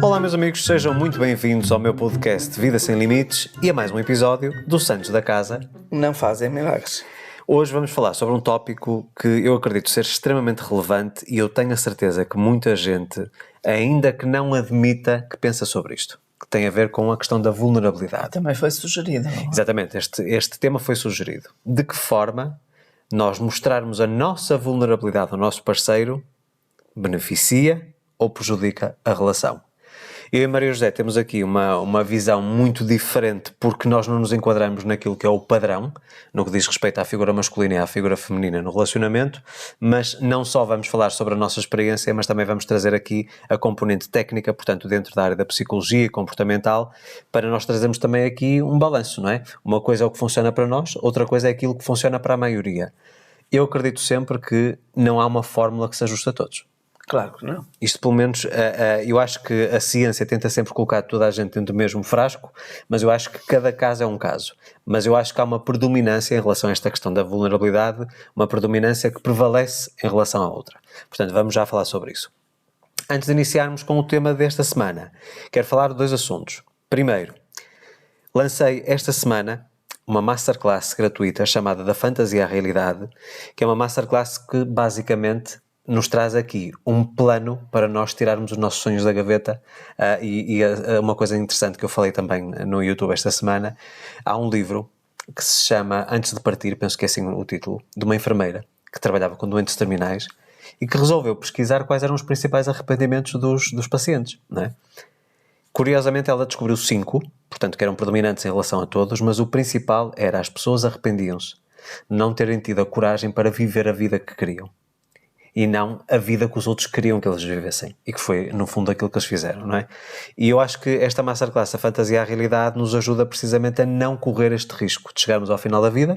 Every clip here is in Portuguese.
Olá meus amigos, sejam muito bem-vindos ao meu podcast Vida Sem Limites e a mais um episódio do Santos da Casa Não Fazem Milagres. Hoje vamos falar sobre um tópico que eu acredito ser extremamente relevante e eu tenho a certeza que muita gente, ainda que não admita, que pensa sobre isto, que tem a ver com a questão da vulnerabilidade. Também foi sugerido, não é? Exatamente, este tema foi sugerido. De que forma nós mostrarmos a nossa vulnerabilidade ao nosso parceiro beneficia ou prejudica a relação? Eu e Maria José temos aqui uma visão muito diferente porque nós não nos enquadramos naquilo que é o padrão, no que diz respeito à figura masculina e à figura feminina no relacionamento, mas não só vamos falar sobre a nossa experiência, mas também vamos trazer aqui a componente técnica, portanto dentro da área da psicologia e comportamental, para nós trazermos também aqui um balanço, não é? Uma coisa é o que funciona para nós, outra coisa é aquilo que funciona para a maioria. Eu acredito sempre que não há uma fórmula que se ajuste a todos. Claro que não. Isto, pelo menos, eu acho que a ciência tenta sempre colocar toda a gente dentro do mesmo frasco, mas eu acho que cada caso é um caso. Mas eu acho que há uma predominância em relação a esta questão da vulnerabilidade, uma predominância que prevalece em relação à outra. Portanto, vamos já falar sobre isso. Antes de iniciarmos com o tema desta semana, quero falar de dois assuntos. Primeiro, lancei esta semana uma masterclass gratuita chamada Da Fantasia à Realidade, que é uma masterclass que basicamente nos traz aqui um plano para nós tirarmos os nossos sonhos da gaveta uma coisa interessante que eu falei também no YouTube esta semana, há um livro que se chama Antes de Partir, penso que é assim o título, de uma enfermeira que trabalhava com doentes terminais e que resolveu pesquisar quais eram os principais arrependimentos dos pacientes, não é? Curiosamente ela descobriu 5, portanto que eram predominantes em relação a todos, mas o principal era as pessoas arrependiam-se de não terem tido a coragem para viver a vida que queriam. E não a vida que os outros queriam que eles vivessem. E que foi, no fundo, aquilo que eles fizeram, não é? E eu acho que esta masterclass, a fantasia à realidade, nos ajuda precisamente a não correr este risco de chegarmos ao final da vida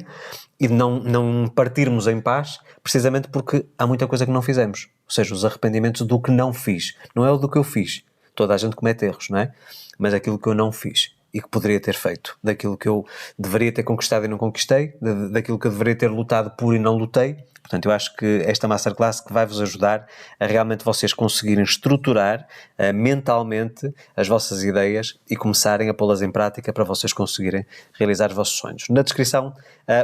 e de não partirmos em paz, precisamente porque há muita coisa que não fizemos. Ou seja, os arrependimentos do que não fiz. Não é o do que eu fiz. Toda a gente comete erros, não é? Mas aquilo que eu não fiz e que poderia ter feito. Daquilo que eu deveria ter conquistado e não conquistei. Daquilo que eu deveria ter lutado por e não lutei. Portanto, eu acho que esta masterclass que vai-vos ajudar a realmente vocês conseguirem estruturar mentalmente as vossas ideias e começarem a pô-las em prática para vocês conseguirem realizar os vossos sonhos. Na descrição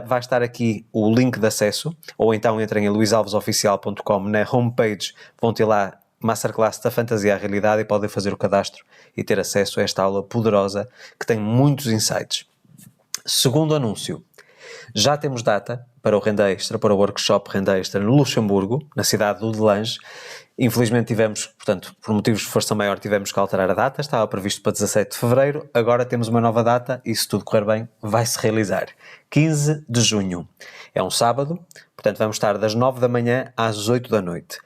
vai estar aqui o link de acesso, ou então entrem em luisalvesoficial.com, na homepage vão ter lá Masterclass da Fantasia à Realidade e podem fazer o cadastro e ter acesso a esta aula poderosa que tem muitos insights. Segundo anúncio, já temos data para o Renda Extra, para o workshop Renda Extra no Luxemburgo, na cidade do Delange. Infelizmente tivemos, portanto, por motivos de força maior, tivemos que alterar a data, estava previsto para 17 de fevereiro, agora temos uma nova data e se tudo correr bem, vai-se realizar. 15 de junho. É um sábado, portanto vamos estar das 9 da manhã às 8 da noite.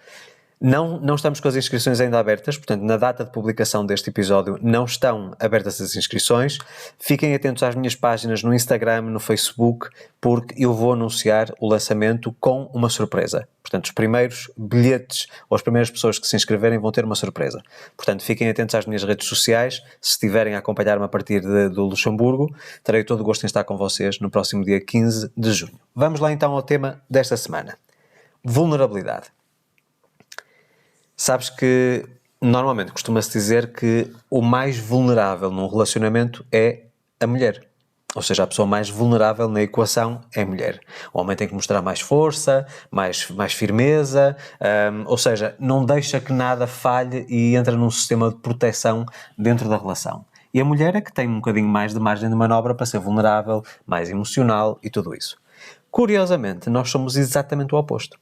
Não estamos com as inscrições ainda abertas, portanto, na data de publicação deste episódio não estão abertas as inscrições. Fiquem atentos às minhas páginas no Instagram, no Facebook, porque eu vou anunciar o lançamento com uma surpresa. Portanto, os primeiros bilhetes ou as primeiras pessoas que se inscreverem vão ter uma surpresa. Portanto, fiquem atentos às minhas redes sociais. Se estiverem a acompanhar-me a partir do Luxemburgo, terei todo o gosto em estar com vocês no próximo dia 15 de junho. Vamos lá então ao tema desta semana. Vulnerabilidade. Sabes que normalmente costuma-se dizer que o mais vulnerável num relacionamento é a mulher. Ou seja, a pessoa mais vulnerável na equação é a mulher. O homem tem que mostrar mais força, mais firmeza, ou seja, não deixa que nada falhe e entra num sistema de proteção dentro da relação. E a mulher é que tem um bocadinho mais de margem de manobra para ser vulnerável, mais emocional e tudo isso. Curiosamente, nós somos exatamente o oposto.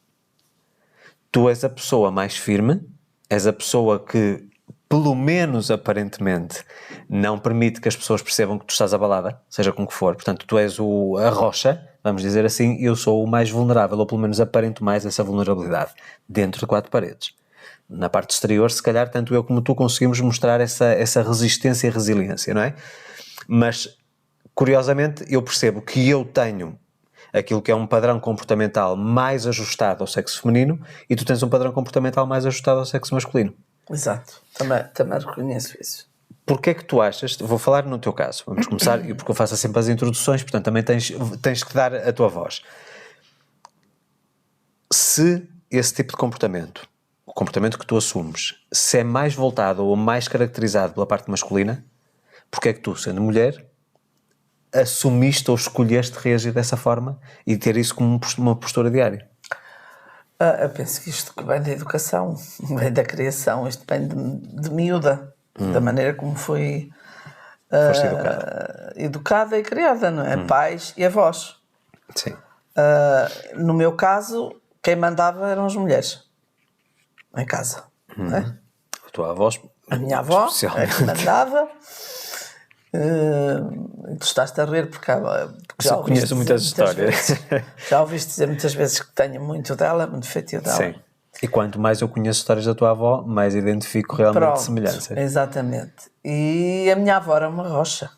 Tu és a pessoa mais firme, és a pessoa que, pelo menos aparentemente, não permite que as pessoas percebam que tu estás abalada, seja com o que for. Portanto, tu és a rocha, vamos dizer assim, e eu sou o mais vulnerável, ou pelo menos aparento mais essa vulnerabilidade, dentro de 4 paredes. Na parte exterior, se calhar, tanto eu como tu conseguimos mostrar essa resistência e resiliência, não é? Mas, curiosamente, eu percebo que eu tenho aquilo que é um padrão comportamental mais ajustado ao sexo feminino e tu tens um padrão comportamental mais ajustado ao sexo masculino. Exato. Também reconheço isso. Porque é que tu achas, vou falar no teu caso, vamos começar, porque eu faço sempre as introduções, portanto também tens que dar a tua voz. Se esse tipo de comportamento, o comportamento que tu assumes, se é mais voltado ou mais caracterizado pela parte masculina, porque é que tu, sendo mulher, assumiste ou escolheste reagir dessa forma e ter isso como uma postura diária? Eu penso que isto vem da educação, vem da criação, isto vem de miúda, da maneira como foi Foste educado. educada e criada, não é? Pais e avós. Sim. No meu caso, quem mandava eram as mulheres em casa. Não é? A tua avó, A minha avó é que especialmente. mandava. Tu estás-te a rir porque já Eu conheço muitas histórias. Já ouviste dizer muitas vezes que tenho muito dela, muito feitio dela. Sim. E quanto mais eu conheço histórias da tua avó, mais identifico realmente Pronto, semelhanças. exatamente. E a minha avó era uma rocha.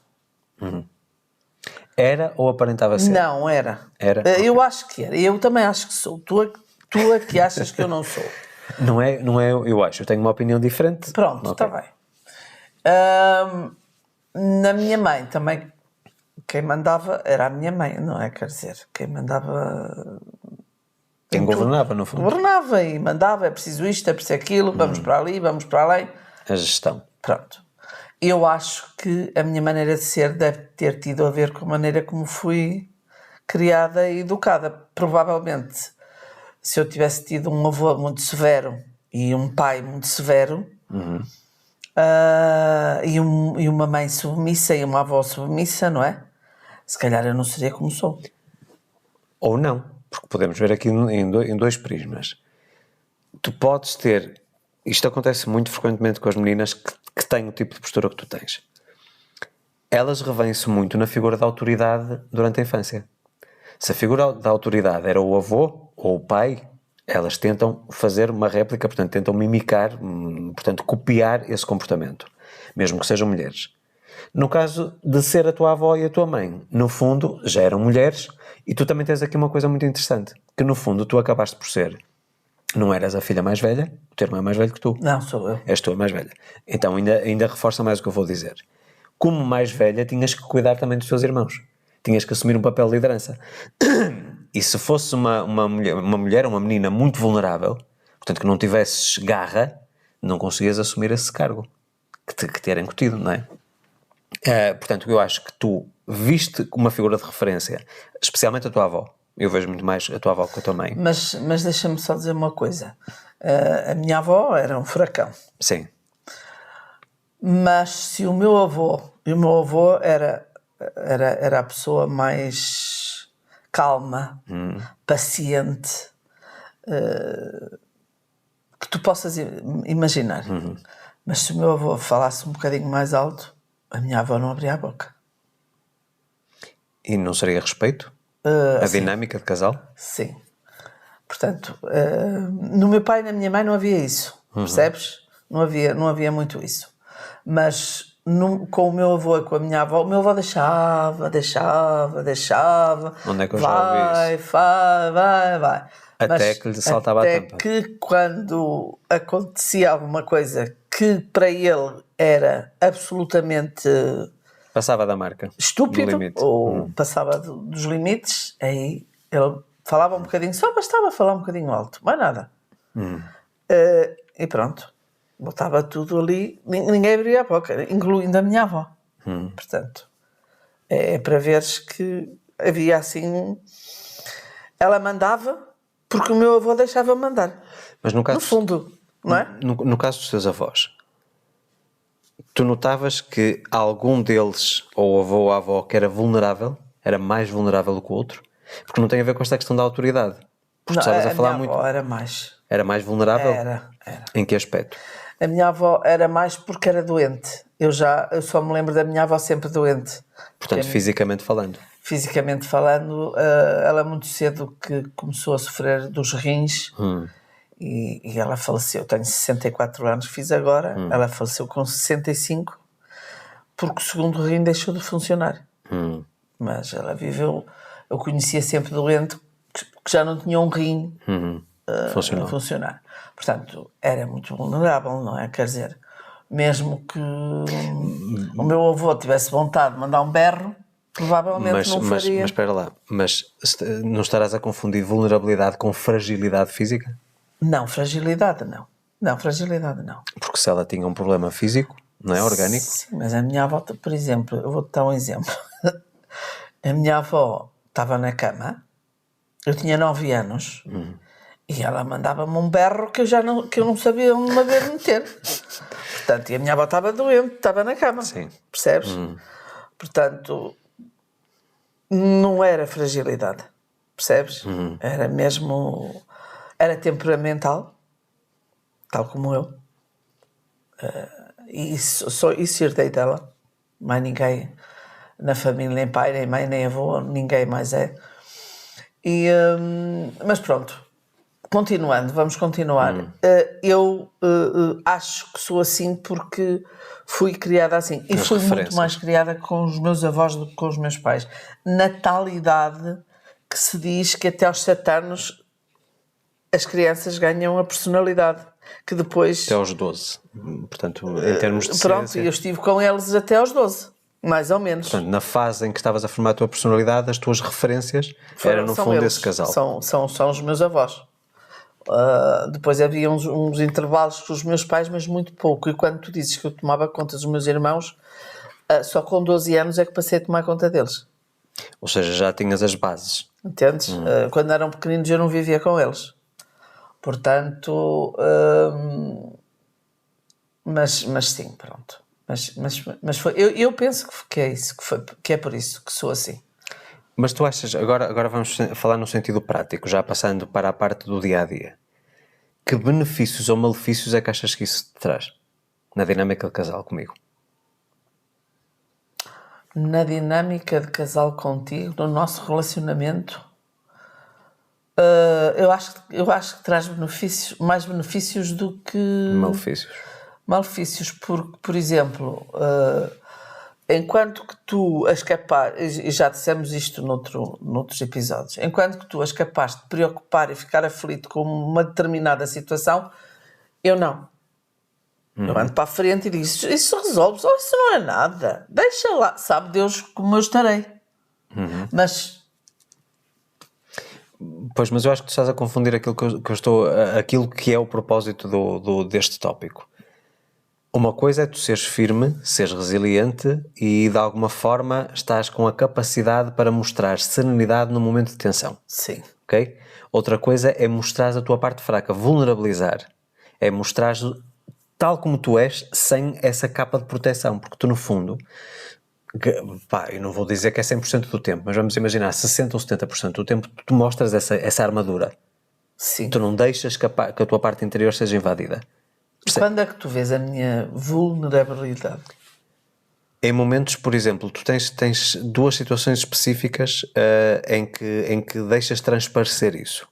Era ou aparentava ser? Não, era. Era? Eu acho que era. Eu também acho que sou. Tu é que achas que eu não sou. Não é, eu acho. Eu tenho uma opinião diferente. Pronto, Ok. está bem. Na minha mãe também, quem mandava era a minha mãe, não é? Quer dizer, quem mandava... Quem governava, no fundo. Governava e mandava, é preciso isto, é preciso aquilo, vamos para ali, vamos para além. A gestão. Pronto. Eu acho que a minha maneira de ser deve ter tido a ver com a maneira como fui criada e educada. Provavelmente, se eu tivesse tido um avô muito severo e um pai muito severo, e uma mãe submissa e uma avó submissa, não é? Se calhar eu não seria como sou. Ou não. Porque podemos ver aqui em dois prismas. Tu podes ter... Isto acontece muito frequentemente com as meninas que têm o tipo de postura que tu tens. Elas revêem-se muito na figura da autoridade durante a infância. Se a figura da autoridade era o avô ou o pai, elas tentam fazer uma réplica, portanto, tentam mimicar, portanto, copiar esse comportamento, mesmo que sejam mulheres. No caso de ser a tua avó e a tua mãe, no fundo, já eram mulheres, e tu também tens aqui uma coisa muito interessante, que no fundo tu acabaste por ser, não eras a filha mais velha, o teu irmão é mais velho que tu. Não, sou eu. És tu a mais velha. Então ainda reforça mais o que eu vou dizer. Como mais velha, tinhas que cuidar também dos teus irmãos. Tinhas que assumir um papel de liderança. E se fosse uma mulher, uma menina muito vulnerável, portanto que não tivesses garra, não conseguias assumir esse cargo que te era incutido, não é? Portanto, eu acho que tu viste uma figura de referência, especialmente a tua avó. Eu vejo muito mais a tua avó que a tua mãe. Mas deixa-me só dizer uma coisa. A minha avó era um furacão. Sim. Mas se o meu avô era a pessoa mais calma, paciente, que tu possas imaginar. Mas se o meu avô falasse um bocadinho mais alto, a minha avó não abria a boca. E não seria respeito? A dinâmica de casal? Sim. Portanto, no meu pai e na minha mãe não havia isso, percebes? Não havia muito isso. Mas com o meu avô e com a minha avó, o meu avô deixava. Onde é que eu já ouvi isso? Vai. Até que lhe saltava a tampa. Até que quando acontecia alguma coisa que para ele era absolutamente Passava da marca. Do estúpido, limite. ou passava dos limites, aí ele falava um bocadinho, só bastava falar um bocadinho alto, mais nada. E pronto, botava tudo ali, ninguém abria a boca, incluindo a minha avó. Portanto, é para veres que havia assim... Ela mandava porque o meu avô deixava mandar. Mas no caso, No fundo, não é? no caso dos teus avós, tu notavas que algum deles, ou o avô ou a avó, que era vulnerável, era mais vulnerável do que o outro? Porque não tem a ver com esta questão da autoridade. Porque tu estavas a falar muito... Avó era mais. Era mais vulnerável? Era. Em que aspecto? A minha avó era mais porque era doente. Eu só me lembro da minha avó sempre doente. Portanto, fisicamente falando. Fisicamente falando, ela muito cedo que começou a sofrer dos rins e ela faleceu. Tenho 64 anos, fiz agora. Ela faleceu com 65 porque o segundo rim deixou de funcionar. Mas ela viveu... Eu conhecia sempre doente que já não tinha um rim a funcionar. Portanto, era muito vulnerável, não é? Quer dizer, mesmo que o meu avô tivesse vontade de mandar um berro, provavelmente não faria. Mas espera lá, não estarás a confundir vulnerabilidade com fragilidade física? Não, fragilidade não. Não, fragilidade não. Porque se ela tinha um problema físico, não é orgânico? Sim, mas a minha avó, por exemplo, eu vou-te dar um exemplo. A minha avó estava na cama, eu tinha 9 anos, e ela mandava-me um berro que eu não sabia onde me haver de meter. Portanto, e a minha avó estava doente, estava na cama. Sim. Percebes? Portanto, não era fragilidade. Percebes? Era mesmo... Era temperamental, tal como eu. E isso herdei dela. Mais ninguém na família, nem pai, nem mãe, nem avô, ninguém mais é. Mas pronto, continuando, vamos continuar. Eu acho que sou assim porque fui criada assim. E fui muito mais criada com os meus avós do que com os meus pais. Na tal idade que se diz que até aos 7 anos as crianças ganham a personalidade. Que depois... Até aos 12. Portanto, em termos de Pronto, ciência... eu estive com eles até aos 12. Mais ou menos. Portanto, na fase em que estavas a formar a tua personalidade, as tuas referências eram no fundo eles. esse casal. São os meus avós. Depois havia uns intervalos com os meus pais, mas muito pouco. E quando tu dizes que eu tomava conta dos meus irmãos, só com 12 anos é que passei a tomar conta deles. Ou seja, já tinhas as bases. Entendes? Quando eram pequeninos eu não vivia com eles. Portanto... Mas sim, pronto. Mas foi, eu penso que é isso, que é por isso que sou assim. Mas tu achas, agora vamos falar no sentido prático, já passando para a parte do dia-a-dia. Que benefícios ou malefícios é que achas que isso te traz na dinâmica de casal comigo? Na dinâmica de casal contigo, no nosso relacionamento, eu acho que traz mais benefícios do que... Malefícios, porque, por exemplo, enquanto que tu és capaz, e já dissemos isto noutros episódios, enquanto que tu és capaz de preocupar e ficar aflito com uma determinada situação, eu não. Eu ando para a frente e digo, isso resolve, isso não é nada, deixa lá, sabe Deus como eu estarei. Mas... Pois, mas eu acho que tu estás a confundir aquilo que é o propósito deste tópico. Uma coisa é tu seres firme, seres resiliente e de alguma forma estás com a capacidade para mostrar serenidade no momento de tensão. Sim. Ok? Outra coisa é mostrar a tua parte fraca, vulnerabilizar. É mostrar tal como tu és, sem essa capa de proteção, porque tu no fundo, eu não vou dizer que é 100% do tempo, mas vamos imaginar 60% ou 70% do tempo tu mostras essa armadura. Sim. Tu não deixas que a tua parte interior seja invadida. Quando é que tu vês a minha vulnerabilidade? Em momentos, por exemplo, tu tens duas situações específicas em que deixas transparecer isso.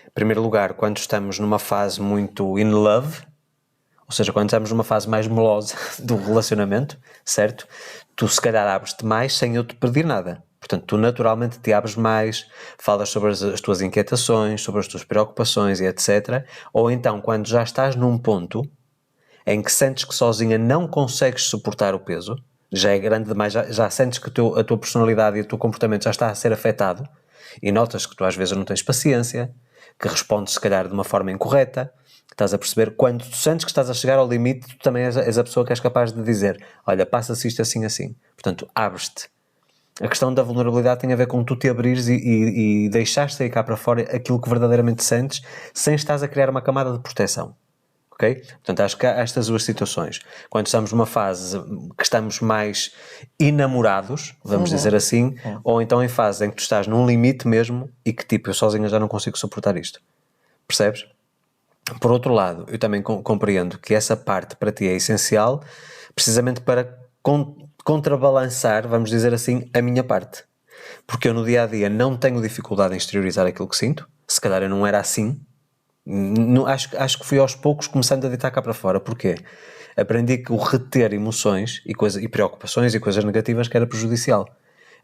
Em primeiro lugar, quando estamos numa fase muito in love, ou seja, quando estamos numa fase mais melosa do relacionamento, certo? Tu se calhar abres-te mais sem eu te pedir nada. Portanto, tu naturalmente te abres mais, falas sobre as tuas inquietações, sobre as tuas preocupações e etc. Ou então, quando já estás num ponto em que sentes que sozinha não consegues suportar o peso, já é grande demais, já sentes que a tua personalidade e o teu comportamento já está a ser afetado e notas que tu às vezes não tens paciência, que respondes se calhar de uma forma incorreta, estás a perceber, quando tu sentes que estás a chegar ao limite, tu também és a pessoa que és capaz de dizer, olha, passa-se isto assim, assim. Portanto, abres-te. A questão da vulnerabilidade tem a ver com tu te abrires e deixares sair cá para fora aquilo que verdadeiramente sentes, sem estás a criar uma camada de proteção. Ok? Portanto, acho que há estas duas situações. Quando estamos numa fase que estamos mais enamorados, vamos dizer assim, ou então em fase em que tu estás num limite mesmo e que tipo, eu sozinha já não consigo suportar isto. Percebes? Por outro lado, eu também compreendo que essa parte para ti é essencial precisamente para contrabalançar, vamos dizer assim, a minha parte. Porque eu no dia-a-dia não tenho dificuldade em exteriorizar aquilo que sinto. Se calhar eu não era assim. Acho que fui aos poucos começando a deitar cá para fora. Porquê? Aprendi que o reter emoções e preocupações e coisas negativas que era prejudicial.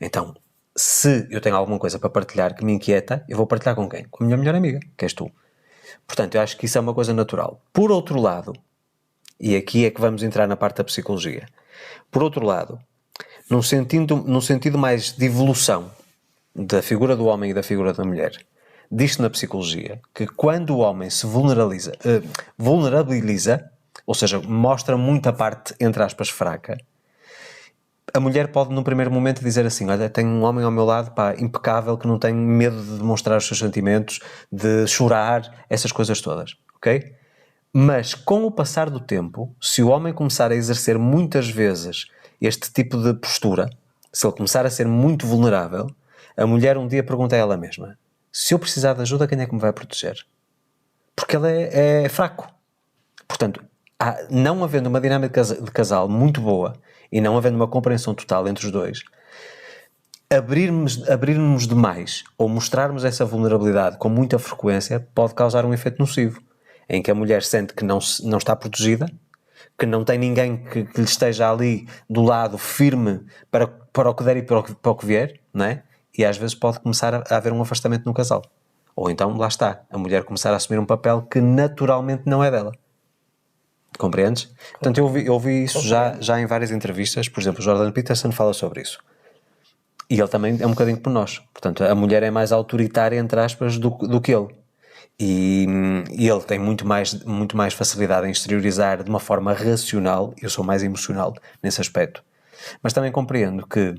Então, se eu tenho alguma coisa para partilhar que me inquieta, eu vou partilhar com quem? Com a minha melhor amiga, que és tu. Portanto, eu acho que isso é uma coisa natural. Por outro lado, E aqui é que vamos entrar na parte da psicologia. Por outro lado, num sentido mais de evolução da figura do homem e da figura da mulher, diz-se na psicologia que quando o homem se vulnerabiliza, ou seja, mostra muita parte, entre aspas, fraca, a mulher pode, num primeiro momento, dizer assim: olha, tenho um homem ao meu lado, pá, impecável, que não tem medo de demonstrar os seus sentimentos, de chorar, essas coisas todas, ok? Mas, com o passar do tempo, se o homem começar a exercer muitas vezes este tipo de postura, se ele começar a ser muito vulnerável, a mulher um dia pergunta a ela mesma: se eu precisar de ajuda, quem é que me vai proteger? Porque ele é fraco. Portanto, não havendo uma dinâmica de casal muito boa e não havendo uma compreensão total entre os dois, abrirmos demais ou mostrarmos essa vulnerabilidade com muita frequência pode causar um efeito nocivo, em que a mulher sente que não está protegida, que não tem ninguém que lhe esteja ali do lado firme para o que der e para o que vier, não é? E às vezes pode começar a haver um afastamento no casal. Ou então, lá está, a mulher começar a assumir um papel que naturalmente não é dela. Compreendes? Portanto, eu ouvi isso já em várias entrevistas. Por exemplo, o Jordan Peterson fala sobre isso. E ele também é um bocadinho por nós. Portanto, a mulher é mais autoritária, entre aspas, do que ele. E ele tem muito mais facilidade em exteriorizar de uma forma racional. Eu sou mais emocional nesse aspecto. Mas também compreendo que,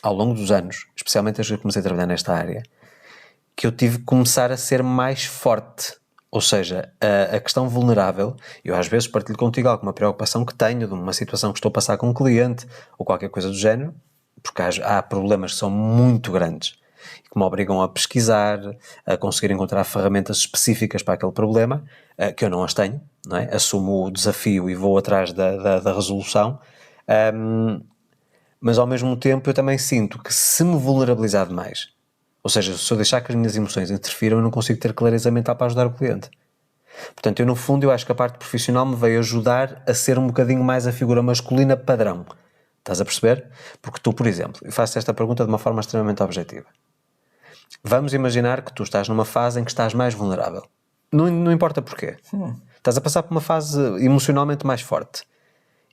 ao longo dos anos, especialmente desde que eu comecei a trabalhar nesta área, que eu tive que começar a ser mais forte. Ou seja, a questão vulnerável, eu às vezes partilho contigo alguma preocupação que tenho de uma situação que estou a passar com um cliente ou qualquer coisa do género, porque há problemas que são muito grandes e que me obrigam a pesquisar, a conseguir encontrar ferramentas específicas para aquele problema, que eu não as tenho, não é? Assumo o desafio e vou atrás da resolução, mas ao mesmo tempo eu também sinto que se me vulnerabilizar demais, ou seja, se eu deixar que as minhas emoções interfiram, eu não consigo ter clareza mental para ajudar o cliente. Portanto, no fundo, eu acho que a parte profissional me veio ajudar a ser um bocadinho mais a figura masculina padrão. Estás a perceber? Porque tu, por exemplo, eu faço esta pergunta de uma forma extremamente objetiva. Vamos imaginar que tu estás numa fase em que estás mais vulnerável. Não importa porquê. Estás a passar por uma fase emocionalmente mais forte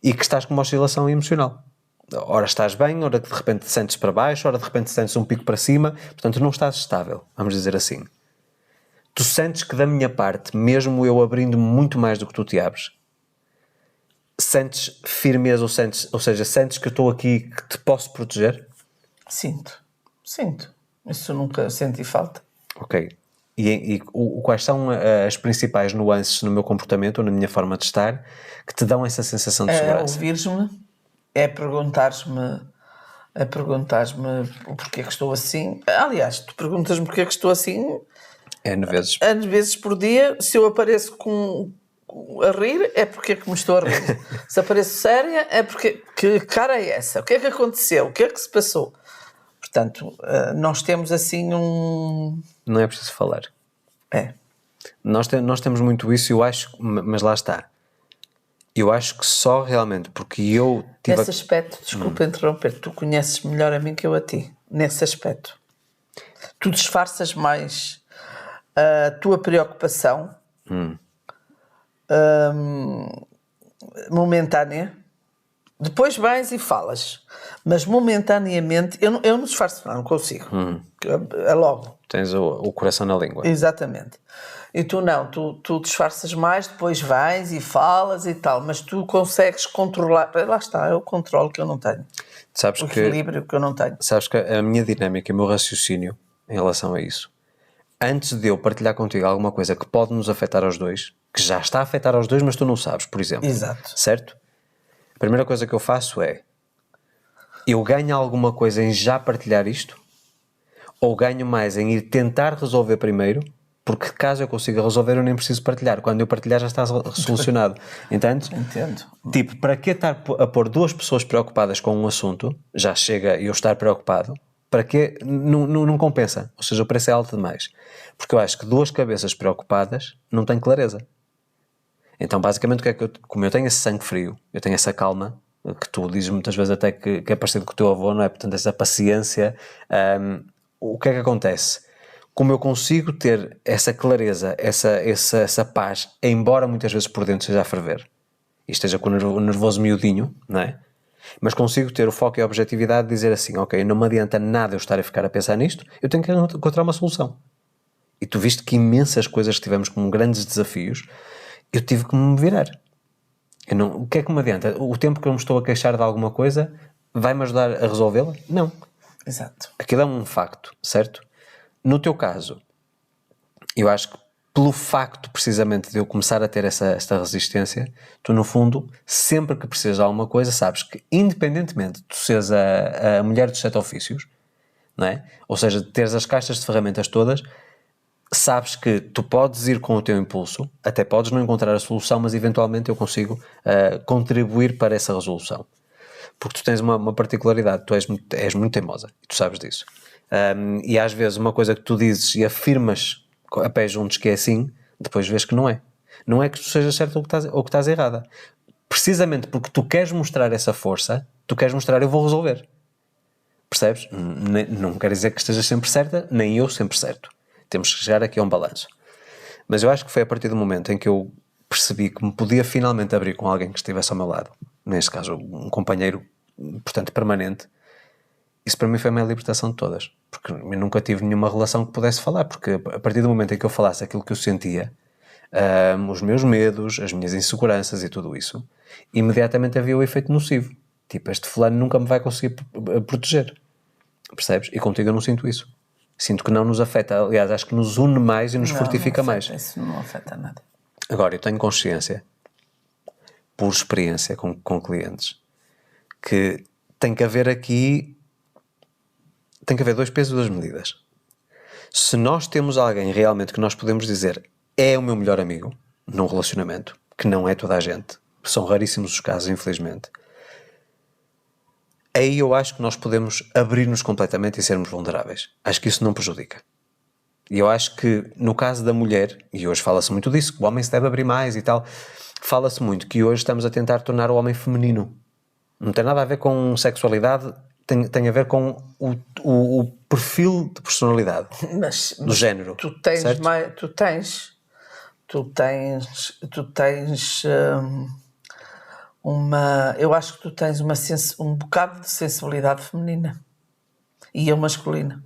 e que estás com uma oscilação emocional. Ora estás bem, ora de repente te sentes para baixo, ora de repente te sentes um pico para cima, portanto não estás estável, vamos dizer assim. Tu sentes que da minha parte, mesmo eu abrindo-me muito mais do que tu te abres, sentes firmeza ou seja, sentes que eu estou aqui, que te posso proteger? Sinto. Isso eu nunca senti falta. Ok. E quais são as principais nuances no meu comportamento ou na minha forma de estar que te dão essa sensação de É segurança? ouvires-me, é perguntares-me o porquê que estou assim. Aliás, tu perguntas-me porquê que estou assim N vezes. N vezes por dia. Se eu apareço a rir, é porque é que me estou a rir. Se apareço séria, é porque... Que cara é essa? O que é que aconteceu? O que é que se passou? Portanto, nós temos assim um... Não é preciso falar. É. Nós temos muito isso, eu acho, mas lá está. Eu acho que só realmente porque eu tive... Nesse aspecto, desculpa interromper, tu conheces melhor a mim que eu a ti. Nesse aspecto. Tu disfarças mais a tua preocupação momentânea. Depois vais e falas. Mas momentaneamente, eu não disfarço, não consigo. É logo. Tens o coração na língua. Exatamente. E tu não, tu disfarças mais, depois vais e falas e tal, mas tu consegues controlar. Lá está, é o controle que eu não tenho. Sabes O que, equilíbrio que eu não tenho. sabes que a minha dinâmica, o meu raciocínio em relação a isso, antes de eu partilhar contigo alguma coisa que pode nos afetar aos dois, que já está a afetar aos dois, mas tu não sabes, por exemplo. Exato. Certo? A primeira coisa que eu faço é: eu ganho alguma coisa em já partilhar isto? Ou ganho mais em ir tentar resolver primeiro? Porque caso eu consiga resolver, eu nem preciso partilhar. Quando eu partilhar, já está solucionado. Entendes? Entendo. Tipo, para que estar a pôr duas pessoas preocupadas com um assunto, já chega eu estar preocupado, para que não compensa. Ou seja, o preço é alto demais. Porque eu acho que duas cabeças preocupadas não têm clareza. Então, basicamente, o que é que como eu tenho esse sangue frio, eu tenho essa calma, que tu dizes muitas vezes até que é parecido com o teu avô, não é? Portanto, essa paciência, o que é que acontece? Como eu consigo ter essa clareza, essa paz, embora muitas vezes por dentro seja a ferver, e esteja com o nervoso miudinho, não é? Mas consigo ter o foco e a objetividade de dizer assim, ok, não me adianta nada eu estar a ficar a pensar nisto, eu tenho que encontrar uma solução. E tu viste que imensas coisas que tivemos como grandes desafios, eu tive que me virar. O que é que me adianta? O tempo que eu me estou a queixar de alguma coisa vai-me ajudar a resolvê-la? Não. Exato. Aquilo é um facto, certo? No teu caso, eu acho que pelo facto precisamente de eu começar a ter esta resistência, tu no fundo, sempre que precisas de alguma coisa, sabes que independentemente de tu seres a mulher dos 7 ofícios, não é? Ou seja, de teres as caixas de ferramentas todas, sabes que tu podes ir com o teu impulso, até podes não encontrar a solução, mas eventualmente eu consigo contribuir para essa resolução. Porque tu tens uma particularidade, tu és muito teimosa, e tu sabes disso. E às vezes uma coisa que tu dizes e afirmas a pés juntos que é assim, depois vês que não é. Não é que tu sejas certo ou que estás errada. Precisamente porque tu queres mostrar essa força, tu queres mostrar eu vou resolver. Percebes? Não quer dizer que estejas sempre certa, nem eu sempre certo. Temos que chegar aqui a um balanço. Mas eu acho que foi a partir do momento em que eu percebi que me podia finalmente abrir com alguém que estivesse ao meu lado, neste caso um companheiro, portanto, permanente. Isso para mim foi a minha libertação de todas, porque eu nunca tive nenhuma relação que pudesse falar, porque a partir do momento em que eu falasse aquilo que eu sentia, os meus medos, as minhas inseguranças e tudo isso, imediatamente havia o efeito nocivo. Tipo, este fulano nunca me vai conseguir proteger. Percebes? E contigo eu não sinto isso. Sinto que não nos afeta. Aliás, acho que nos une mais e nos fortifica mais. Isso não afeta nada. Agora, eu tenho consciência, por experiência com clientes, que tem que haver aqui, tem que haver 2 pesos e 2 medidas. Se nós temos alguém realmente que nós podemos dizer é o meu melhor amigo num relacionamento, que não é toda a gente, são raríssimos os casos, infelizmente, aí eu acho que nós podemos abrir-nos completamente e sermos vulneráveis. Acho que isso não prejudica. E eu acho que no caso da mulher, e hoje fala-se muito disso, que o homem se deve abrir mais e tal, fala-se muito que hoje estamos a tentar tornar o homem feminino. Não tem nada a ver com sexualidade, tem a ver com o perfil de personalidade, do género. Tu tens certo? mais, tu tens eu acho que tu tens um bocado de sensibilidade feminina e eu masculina.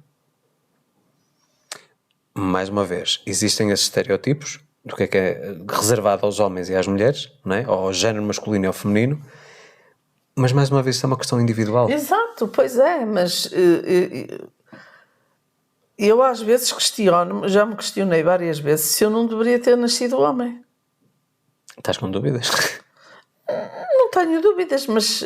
Mais uma vez, existem esses estereótipos do que é reservado aos homens e às mulheres, não é? Ou ao género masculino e ao feminino, mas mais uma vez isso é uma questão individual. Exato, pois é, mas eu às vezes questiono-me, já me questionei várias vezes, se eu não deveria ter nascido homem. Estás com dúvidas? Não tenho dúvidas, mas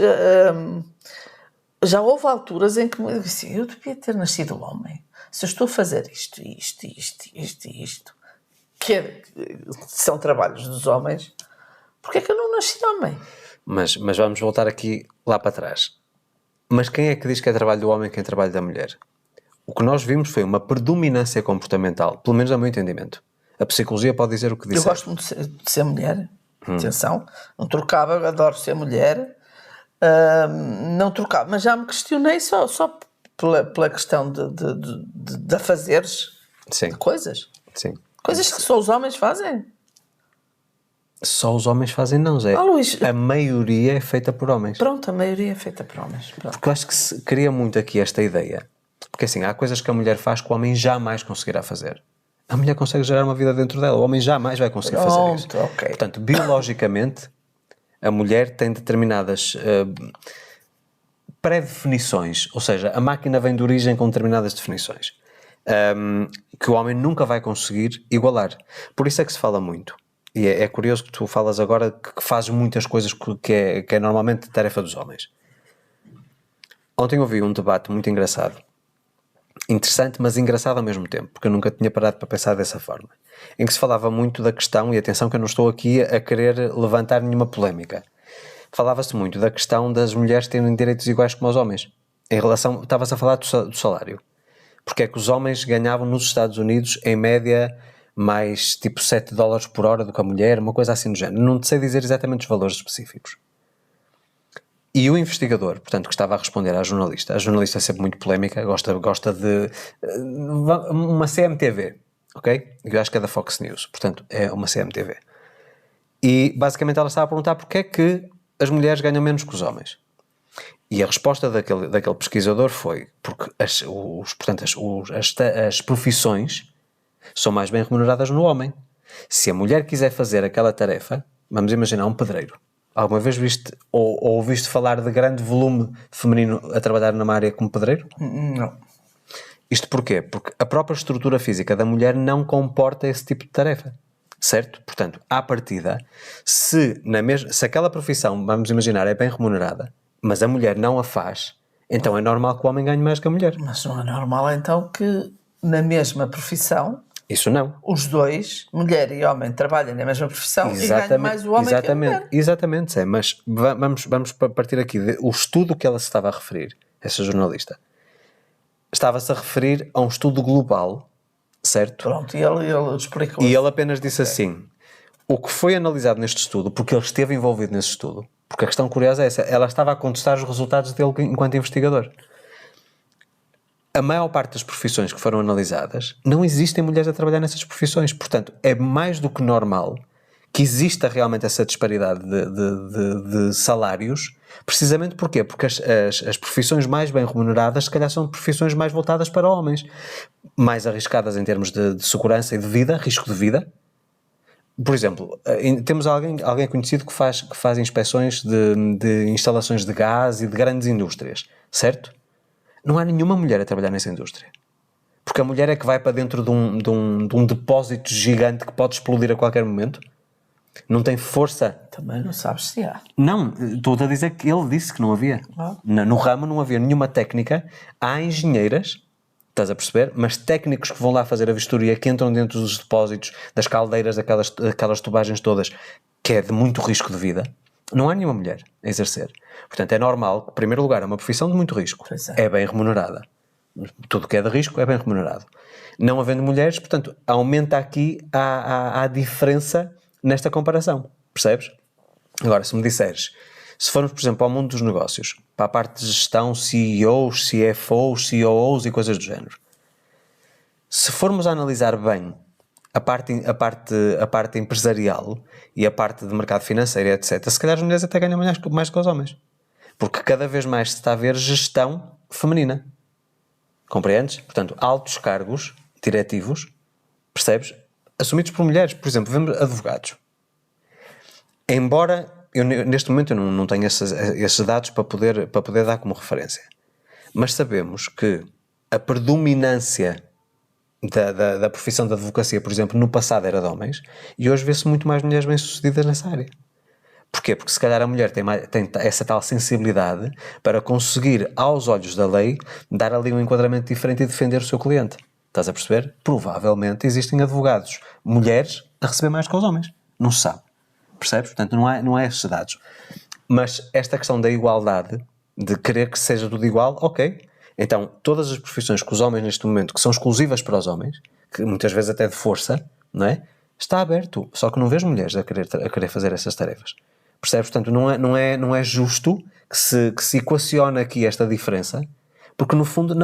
já houve alturas em que me disse, eu devia ter nascido homem. Se eu estou a fazer isto, que são trabalhos dos homens, porque é que eu não nasci homem? Mas vamos voltar aqui lá para trás. Mas quem é que diz que é trabalho do homem e quem é trabalho da mulher? O que nós vimos foi uma predominância comportamental, pelo menos a meu entendimento. A psicologia pode dizer o que disser. Eu gosto muito de ser mulher, atenção, não trocava, adoro ser mulher, não trocava, mas já me questionei só pela questão de fazeres Sim. coisas. Sim. Coisas que só os homens fazem. Só os homens fazem não, Zé. Luís. A maioria é feita por homens. Pronto, a maioria é feita por homens. Pronto. Porque eu acho que se cria muito aqui esta ideia. Porque assim, há coisas que a mulher faz que o homem jamais conseguirá fazer. A mulher consegue gerar uma vida dentro dela, o homem jamais vai conseguir fazer isso. Ok. Portanto, biologicamente, a mulher tem determinadas pré-definições, ou seja, a máquina vem de origem com determinadas definições, que o homem nunca vai conseguir igualar. Por isso é que se fala muito. E é curioso que tu falas agora que fazes muitas coisas que é normalmente tarefa dos homens. Ontem ouvi um debate muito engraçado, interessante, mas engraçado ao mesmo tempo, porque eu nunca tinha parado para pensar dessa forma, em que se falava muito da questão, e atenção que eu não estou aqui a querer levantar nenhuma polémica, falava-se muito da questão das mulheres terem direitos iguais como os homens, em relação, estava-se a falar do salário, porque é que os homens ganhavam nos Estados Unidos em média mais tipo $7 por hora do que a mulher, uma coisa assim do género, não sei dizer exatamente os valores específicos. E o investigador, portanto, que estava a responder à jornalista, a jornalista é sempre muito polémica, gosta de uma CMTV, ok? Eu acho que é da Fox News, portanto, é uma CMTV. E basicamente ela estava a perguntar porque é que as mulheres ganham menos que os homens. E a resposta daquele pesquisador foi porque as profissões são mais bem remuneradas no homem. Se a mulher quiser fazer aquela tarefa, vamos imaginar um pedreiro. Alguma vez viste ou ouviste falar de grande volume feminino a trabalhar numa área como pedreiro? Não. Isto porquê? Porque a própria estrutura física da mulher não comporta esse tipo de tarefa. Certo? Portanto, à partida, se aquela profissão, vamos imaginar, é bem remunerada, mas a mulher não a faz, então é normal que o homem ganhe mais que a mulher. Mas não é normal então que na mesma profissão Isso não. os dois, mulher e homem, trabalhem na mesma profissão e ganhem mais o homem que a mulher. Exatamente, é, mas vamos partir aqui. O estudo que ela se estava a referir, essa jornalista, estava-se a referir a um estudo global, certo? Pronto, e ele explicou. E ele apenas disse assim, o que foi analisado neste estudo, porque ele esteve envolvido nesse estudo, porque a questão curiosa é essa, ela estava a contestar os resultados dele enquanto investigador. A maior parte das profissões que foram analisadas, não existem mulheres a trabalhar nessas profissões. Portanto, é mais do que normal que exista realmente essa disparidade de salários. Precisamente porquê? Porque as profissões mais bem remuneradas, se calhar, são profissões mais voltadas para homens. Mais arriscadas em termos de segurança e de vida, risco de vida. Por exemplo, temos alguém conhecido que faz inspeções de instalações de gás e de grandes indústrias, certo? Não há nenhuma mulher a trabalhar nessa indústria. Porque a mulher é que vai para dentro de um depósito gigante que pode explodir a qualquer momento. Não tem força. Também não sabes se há. Não, estou a dizer que ele disse que não havia. No ramo não havia nenhuma técnica. Há engenheiras, estás a perceber? Mas técnicos que vão lá fazer a vistoria, que entram dentro dos depósitos, das caldeiras, daquelas tubagens todas, que é de muito risco de vida. Não há nenhuma mulher a exercer. Portanto, é normal que, em primeiro lugar, é uma profissão de muito risco. É bem remunerada. Tudo que é de risco é bem remunerado. Não havendo mulheres, portanto, aumenta aqui a diferença nesta comparação. Percebes? Agora, se me disseres, se formos, por exemplo, ao mundo dos negócios, para a parte de gestão, CEOs, CFOs, COOs e coisas do género, se formos a analisar bem a parte empresarial e a parte de mercado financeiro, etc., se calhar as mulheres até ganham mais que os homens. Porque cada vez mais se está a ver gestão feminina. Compreendes? Portanto, altos cargos diretivos, percebes? Assumidos por mulheres. Por exemplo, vemos advogados. Embora, neste momento eu não tenho esses dados para poder dar como referência. Mas sabemos que a predominância da profissão da advocacia, por exemplo, no passado era de homens, e hoje vê-se muito mais mulheres bem-sucedidas nessa área. Porquê? Porque se calhar a mulher tem essa tal sensibilidade para conseguir, aos olhos da lei, dar ali um enquadramento diferente e defender o seu cliente. Estás a perceber? Provavelmente existem advogados, mulheres, a receber mais que os homens. Não se sabe. Percebes? Portanto, não há esses dados. Mas esta questão da igualdade, de querer que seja tudo igual, ok. Então, todas as profissões que os homens neste momento, que são exclusivas para os homens, que muitas vezes até de força, não é? Está aberto. Só que não vês mulheres a querer fazer essas tarefas. Percebes? Portanto, não é justo que se equacione aqui esta diferença, porque no fundo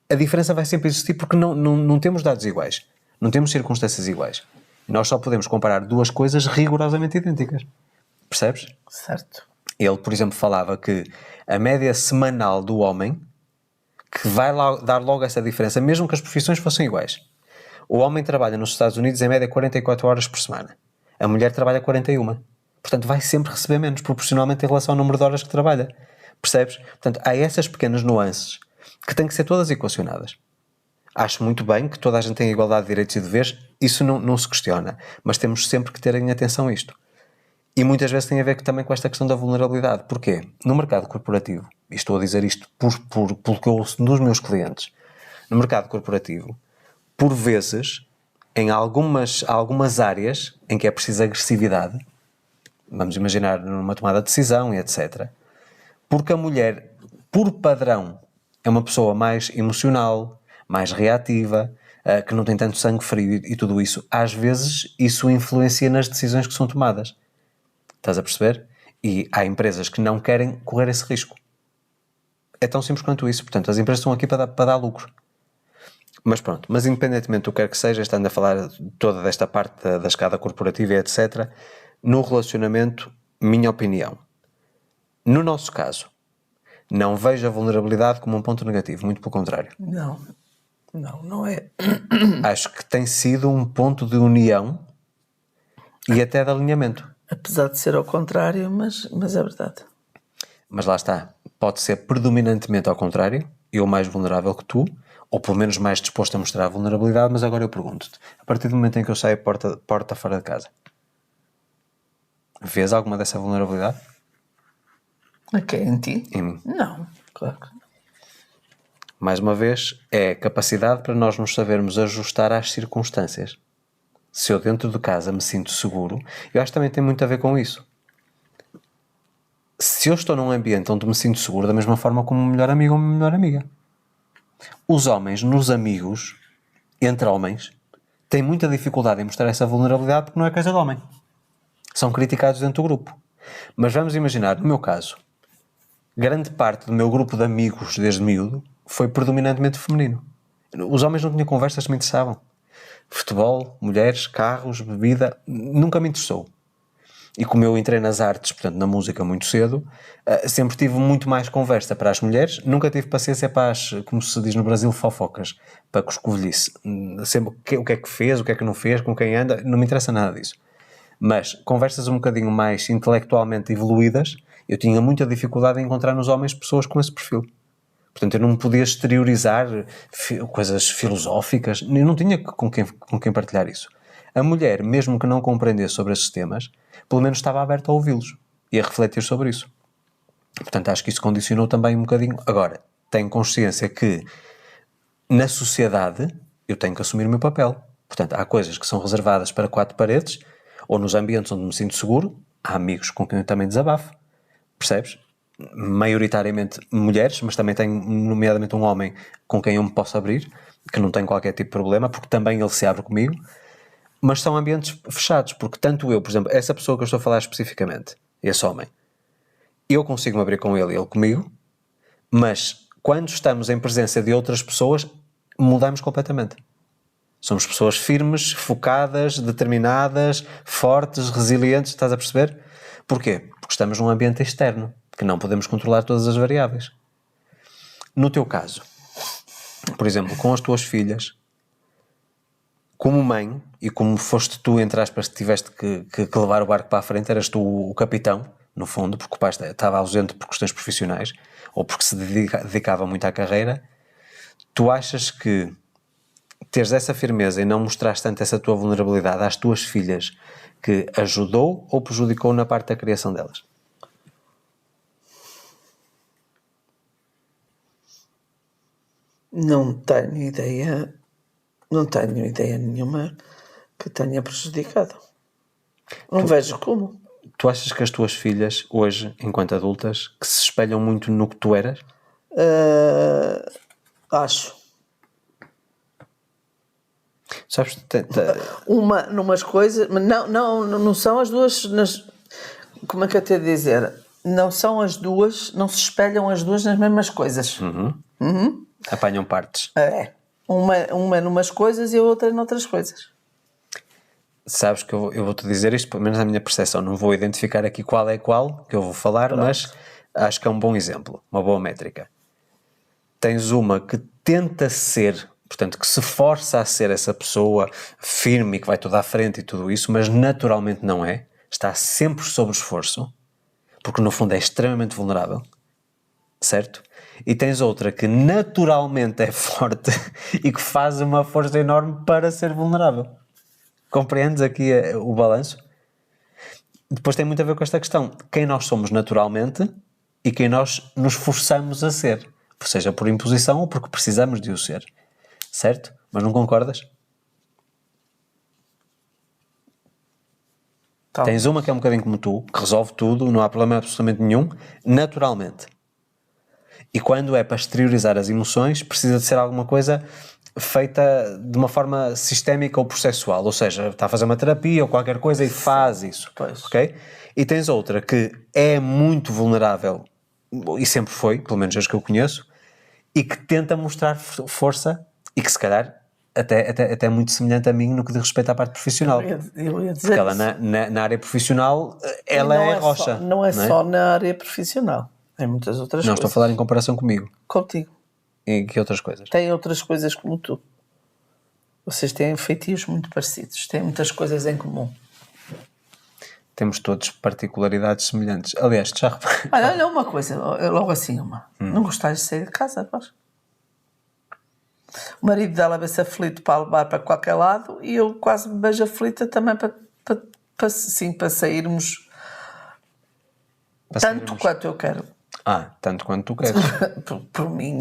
a diferença vai sempre existir porque não temos dados iguais. Não temos circunstâncias iguais. E nós só podemos comparar duas coisas rigorosamente idênticas. Percebes? Certo. Ele, por exemplo, falava que a média semanal do homem, que vai dar logo essa diferença, mesmo que as profissões fossem iguais. O homem trabalha nos Estados Unidos em média 44 horas por semana. A mulher trabalha 41. Portanto, vai sempre receber menos, proporcionalmente em relação ao número de horas que trabalha. Percebes? Portanto, há essas pequenas nuances que têm que ser todas equacionadas. Acho muito bem que toda a gente tem igualdade de direitos e deveres, isso não se questiona, mas temos sempre que ter em atenção isto. E muitas vezes tem a ver também com esta questão da vulnerabilidade. Porquê? No mercado corporativo, e estou a dizer isto pelo que eu ouço dos meus clientes, no mercado corporativo, por vezes, em algumas áreas em que é preciso agressividade, vamos imaginar numa tomada de decisão e etc., porque a mulher, por padrão, é uma pessoa mais emocional, mais reativa, que não tem tanto sangue frio e tudo isso, às vezes isso influencia nas decisões que são tomadas. Estás a perceber? E há empresas que não querem correr esse risco. É tão simples quanto isso. Portanto, as empresas estão aqui para dar lucro. Mas pronto, mas independentemente do que quer que seja, estando a falar toda desta parte da escada corporativa e etc., no relacionamento, minha opinião. No nosso caso, não vejo a vulnerabilidade como um ponto negativo, muito pelo contrário. Não é. Acho que tem sido um ponto de união e até de alinhamento. Apesar de ser ao contrário, mas é verdade. Mas lá está, pode ser predominantemente ao contrário, eu mais vulnerável que tu, ou pelo menos mais disposto a mostrar a vulnerabilidade, mas agora eu pergunto-te, a partir do momento em que eu saio porta fora de casa, vês alguma dessa vulnerabilidade? Ok, em ti? Em mim. Não, claro que não. Mais uma vez, é a capacidade para nós nos sabermos ajustar às circunstâncias. Se eu dentro de casa me sinto seguro, eu acho que também tem muito a ver com isso. Se eu estou num ambiente onde me sinto seguro, da mesma forma como um melhor amigo ou uma melhor amiga. Os homens, nos amigos, entre homens, têm muita dificuldade em mostrar essa vulnerabilidade porque não é coisa de homem. São criticados dentro do grupo. Mas vamos imaginar, no meu caso, grande parte do meu grupo de amigos desde miúdo foi predominantemente feminino. Os homens não tinham conversas que me interessavam. Futebol, mulheres, carros, bebida, nunca me interessou. E como eu entrei nas artes, portanto na música muito cedo, sempre tive muito mais conversa para as mulheres, nunca tive paciência para as, como se diz no Brasil, fofocas, para coscovilhice. Sempre o que é que fez, o que é que não fez, com quem anda, não me interessa nada disso. Mas conversas um bocadinho mais intelectualmente evoluídas, eu tinha muita dificuldade em encontrar nos homens pessoas com esse perfil. Portanto, eu não me podia exteriorizar coisas filosóficas, eu não tinha com quem partilhar isso. A mulher, mesmo que não compreendesse sobre esses temas, pelo menos estava aberta a ouvi-los e a refletir sobre isso. Portanto, acho que isso condicionou também um bocadinho. Agora, tenho consciência que na sociedade eu tenho que assumir o meu papel. Portanto, há coisas que são reservadas para quatro paredes, ou nos ambientes onde me sinto seguro, há amigos com quem eu também desabafo, percebes? Maioritariamente mulheres, mas também tenho nomeadamente um homem com quem eu me posso abrir, que não tem qualquer tipo de problema, porque também ele se abre comigo, mas são ambientes fechados, porque tanto eu, por exemplo, essa pessoa que eu estou a falar especificamente, esse homem, eu consigo me abrir com ele e ele comigo, mas quando estamos em presença de outras pessoas, mudamos completamente. Somos pessoas firmes, focadas, determinadas, fortes, resilientes, estás a perceber? Porquê? Porque estamos num ambiente externo, que não podemos controlar todas as variáveis. No teu caso, por exemplo, com as tuas filhas, como mãe, e como foste tu, entre aspas, que tiveste que levar o barco para a frente, eras tu o capitão, no fundo, porque o pai estava ausente por questões profissionais, ou porque se dedicava muito à carreira, tu achas que teres essa firmeza e não mostrares tanto essa tua vulnerabilidade às tuas filhas que ajudou ou prejudicou na parte da criação delas? Não tenho ideia nenhuma que tenha prejudicado. Não vejo como. Tu achas que as tuas filhas, hoje, enquanto adultas, que se espelham muito no que tu eras? Acho. Sabes, Numas coisas, mas não são as duas. Como é que eu tenho de dizer? Não são as duas, não se espelham as duas nas mesmas coisas. apanham partes. É. Uma numas coisas e a outra noutras coisas. Sabes que eu vou-te dizer isto, pelo menos na minha percepção. Não vou identificar aqui qual é qual que eu vou falar, mas acho que é um bom exemplo, uma boa métrica. Tens uma que tenta ser, portanto, que se força a ser essa pessoa firme e que vai toda à frente e tudo isso, mas naturalmente não é. Está sempre sob esforço, porque no fundo é extremamente vulnerável, certo? E tens outra que naturalmente é forte e que faz uma força enorme para ser vulnerável. Compreendes aqui o balanço? Depois tem muito a ver com esta questão. Quem nós somos naturalmente e quem nós nos forçamos a ser. Seja por imposição ou porque precisamos de o ser. Certo? Mas não concordas? Tá. Tens uma que é um bocadinho como tu, que resolve tudo, não há problema absolutamente nenhum, naturalmente. E quando é para exteriorizar as emoções, precisa de ser alguma coisa feita de uma forma sistémica ou processual, ou seja, está a fazer uma terapia ou qualquer coisa e faz isso, ok? E tens outra que é muito vulnerável, e sempre foi, pelo menos as que eu conheço, e que tenta mostrar força e que se calhar até muito semelhante a mim no que diz respeito à parte profissional. Eu ia dizer Porque ela isso. na área profissional, ela Não é só- rocha. Não é só na área profissional. Tem muitas outras Não, coisas. estou a falar em comparação comigo. Contigo. E que outras coisas? Tem outras coisas como tu. Vocês têm feitios muito parecidos. Têm muitas coisas em comum. Temos todos particularidades semelhantes. Aliás, tu já reparaste? Olha uma coisa. Logo assim uma. Não gostas de sair de casa, pás? O marido dela vê-se aflito para levar para qualquer lado e eu quase me vejo aflita também para sairmos tanto quanto eu quero. Tanto quanto tu queres. Por mim,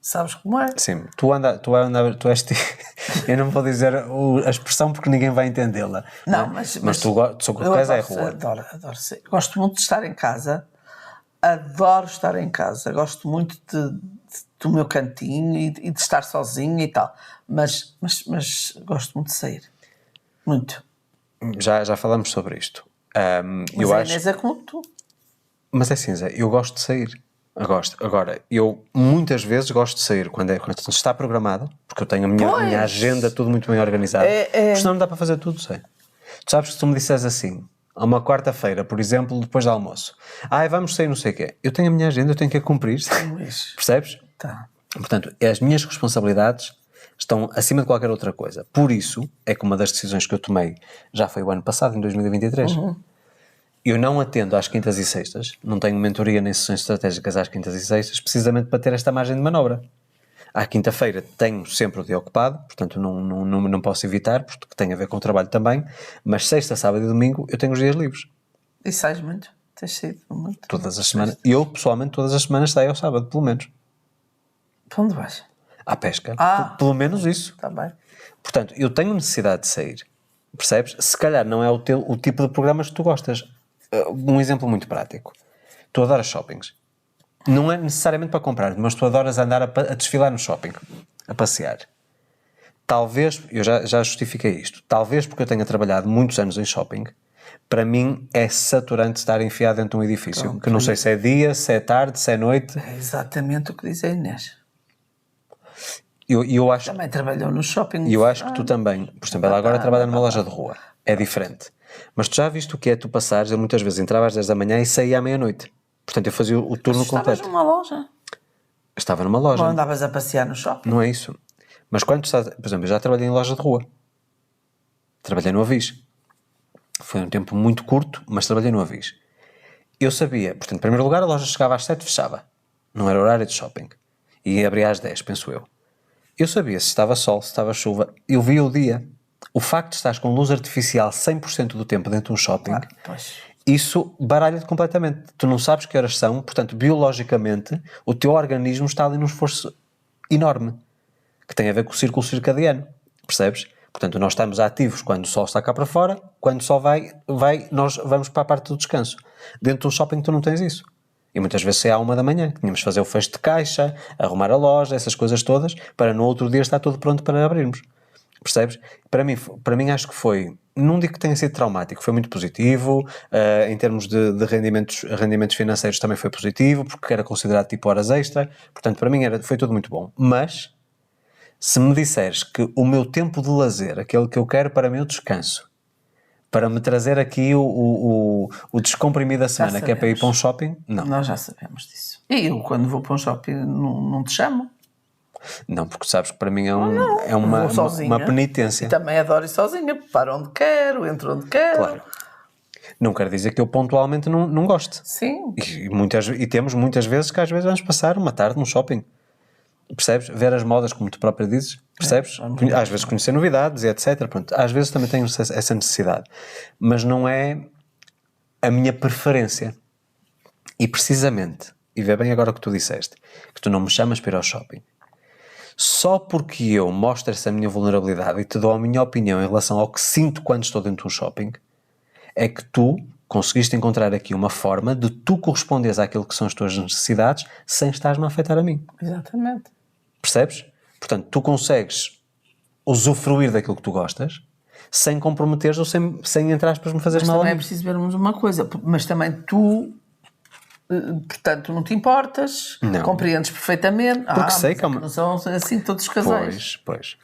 sabes como é? Sim, tu és eu não vou dizer a expressão porque ninguém vai entendê-la. Não, é? mas tu só que eu tu queres é a adoro, rua. adoro ser. Gosto muito de estar em casa. Adoro estar em casa. Gosto muito do meu cantinho e de estar sozinho e tal. Mas gosto muito de sair. Muito. Já falamos sobre isto. Mas a Inês é como tu. Mas é cinza, eu gosto de sair. Eu gosto. Agora, eu muitas vezes gosto de sair quando está programado, porque eu tenho a minha agenda tudo muito bem organizada. Porque senão não dá para fazer tudo, sei. Tu sabes que se tu me disseres assim, a uma quarta-feira, por exemplo, depois do almoço, vamos sair não sei o quê. Eu tenho a minha agenda, eu tenho que a cumprir. Percebes? Tá. Portanto, as minhas responsabilidades estão acima de qualquer outra coisa. Por isso, é que uma das decisões que eu tomei já foi o ano passado, em 2023. Eu não atendo às quintas e sextas, não tenho mentoria nem sessões estratégicas às quintas e sextas, precisamente para ter esta margem de manobra. À quinta-feira tenho sempre o dia ocupado, portanto não posso evitar, porque tem a ver com o trabalho também, mas sexta, sábado e domingo eu tenho os dias livres. E sais muito? Tens saído muito? Todas as semanas. Eu, pessoalmente, todas as semanas saio ao sábado, pelo menos. Para onde vais? À pesca. Pelo menos isso. Está bem. Portanto, eu tenho necessidade de sair. Percebes? Se calhar não é o tipo de programas que tu gostas. Um exemplo muito prático. Tu adoras shoppings. Não é necessariamente para comprar, mas tu adoras andar a desfilar no shopping, a passear. Talvez, eu já justifiquei isto, talvez porque eu tenha trabalhado muitos anos em shopping, para mim é saturante estar enfiado dentro de um edifício, que não sei se é dia, se é tarde, se é noite. É exatamente o que diz a Inês. Eu acho, Também trabalhou no shopping. e eu acho que tu também, por exemplo, ela agora trabalha numa loja de rua, é diferente. Mas tu já viste o que é tu passares, eu muitas vezes entrava às 10 da manhã e saía à meia-noite. Portanto, eu fazia o turno completo. Estavas numa loja? Estava numa loja. Ou andavas a passear no shopping? Não é isso. Mas quando estás, por exemplo, eu já trabalhei em loja de rua. Trabalhei no Avis. Foi um tempo muito curto, mas trabalhei no Avis. Eu sabia, portanto, em primeiro lugar, a loja chegava às 7 e fechava. Não era horário de shopping. E abria às 10, penso eu. Eu sabia se estava sol, se estava chuva. Eu via o dia. O facto de estares com luz artificial 100% do tempo dentro de um shopping, isso baralha-te completamente. Tu não sabes que horas são, portanto, biologicamente, o teu organismo está ali num esforço enorme, que tem a ver com o círculo circadiano. Percebes? Portanto, nós estamos ativos quando o sol está cá para fora, quando o sol vai, nós vamos para a parte do descanso. Dentro de um shopping tu não tens isso. E muitas vezes é à 1 da manhã, tínhamos de fazer o fecho de caixa, arrumar a loja, essas coisas todas, para no outro dia estar tudo pronto para abrirmos. Percebes? Para mim acho que foi, não digo que tenha sido traumático, foi muito positivo, em termos de rendimentos financeiros também foi positivo, porque era considerado tipo horas extra, portanto para mim foi tudo muito bom. Mas, se me disseres que o meu tempo de lazer, aquele que eu quero para o meu descanso, para me trazer aqui o descomprimido da semana, que é para ir para um shopping, não. Nós já sabemos disso. E eu, quando vou para um shopping, não te chamo. Não, porque sabes que para mim é uma penitência. E também adoro ir sozinha, para onde quero, entro onde quero. Claro. Não quer dizer que eu pontualmente não goste. Sim. E temos muitas vezes que às vezes vamos passar uma tarde num shopping. Percebes? Ver as modas, como tu própria dizes. Percebes? Às vezes conhecer novidades e etc. Pronto. Às vezes também tenho essa necessidade. Mas não é a minha preferência. E precisamente, e vê bem agora o que tu disseste, que tu não me chamas para ir ao shopping. Só porque eu mostro essa minha vulnerabilidade e te dou a minha opinião em relação ao que sinto quando estou dentro de um shopping, é que tu conseguiste encontrar aqui uma forma de tu corresponderes àquilo que são as tuas necessidades sem estares-me a afetar a mim. Exatamente. Percebes? Portanto, tu consegues usufruir daquilo que tu gostas sem comprometeres ou sem entre aspas, me fazeres mal a mim. Mas também é preciso vermos uma coisa, mas também tu Portanto, não te importas, Não. compreendes perfeitamente. Porque sei mas que é uma- não são assim todos os casais. Pois.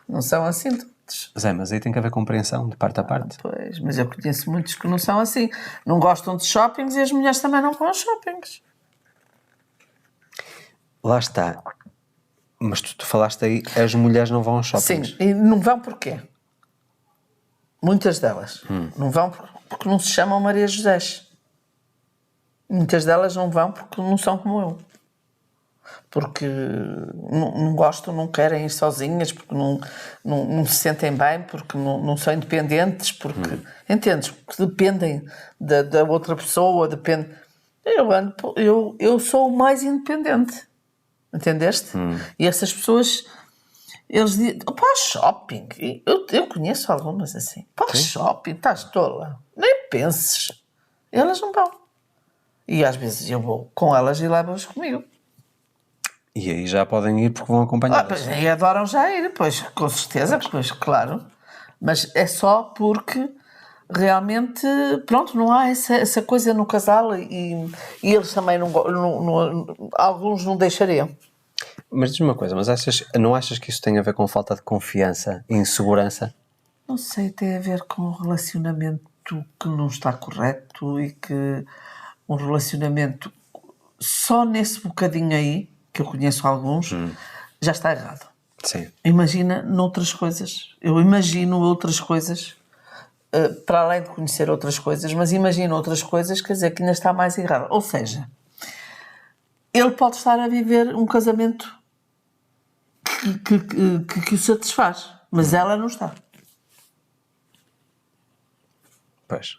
Não são assim todos. Zé, mas aí tem que haver compreensão de parte a parte. Pois, mas eu conheço muitos que não são assim. Não gostam de shoppings e as mulheres também não vão aos shoppings. Lá está. Mas tu falaste aí, as mulheres não vão aos shoppings. Sim, e não vão porquê? Muitas delas. Não vão porque não se chamam Maria José. Muitas delas não vão porque não são como eu. Porque não gostam, não querem ir sozinhas, porque não se sentem bem, porque não são independentes, porque, entendes? Porque dependem da outra pessoa, depende... Eu sou o mais independente, entendeste? E essas pessoas, eles dizem, para shopping, eu conheço algumas assim, para shopping, estás tola, nem penses, elas não vão. E às vezes eu vou com elas e levo-as comigo. E aí já podem ir porque vão acompanhadas. Pois, e adoram já ir, pois, com certeza, pois, claro. Mas é só porque realmente, pronto, não há essa coisa no casal e eles também alguns não deixariam. Mas diz-me uma coisa, mas não achas que isso tem a ver com falta de confiança e insegurança? Não sei, tem a ver com um relacionamento que não está correto e que um relacionamento só nesse bocadinho aí, que eu conheço alguns, já está errado. Sim. Imagina noutras coisas. Eu imagino outras coisas, para além de conhecer outras coisas, mas imagino outras coisas, quer dizer, que ainda está mais errado. Ou seja, ele pode estar a viver um casamento que o satisfaz, mas ela não está. Pois.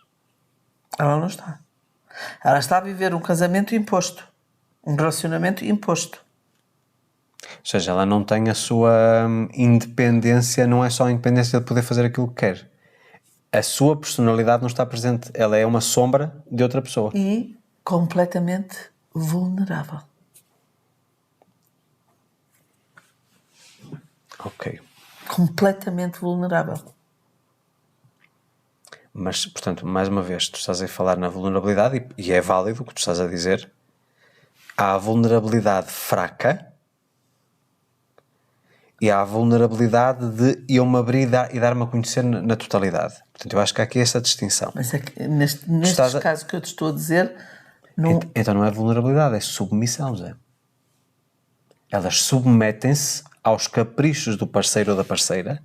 Ela não está. Ela está a viver um casamento imposto. Um relacionamento imposto. Ou seja, ela não tem a sua independência, não é só a independência de poder fazer aquilo que quer. A sua personalidade não está presente. Ela é uma sombra de outra pessoa. E completamente vulnerável. Ok. Completamente vulnerável. Mas, portanto, mais uma vez, tu estás a falar na vulnerabilidade e é válido o que tu estás a dizer. Há a vulnerabilidade fraca e há a vulnerabilidade de eu me abrir e dar-me a conhecer na totalidade. Portanto, eu acho que há aqui essa distinção. Mas é que neste caso que eu te estou a dizer, não... Então não é vulnerabilidade, é submissão, Zé. Elas submetem-se aos caprichos do parceiro ou da parceira,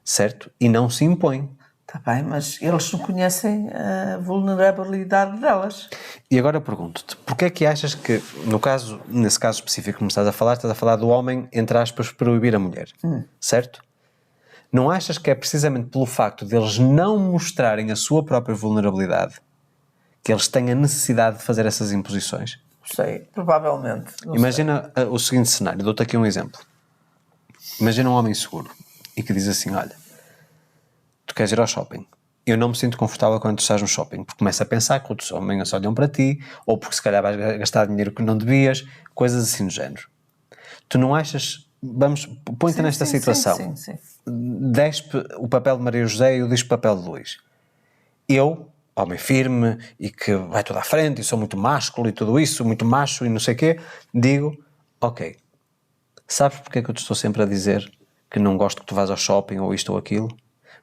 certo? E não se impõem. Está bem, mas eles não conhecem a vulnerabilidade delas. E agora pergunto-te, porquê é que achas que, nesse caso específico que me estás a falar do homem, entre aspas, proibir a mulher, certo? Não achas que é precisamente pelo facto de eles não mostrarem a sua própria vulnerabilidade que eles têm a necessidade de fazer essas imposições? Sei, provavelmente. Imagina o seguinte cenário, dou-te aqui um exemplo. Imagina um homem seguro e que diz assim, olha, tu queres ir ao shopping. Eu não me sinto confortável quando tu estás no shopping, porque começa a pensar que outros homens olham para ti, ou porque se calhar vais gastar dinheiro que não devias, coisas assim do género. Tu não achas... Põe-te nesta situação. Sim. Despe o papel de Maria José e eu despe o papel de Luís. Eu, homem firme e que vai toda à frente e sou muito másculo e tudo isso, muito macho e não sei o quê, digo, ok, sabes porque é que eu te estou sempre a dizer que não gosto que tu vás ao shopping ou isto ou aquilo?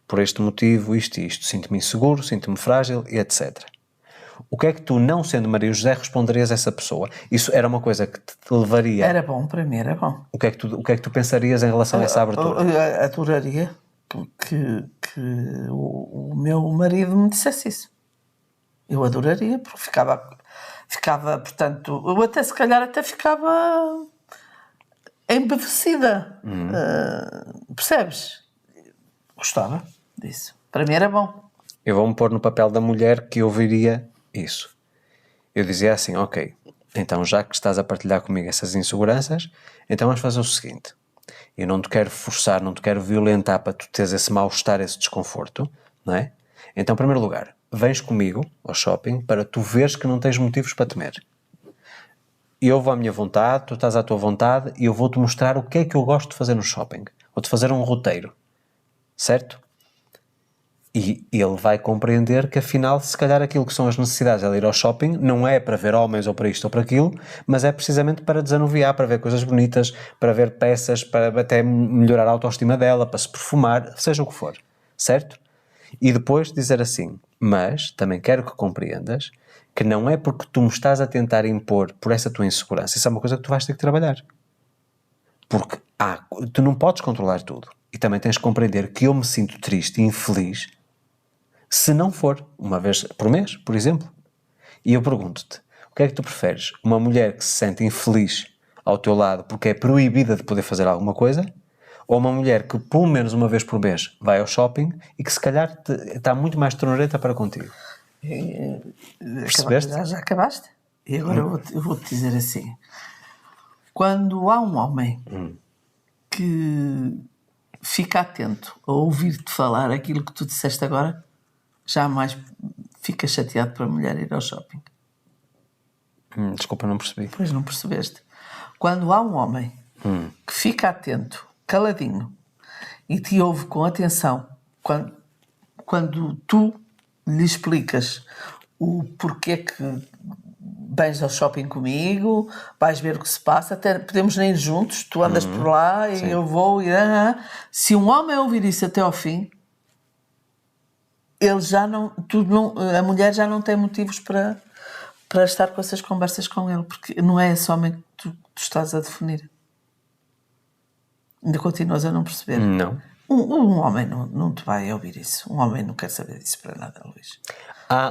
Por este motivo, isto e isto. Sinto-me inseguro, sinto-me frágil e etc. O que é que tu, não sendo Maria José, responderias a essa pessoa? Isso era uma coisa que te levaria... Era bom, para mim era bom. O que é que tu pensarias em relação a essa abertura? Eu adoraria que o meu marido me dissesse isso. Eu adoraria, porque ficava, portanto, eu até se calhar ficava embevecida. Percebes? Gostava disso. Para mim era bom. Eu vou-me pôr no papel da mulher que ouviria isso. Eu dizia assim, ok, então já que estás a partilhar comigo essas inseguranças, então vamos fazer o seguinte, eu não te quero forçar, não te quero violentar para tu teres esse mal-estar, esse desconforto, não é? Então, em primeiro lugar, vens comigo ao shopping para tu veres que não tens motivos para temer. Eu vou à minha vontade, tu estás à tua vontade e eu vou-te mostrar o que é que eu gosto de fazer no shopping. Vou-te fazer um roteiro, certo? E ele vai compreender que afinal, se calhar aquilo que são as necessidades de ir ao shopping não é para ver homens ou para isto ou para aquilo, mas é precisamente para desanuviar, para ver coisas bonitas, para ver peças, para até melhorar a autoestima dela, para se perfumar, seja o que for, certo? E depois dizer assim, mas também quero que compreendas que não é porque tu me estás a tentar impor por essa tua insegurança, isso é uma coisa que tu vais ter que trabalhar. Porque tu não podes controlar tudo. E também tens que compreender que eu me sinto triste e infeliz se não for uma vez por mês, por exemplo. E eu pergunto-te, o que é que tu preferes? Uma mulher que se sente infeliz ao teu lado porque é proibida de poder fazer alguma coisa? Ou uma mulher que pelo menos uma vez por mês vai ao shopping e que se calhar está muito mais ternurenta para contigo? Percebeste? Já acabaste? E agora eu vou-te dizer assim. Quando há um homem que fica atento a ouvir-te falar aquilo que tu disseste agora, jamais fica chateado para a mulher ir ao shopping. Desculpa, não percebi. Pois não percebeste. Quando há um homem que fica atento, caladinho, e te ouve com atenção, quando tu lhe explicas o porquê que vens ao shopping comigo, vais ver o que se passa, até podemos nem ir juntos, tu andas por lá e eu vou, se um homem ouvir isso até ao fim, ele já não, a mulher já não tem motivos para estar com essas conversas com ele, porque não é esse homem que tu estás a definir. Ainda continuas a não perceber. Não. Um homem não te vai ouvir isso. Um homem não quer saber disso para nada, Luís.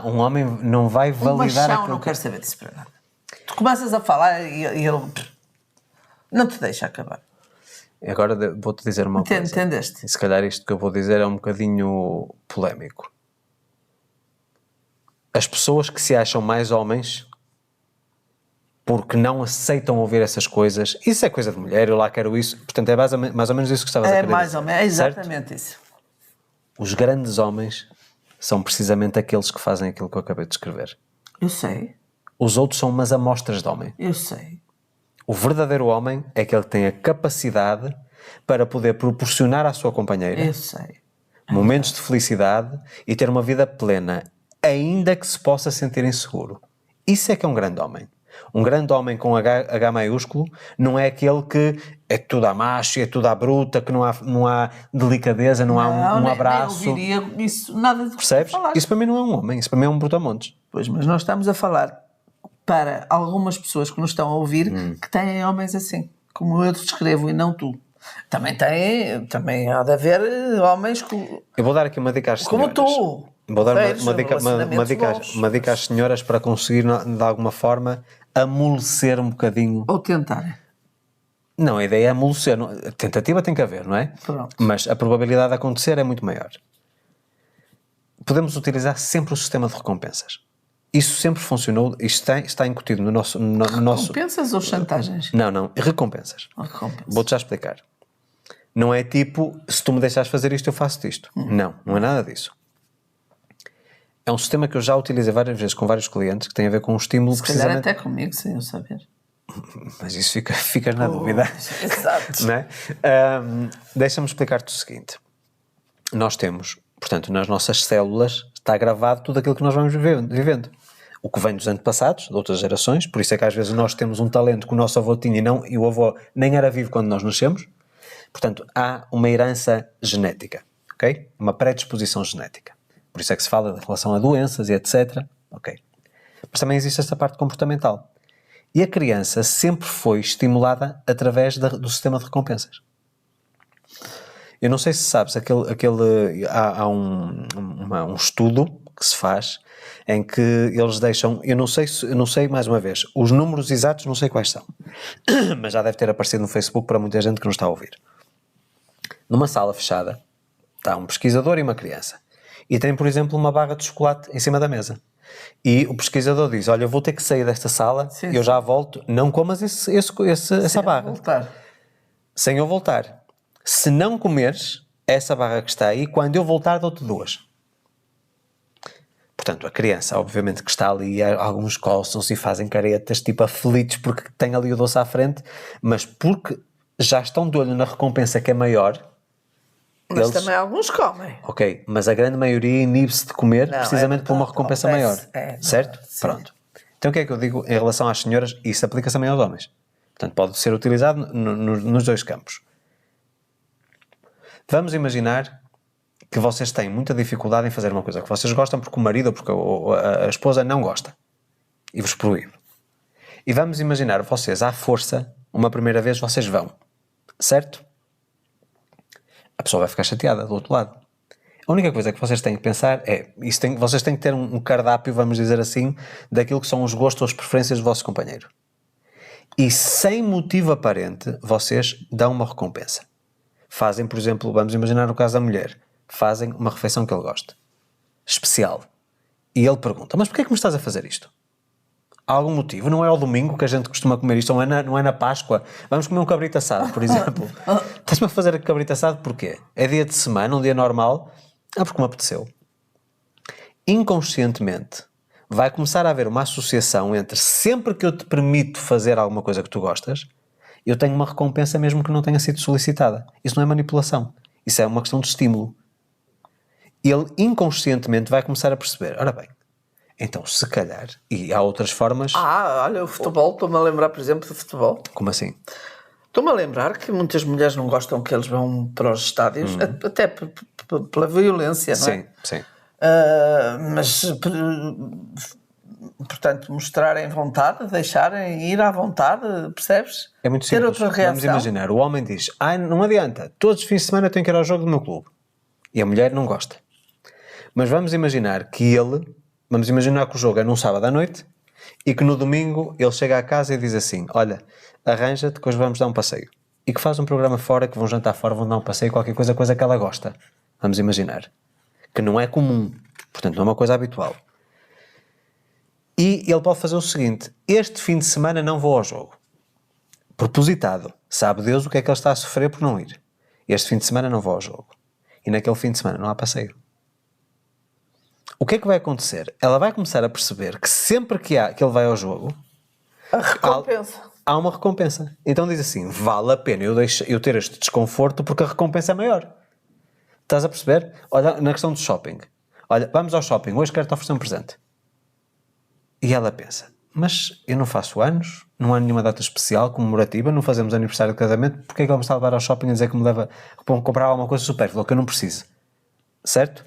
Um homem não vai validar... Um machão não quer saber disso para nada. Tu começas a falar e ele não te deixa acabar. Agora vou-te dizer uma coisa. Entendeste? E se calhar isto que eu vou dizer é um bocadinho polémico. As pessoas que se acham mais homens porque não aceitam ouvir essas coisas, isso é coisa de mulher, eu lá quero isso, portanto é mais ou menos isso que estavas a querer dizer. É mais ou menos, é exatamente certo? Isso. Os grandes homens são precisamente aqueles que fazem aquilo que eu acabei de escrever. Eu sei. Os outros são umas amostras de homem. Eu sei. O verdadeiro homem é aquele que tem a capacidade para poder proporcionar à sua companheira eu sei. Momentos de felicidade e ter uma vida plena, ainda que se possa sentir inseguro. Isso é que é um grande homem. Um grande homem com H maiúsculo não é aquele que é tudo a macho, é tudo à bruta, que não há delicadeza, não há um abraço. Não ouviria isso, nada de percebes? Isso para mim não é um homem, isso para mim é um brutamontes. Pois, mas nós estamos a falar para algumas pessoas que nos estão a ouvir que têm homens assim, como eu te descrevo e não tu. Também há de haver homens que... Eu vou dar aqui uma dica às senhoras. Como tu. Vou dar uma dica às senhoras para conseguir, de alguma forma, amolecer um bocadinho. Ou tentar. Não, a ideia é amolecer. A tentativa tem que haver, não é? Pronto. Mas a probabilidade de acontecer é muito maior. Podemos utilizar sempre o sistema de recompensas. Isso sempre funcionou, isto está incutido no nosso... Recompensas ou chantagens? Não, recompensas. Vou-te já explicar. Não é tipo, se tu me deixares fazer isto, eu faço isto. Não é nada disso. É um sistema que eu já utilizei várias vezes com vários clientes que tem a ver com um estímulo... Se calhar até comigo, sem eu saber. Mas isso fica na dúvida. Exato. Não é? Deixa-me explicar-te o seguinte. Nós temos, portanto, nas nossas células está gravado tudo aquilo que nós vamos vivendo. O que vem dos antepassados, de outras gerações, por isso é que às vezes nós temos um talento que o nosso avô tinha e o avô nem era vivo quando nós nascemos. Portanto, há uma herança genética, ok? Uma predisposição genética. Por isso é que se fala de relação a doenças e etc. Ok. Mas também existe esta parte comportamental. E a criança sempre foi estimulada através do sistema de recompensas. Eu não sei se sabes, há um estudo que se faz em que eles deixam, eu não sei mais uma vez, os números exatos não sei quais são, mas já deve ter aparecido no Facebook para muita gente que não está a ouvir. Numa sala fechada está um pesquisador e uma criança e tem, por exemplo, uma barra de chocolate em cima da mesa. E o pesquisador diz, olha, eu vou ter que sair desta sala, eu já volto, não comas essa barra. Sem eu voltar. Se não comeres essa barra que está aí, quando eu voltar dou-te 2. Portanto, a criança, obviamente que está ali, alguns coçam-se e fazem caretas, tipo aflitos porque tem ali o doce à frente, mas porque já estão de olho na recompensa que é maior, Mas também alguns comem. Ok, mas a grande maioria inibe-se de comer Não, precisamente por uma recompensa maior. Não, certo? sim. Pronto. Então o que é que eu digo em relação às senhoras? Isso aplica-se também aos homens. Portanto, pode ser utilizado nos dois campos. Vamos imaginar que vocês têm muita dificuldade em fazer uma coisa que vocês gostam porque o marido ou porque a esposa não gosta e vos proíbe. E vamos imaginar vocês, à força, uma primeira vez vocês vão. Certo? A pessoa vai ficar chateada do outro lado. A única coisa que vocês têm que pensar é, vocês têm que ter um cardápio, vamos dizer assim, daquilo que são os gostos ou as preferências do vosso companheiro. E sem motivo aparente, vocês dão uma recompensa. Fazem, por exemplo, vamos imaginar no caso da mulher, fazem uma refeição que ele gosta. Especial. E ele pergunta, mas porquê é que me estás a fazer isto? Há algum motivo? Não é ao domingo que a gente costuma comer isto, não é na Páscoa. Vamos comer um cabrito assado, por exemplo. Estás-me a fazer cabrito assado porquê? É dia de semana, um dia normal? Porque me apeteceu. Inconscientemente, vai começar a haver uma associação entre sempre que eu te permito fazer alguma coisa que tu gostas, eu tenho uma recompensa mesmo que não tenha sido solicitada. Isso não é manipulação. Isso é uma questão de estímulo. Ele inconscientemente vai começar a perceber, ora bem, então se calhar, e há outras formas... Olha, o futebol, estou-me a lembrar, por exemplo, do futebol. Como assim? Estou-me a lembrar que muitas mulheres não gostam que eles vão para os estádios, até pela violência, não é? Sim, sim. Mas, portanto, mostrarem vontade, deixarem ir à vontade, percebes? É muito Ter simples. outra reação. Vamos imaginar, o homem diz, não adianta, todos os fins de semana eu tenho que ir ao jogo do meu clube. E a mulher não gosta. Mas vamos imaginar que vamos imaginar que o jogo é num sábado à noite e que no domingo ele chega à casa e diz assim, olha, arranja-te que hoje vamos dar um passeio. E que faz um programa fora, que vão jantar fora, vão dar um passeio, qualquer coisa que ela gosta. Vamos imaginar. Que não é comum. Portanto, não é uma coisa habitual. E ele pode fazer o seguinte, este fim de semana não vou ao jogo. Propositado. Sabe Deus o que é que ele está a sofrer por não ir. Este fim de semana não vou ao jogo. E naquele fim de semana não há passeio. O que é que vai acontecer? Ela vai começar a perceber que sempre que ele vai ao jogo, A recompensa. há uma recompensa. Então diz assim, vale a pena eu ter este desconforto porque a recompensa é maior. Estás a perceber? Olha, na questão do shopping. Olha, vamos ao shopping, hoje quero-te oferecer um presente. E ela pensa, mas eu não faço anos, não há nenhuma data especial, comemorativa, não fazemos aniversário de casamento, porque é que ele me está a levar ao shopping a dizer que me leva a comprar alguma coisa supérflua que eu não preciso? Certo?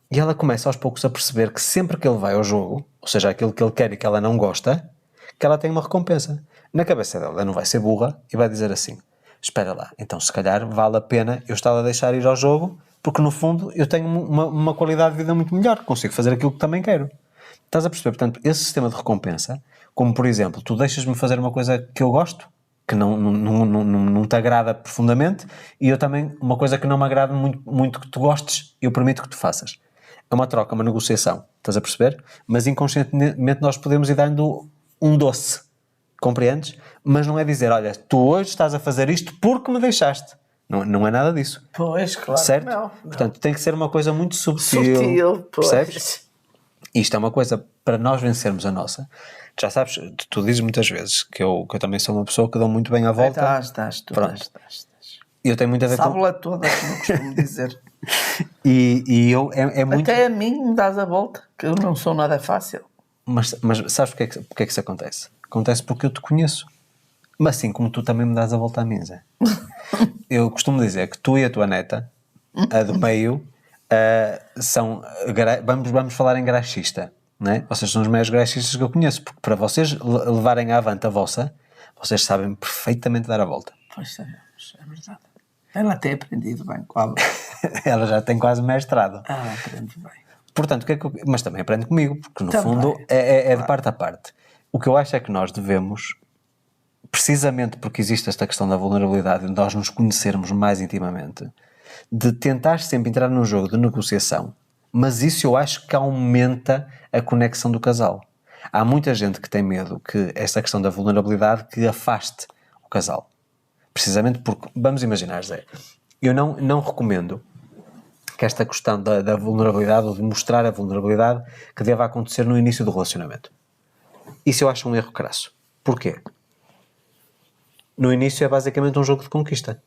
E ela começa aos poucos a perceber que sempre que ele vai ao jogo, ou seja, aquilo que ele quer e que ela não gosta, que ela tem uma recompensa. Na cabeça dela, ela não vai ser burra e vai dizer assim, espera lá, então se calhar vale a pena eu estar a deixar ir ao jogo, porque no fundo eu tenho uma qualidade de vida muito melhor, consigo fazer aquilo que também quero. Estás a perceber? Portanto, esse sistema de recompensa, como por exemplo, tu deixas-me fazer uma coisa que eu gosto, que não te agrada profundamente, e eu também, uma coisa que não me agrada muito que tu gostes, eu permito que tu faças. É uma troca, uma negociação, estás a perceber? Mas inconscientemente nós podemos ir dando um doce, compreendes? Mas não é dizer, olha, tu hoje estás a fazer isto porque me deixaste. Não é nada disso. Pois, claro. Certo? Não. Portanto, tem que ser uma coisa muito subtil. Pois. Percebes? Isto é uma coisa para nós vencermos a nossa. Já sabes, tu dizes muitas vezes que eu também sou uma pessoa que dou muito bem a volta. Estás. E eu tenho muito a ver Sábula toda, como costumo dizer. E eu, é muito... Até a mim me dás a volta, que eu não sou nada fácil. Mas sabes porque é que isso acontece? Acontece porque eu te conheço. Mas assim como tu também me dás a volta a mim, Zé. Eu costumo dizer que tu e a tua neta, a do meio, são... Vamos falar em graxista, não é? Vocês são os maiores graxistas que eu conheço, porque para vocês levarem avante a vossa, vocês sabem perfeitamente dar a volta. Pois sabemos, é verdade. Ela tem aprendido bem com a... Ela já tem quase mestrado. Ela aprende bem. Portanto, mas também aprende comigo, porque no Também, fundo é de parte a parte. O que eu acho é que nós devemos, precisamente porque existe esta questão da vulnerabilidade, de nós nos conhecermos mais intimamente, de tentar sempre entrar num jogo de negociação, mas isso eu acho que aumenta a conexão do casal. Há muita gente que tem medo que esta questão da vulnerabilidade que afaste o casal. Precisamente porque, vamos imaginar, Zé, eu não recomendo que esta questão da vulnerabilidade ou de mostrar a vulnerabilidade que deva acontecer no início do relacionamento. Isso eu acho um erro crasso. Porquê? No início é basicamente um jogo de conquista.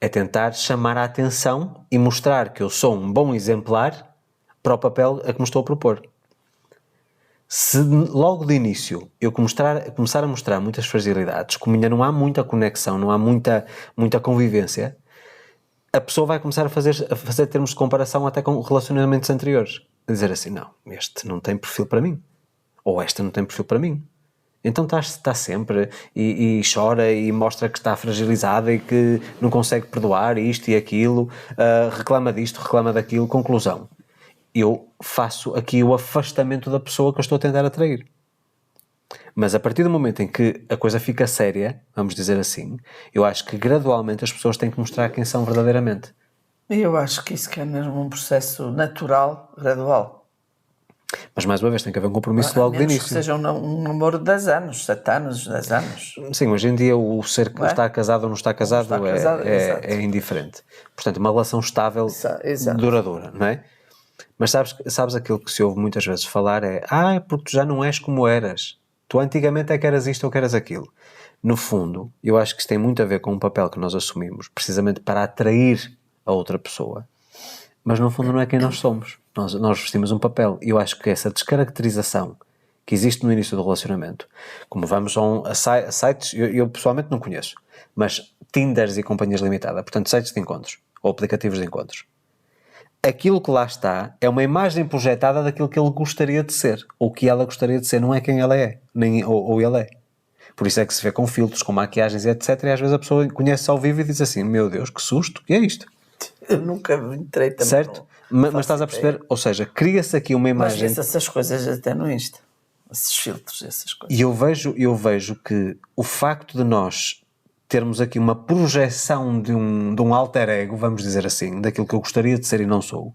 É tentar chamar a atenção e mostrar que eu sou um bom exemplar para o papel a que me estou a propor. Se logo de início eu começar a mostrar muitas fragilidades, como ainda não há muita conexão, não há muita convivência, a pessoa vai começar a fazer termos de comparação até com relacionamentos anteriores. A dizer assim, não, este não tem perfil para mim. Ou esta não tem perfil para mim. Então está sempre e chora e mostra que está fragilizada e que não consegue perdoar isto e aquilo, reclama disto, reclama daquilo. Conclusão, eu faço aqui o afastamento da pessoa que eu estou a tentar atrair. Mas a partir do momento em que a coisa fica séria, vamos dizer assim, eu acho que gradualmente as pessoas têm que mostrar quem são verdadeiramente. E eu acho que isso que é mesmo um processo natural, gradual. Mas mais uma vez tem que haver um compromisso logo de menos início. que seja um namoro de 10 anos, 7 anos, 10 anos. Sim, hoje em dia o estar casado ou não estar casado, é indiferente. Portanto, uma relação estável, duradoura, não é? Mas sabes aquilo que se ouve muitas vezes falar é porque tu já não és como eras. Tu antigamente é que eras isto ou que eras aquilo. No fundo, eu acho que isso tem muito a ver com um papel que nós assumimos, precisamente para atrair a outra pessoa. Mas no fundo não é quem nós somos. Nós vestimos um papel. E eu acho que essa descaracterização que existe no início do relacionamento, como vamos a sites, eu pessoalmente não conheço, mas Tinders e companhias limitadas, portanto sites de encontros, ou aplicativos de encontros. Aquilo que lá está é uma imagem projetada daquilo que ele gostaria de ser, ou que ela gostaria de ser, não é quem ela é, ou ele é. Por isso é que se vê com filtros, com maquiagens e etc. E às vezes a pessoa conhece ao vivo e diz assim, meu Deus, que susto, que é isto? Eu nunca entrei também. Certo? Mas estás a perceber? Ou seja, cria-se aqui uma imagem... Mas essas coisas até no Insta. Esses filtros, essas coisas. E eu vejo que o facto de nós termos aqui uma projeção de um alter ego, vamos dizer assim, daquilo que eu gostaria de ser e não sou,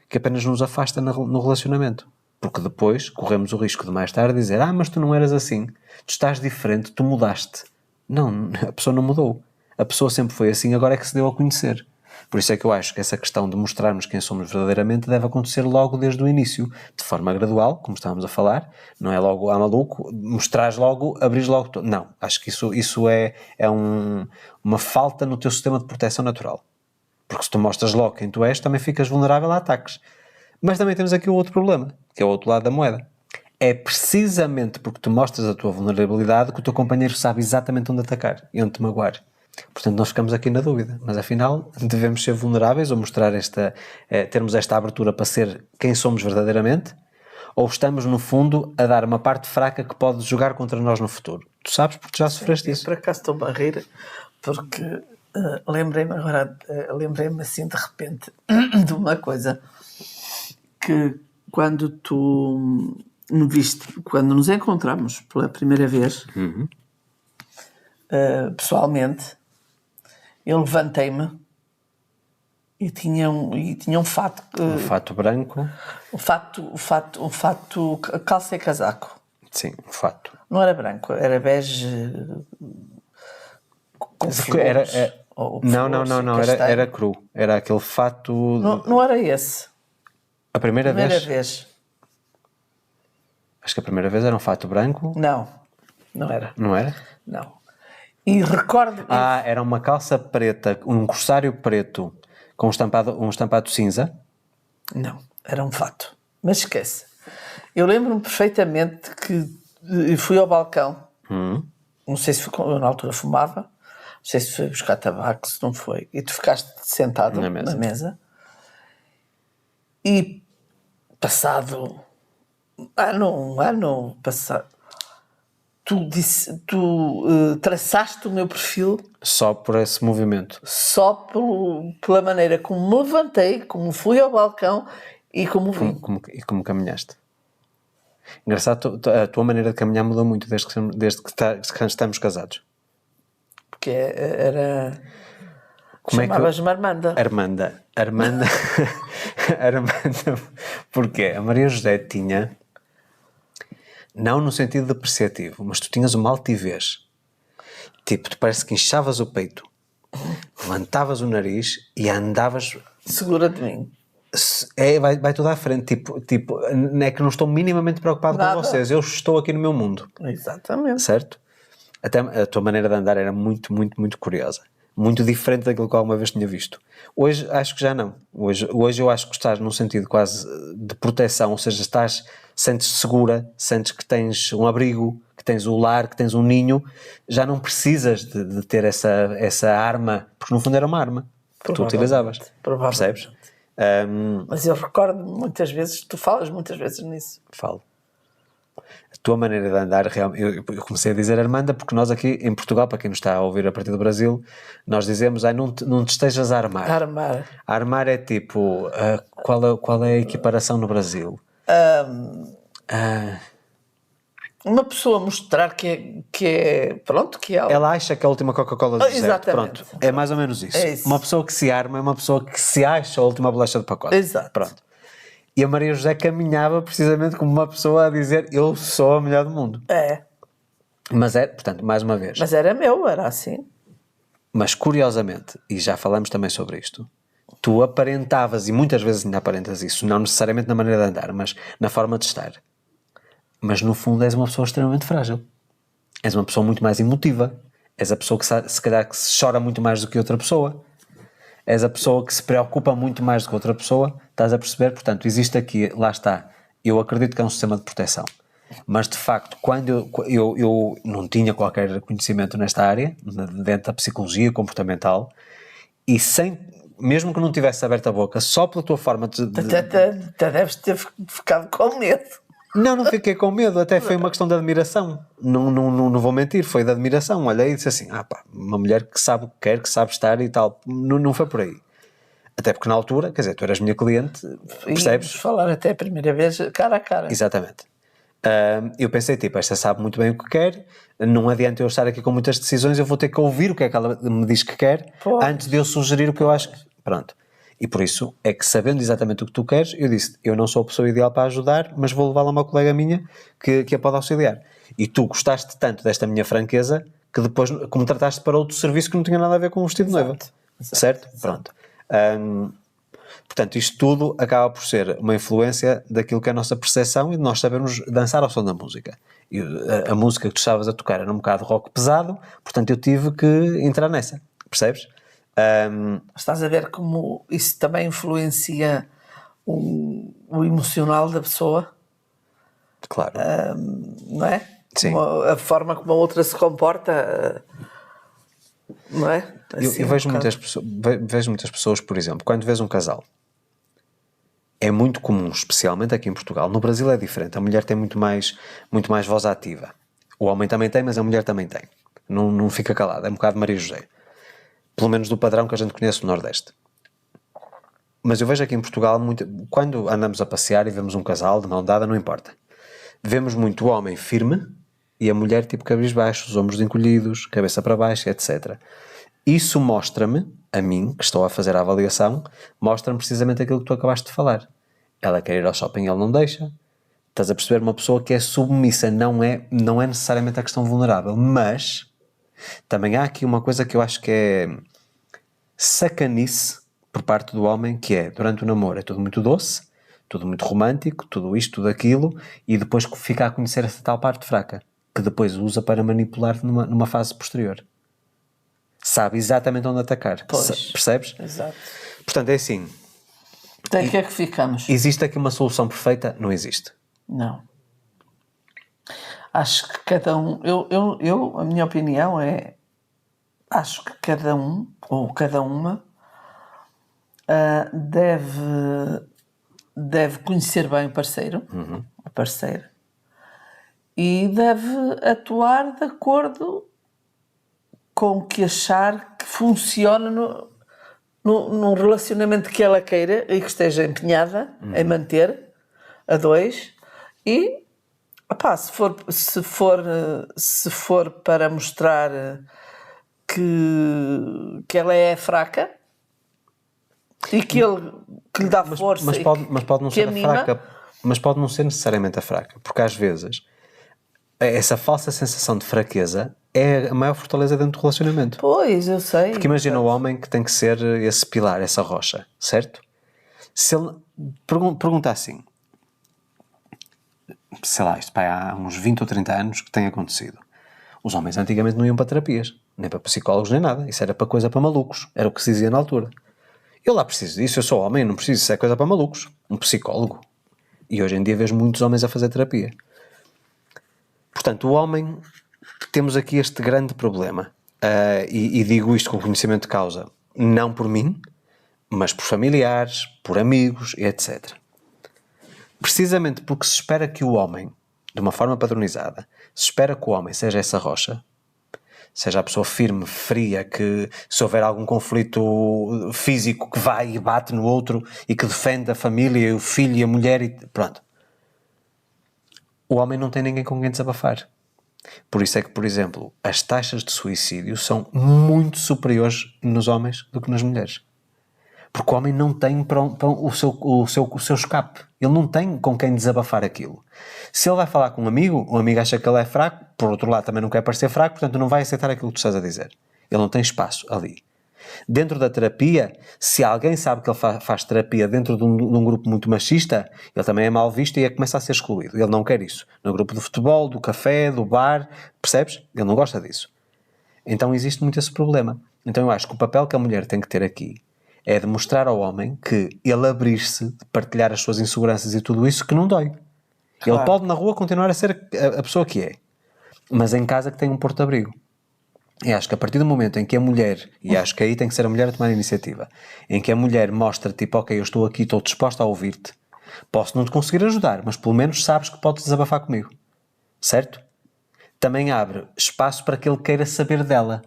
que apenas nos afasta no relacionamento. Porque depois corremos o risco de mais tarde dizer mas tu não eras assim, tu estás diferente, tu mudaste. Não, a pessoa não mudou. A pessoa sempre foi assim, agora é que se deu a conhecer. Por isso é que eu acho que essa questão de mostrarmos quem somos verdadeiramente deve acontecer logo desde o início, de forma gradual, como estávamos a falar, não é logo maluco, mostrares logo, abris logo todo. Não, acho que isso é uma falta no teu sistema de proteção natural. Porque se tu mostras logo quem tu és, também ficas vulnerável a ataques. Mas também temos aqui o outro problema, que é o outro lado da moeda. É precisamente porque tu mostras a tua vulnerabilidade que o teu companheiro sabe exatamente onde atacar e onde te magoar. Portanto, nós ficamos aqui na dúvida. Mas afinal, devemos ser vulneráveis ou mostrar termos esta abertura para ser quem somos verdadeiramente? Ou estamos, no fundo, a dar uma parte fraca que pode jogar contra nós no futuro? Tu sabes porque já sofreste isso. Por acaso estou a rir, porque lembrei-me assim de repente de uma coisa que quando tu me viste, quando nos encontramos pela primeira vez, pessoalmente, eu levantei-me e tinha um fato. Um fato branco. Um fato calça e casaco. Sim, um fato. Não era branco, era bege com flores. Não, era cru. Era aquele fato... Não era esse. A primeira vez? Acho que a primeira vez era um fato branco. Não era. Não era? Não. E recordo... era uma calça preta, um corsário preto com um estampado cinza? Não, era um fato. Mas esquece. Eu lembro-me perfeitamente que fui ao balcão. Não sei se eu na altura fumava. Não sei se foi buscar tabaco, se não foi. E tu ficaste sentado na mesa. E passado... um ano passado... Tu traçaste o meu perfil... Só por esse movimento? Só pela maneira como me levantei, como fui ao balcão e como vim. Como caminhaste. Engraçado, a tua maneira de caminhar mudou muito desde que estamos casados. Porque era... Chamavas-me Armanda. Armanda. Porquê? A Maria José tinha... Não no sentido depreciativo, mas tu tinhas uma altivez. Tipo, tu parece que inchavas o peito, levantavas o nariz e andavas... Segura de mim. Vai tudo à frente. Tipo, não é que não estou minimamente preocupado com vocês. Eu estou aqui no meu mundo. Exatamente. Certo? Até a tua maneira de andar era muito, muito, muito curiosa. muito diferente daquilo que alguma vez tinha visto. Hoje acho que já não. Hoje eu acho que estás num sentido quase de proteção, ou seja, sentes-te segura, sentes que tens um abrigo, que tens o lar, que tens um ninho, já não precisas de ter essa arma, porque no fundo era uma arma que tu utilizavas. Percebes? Mas eu recordo muitas vezes, tu falas muitas vezes nisso. Falo. A tua maneira de andar, eu comecei a dizer Armanda, porque nós aqui em Portugal, para quem nos está a ouvir a partir do Brasil, nós dizemos, não te estejas a armar. Armar. Armar é tipo, qual é a equiparação no Brasil? Uma pessoa mostrar que é pronto, que é... Ela acha que é a última Coca-Cola do deserto. Exatamente. Pronto, é mais ou menos isso. É isso. Uma pessoa que se arma é uma pessoa que se acha a última bolacha do pacote. Exato. Pronto. E a Maria José caminhava precisamente como uma pessoa a dizer, eu sou a melhor do mundo. É. Mas portanto, mais uma vez. Mas era assim. Mas curiosamente, e já falamos também sobre isto, tu aparentavas, e muitas vezes ainda aparentas isso, não necessariamente na maneira de andar, mas na forma de estar. Mas no fundo és uma pessoa extremamente frágil. És uma pessoa muito mais emotiva. És a pessoa que se calhar que chora muito mais do que outra pessoa. És a pessoa que se preocupa muito mais do que outra pessoa. Estás a perceber? Portanto, existe aqui, lá está, eu acredito que é um sistema de proteção. Mas de facto, quando eu não tinha qualquer conhecimento nesta área, dentro da psicologia comportamental, e mesmo que não tivesse aberto a boca, só pela tua forma de... Até deves ter ficado com medo. Não fiquei com medo, até foi uma questão de admiração. Não vou mentir, foi de admiração. Olhei e disse assim, uma mulher que sabe o que quer, que sabe estar e tal. Não foi por aí. Até porque na altura, quer dizer, tu eras minha cliente, percebes? Íamos falar até a primeira vez cara a cara. Exatamente. Eu pensei, esta sabe muito bem o que quer, não adianta eu estar aqui com muitas decisões, eu vou ter que ouvir o que é que ela me diz que quer, antes de eu sugerir o que eu acho que... Pronto. E por isso é que, sabendo exatamente o que tu queres, eu disse, eu não sou a pessoa ideal para ajudar, mas vou levá-la a uma colega minha que a pode auxiliar. E tu gostaste tanto desta minha franqueza que depois me trataste para outro serviço que não tinha nada a ver com o vestido de noiva. Certo? Pronto. Portanto, isto tudo acaba por ser uma influência daquilo que é a nossa percepção e de nós sabermos dançar ao som da música. E a música que tu estavas a tocar era um bocado rock pesado, portanto eu tive que entrar nessa. Percebes? Estás a ver como isso também influencia o emocional da pessoa? Claro. Não é? Sim. A forma como a outra se comporta, não é? Assim, eu vejo muitas pessoas, por exemplo, quando vês um casal, é muito comum, especialmente aqui em Portugal. No Brasil é diferente, a mulher tem muito mais voz ativa. O homem também tem, mas a mulher também tem. Não fica calada, é um bocado Maria José. Pelo menos do padrão que a gente conhece no Nordeste. Mas eu vejo aqui em Portugal, quando andamos a passear e vemos um casal de mão dada, não importa. Vemos muito o homem firme e a mulher tipo cabisbaixo, os ombros encolhidos, cabeça para baixo, etc. Isso mostra-me, a mim, que estou a fazer a avaliação, mostra-me precisamente aquilo que tu acabaste de falar. Ela quer ir ao shopping e ele não deixa. Estás a perceber? Uma pessoa que é submissa não é necessariamente a questão vulnerável, mas também há aqui uma coisa que eu acho que é sacanice por parte do homem, que é, durante o namoro é tudo muito doce, tudo muito romântico, tudo isto, tudo aquilo, e depois fica a conhecer essa tal parte fraca, que depois usa para manipular numa fase posterior. Sabe exatamente onde atacar. Percebes? Exato. Portanto, é assim. Então, o que é que ficamos? Existe aqui uma solução perfeita? Não existe. Não. Acho que cada um... a minha opinião é... Acho que cada um, ou cada uma, deve conhecer bem o parceiro, a parceira, e deve atuar de acordo com o que achar que funciona num relacionamento que ela queira e que esteja empenhada em manter a dois. E se for para mostrar que ela é fraca e que ele que lhe dá força, mas pode não ser a fraca, mas pode não ser necessariamente a fraca, porque às vezes essa falsa sensação de fraqueza é a maior fortaleza dentro do relacionamento. Pois, eu sei. Porque imagina o homem que tem que ser esse pilar, essa rocha, certo? Se ele pergunta assim, sei lá, isto há uns 20 ou 30 anos que tem acontecido. Os homens antigamente não iam para terapias. nem para psicólogos, nem nada. Isso era para coisa para malucos. Era o que se dizia na altura. Eu lá preciso disso, eu sou homem, não preciso, isso é coisa para malucos. Um psicólogo. E hoje em dia vejo muitos homens a fazer terapia. Portanto, o homem, temos aqui este grande problema. E digo isto com conhecimento de causa, não por mim, mas por familiares, por amigos, etc. Precisamente porque se espera que o homem, de uma forma padronizada, se espera que o homem seja essa rocha, seja a pessoa firme, fria, que se houver algum conflito físico que vai e bate no outro e que defende a família, o filho e a mulher e pronto. O homem não tem ninguém com quem desabafar. Por isso é que, por exemplo, as taxas de suicídio são muito superiores nos homens do que nas mulheres. Porque o homem não tem o seu escape. Ele não tem com quem desabafar aquilo. Se ele vai falar com um amigo, o amigo acha que ele é fraco, por outro lado também não quer parecer fraco, portanto não vai aceitar aquilo que tu estás a dizer. Ele não tem espaço ali. Dentro da terapia, se alguém sabe que ele faz terapia dentro de um grupo muito machista, ele também é mal visto e começa a ser excluído. Ele não quer isso. No grupo de futebol, do café, do bar, percebes? Ele não gosta disso. Então existe muito esse problema. Então eu acho que o papel que a mulher tem que ter aqui é demonstrar ao homem que ele abrir-se, de partilhar as suas inseguranças e tudo isso, que não dói. Claro. Ele pode na rua continuar a ser a pessoa que é, mas em casa que tem um porto-abrigo. E acho que a partir do momento em que a mulher, e acho que aí tem que ser a mulher a tomar a iniciativa, em que a mulher mostra tipo, ok, eu estou aqui, estou disposta a ouvir-te, posso não te conseguir ajudar, mas pelo menos sabes que podes desabafar comigo. Certo? Também abre espaço para que ele queira saber dela.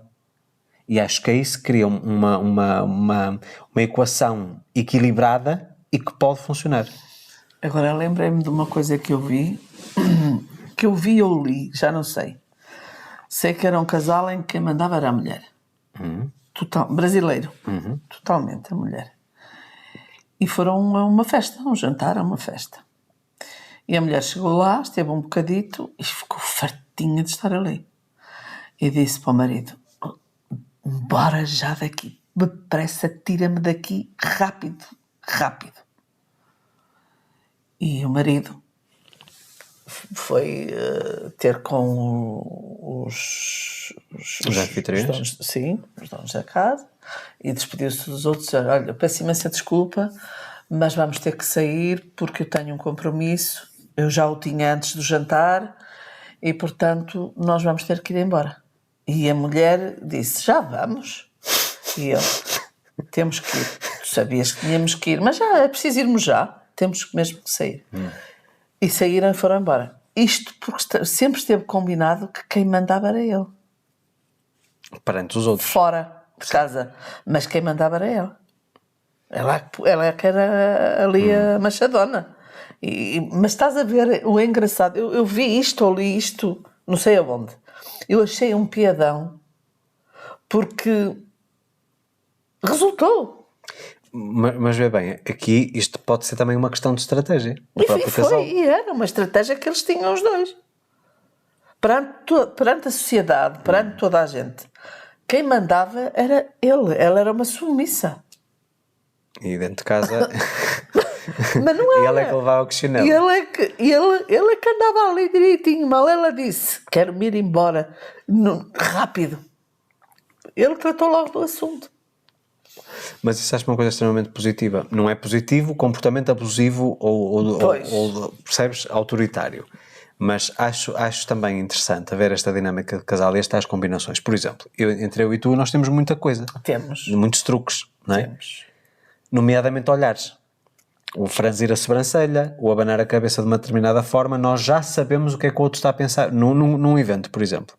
E acho que aí se cria uma equação equilibrada e que pode funcionar. Agora lembrei-me de uma coisa que eu vi ou li, já não sei. Sei que era um casal em que quem mandava era a mulher. Brasileiro. Totalmente a mulher. E foram a uma festa, um jantar a uma festa. E a mulher chegou lá, esteve um bocadito e ficou fartinha de estar ali. E disse para o marido: bora já daqui, depressa, tira-me daqui, rápido, rápido. E o marido foi ter com os anfitriões? Os donos da casa, e despediu-se dos outros. Olha, peço imensa desculpa, mas vamos ter que sair porque eu tenho um compromisso, eu já o tinha antes do jantar e, portanto, nós vamos ter que ir embora. E a mulher disse: já vamos? E eu: temos que ir. Tu sabias que tínhamos que ir, mas já é preciso irmos já. Temos mesmo que sair. E saíram e foram embora. Isto porque sempre esteve combinado que quem mandava era ele. Perante os outros. Fora de casa. Mas quem mandava era ela. Ela é que era ali a machadona. Mas estás a ver o engraçado. Eu vi isto ou li isto, não sei aonde. Eu achei um piadão porque resultou. Mas vê bem, aqui isto pode ser também uma questão de estratégia. E era uma estratégia que eles tinham os dois. Perante a sociedade, perante toda a gente, quem mandava era ele. Ela era uma submissa. E dentro de casa... Mas não era. E ela é que levava o chinelo. E ele é que andava ali direitinho. Mal ela disse: quero-me ir embora. Rápido. Ele tratou logo do assunto. Mas isso acho uma coisa extremamente positiva. Não é positivo o comportamento abusivo ou percebes, autoritário. Mas acho também interessante haver esta dinâmica de casal e estas combinações. Por exemplo, entre eu e tu nós temos muita coisa. Temos. Muitos truques, não é? Temos. Nomeadamente olhares. O franzir a sobrancelha, o abanar a cabeça de uma determinada forma, nós já sabemos o que é que o outro está a pensar. Num evento, por exemplo.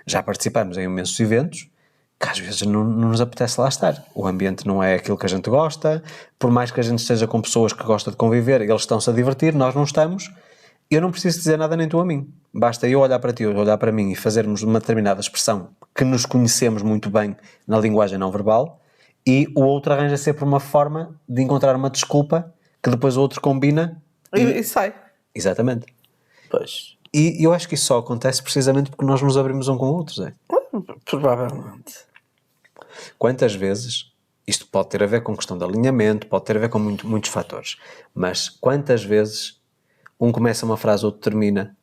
Já participamos em imensos eventos que às vezes não nos apetece lá estar. O ambiente não é aquilo que a gente gosta, por mais que a gente esteja com pessoas que gostam de conviver, eles estão-se a divertir, nós não estamos. Eu não preciso dizer nada nem tu a mim. Basta eu olhar para ti, ou olhar para mim e fazermos uma determinada expressão que nos conhecemos muito bem na linguagem não verbal e o outro arranja sempre uma forma de encontrar uma desculpa que depois o outro combina e sai. Exatamente. Pois. E eu acho que isso só acontece precisamente porque nós nos abrimos um com o outro, Zé. Provavelmente. Quantas vezes, isto pode ter a ver com questão de alinhamento, pode ter a ver com muitos fatores, mas quantas vezes um começa uma frase, outro termina?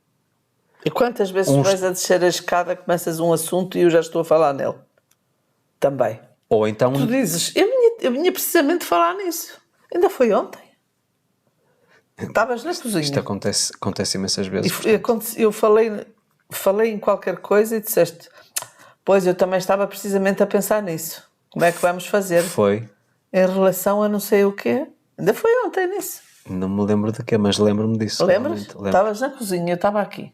E quantas vezes vais a descer a escada, começas um assunto e eu já estou a falar nele? Também. Ou então... Tu dizes, eu vinha precisamente falar nisso. Ainda foi ontem. Estavas na cozinha. Isto acontece imensas vezes. Eu falei em qualquer coisa e disseste, pois eu também estava precisamente a pensar nisso. Como é que vamos fazer? Foi. Em relação a não sei o quê. Ainda foi ontem nisso. Não me lembro de quê, mas lembro-me disso. Lembras? Lembro. Estavas na cozinha, eu estava aqui.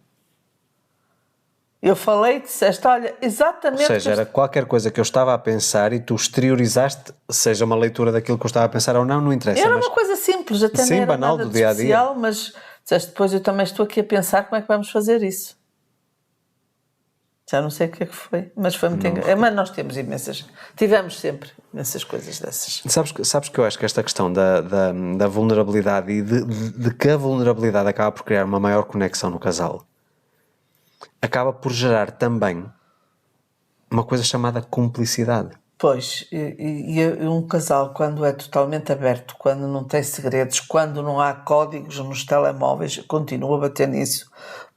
Eu falei e disseste, olha, exatamente... Ou seja, era qualquer coisa que eu estava a pensar e tu exteriorizaste, seja uma leitura daquilo que eu estava a pensar ou não, não interessa. Era mas... uma coisa simples, até Sim, não era banal, nada do de dia a dia. especial, mas disseste, depois eu também estou aqui a pensar como é que vamos fazer isso. Já não sei o que é que foi, mas foi muito engraçado. Mas nós tivemos sempre imensas coisas dessas. Sabes que eu acho que esta questão da vulnerabilidade e de que a vulnerabilidade acaba por criar uma maior conexão no casal, acaba por gerar também uma coisa chamada cumplicidade. Pois, e um casal quando é totalmente aberto, quando não tem segredos, quando não há códigos nos telemóveis, eu continuo a bater nisso,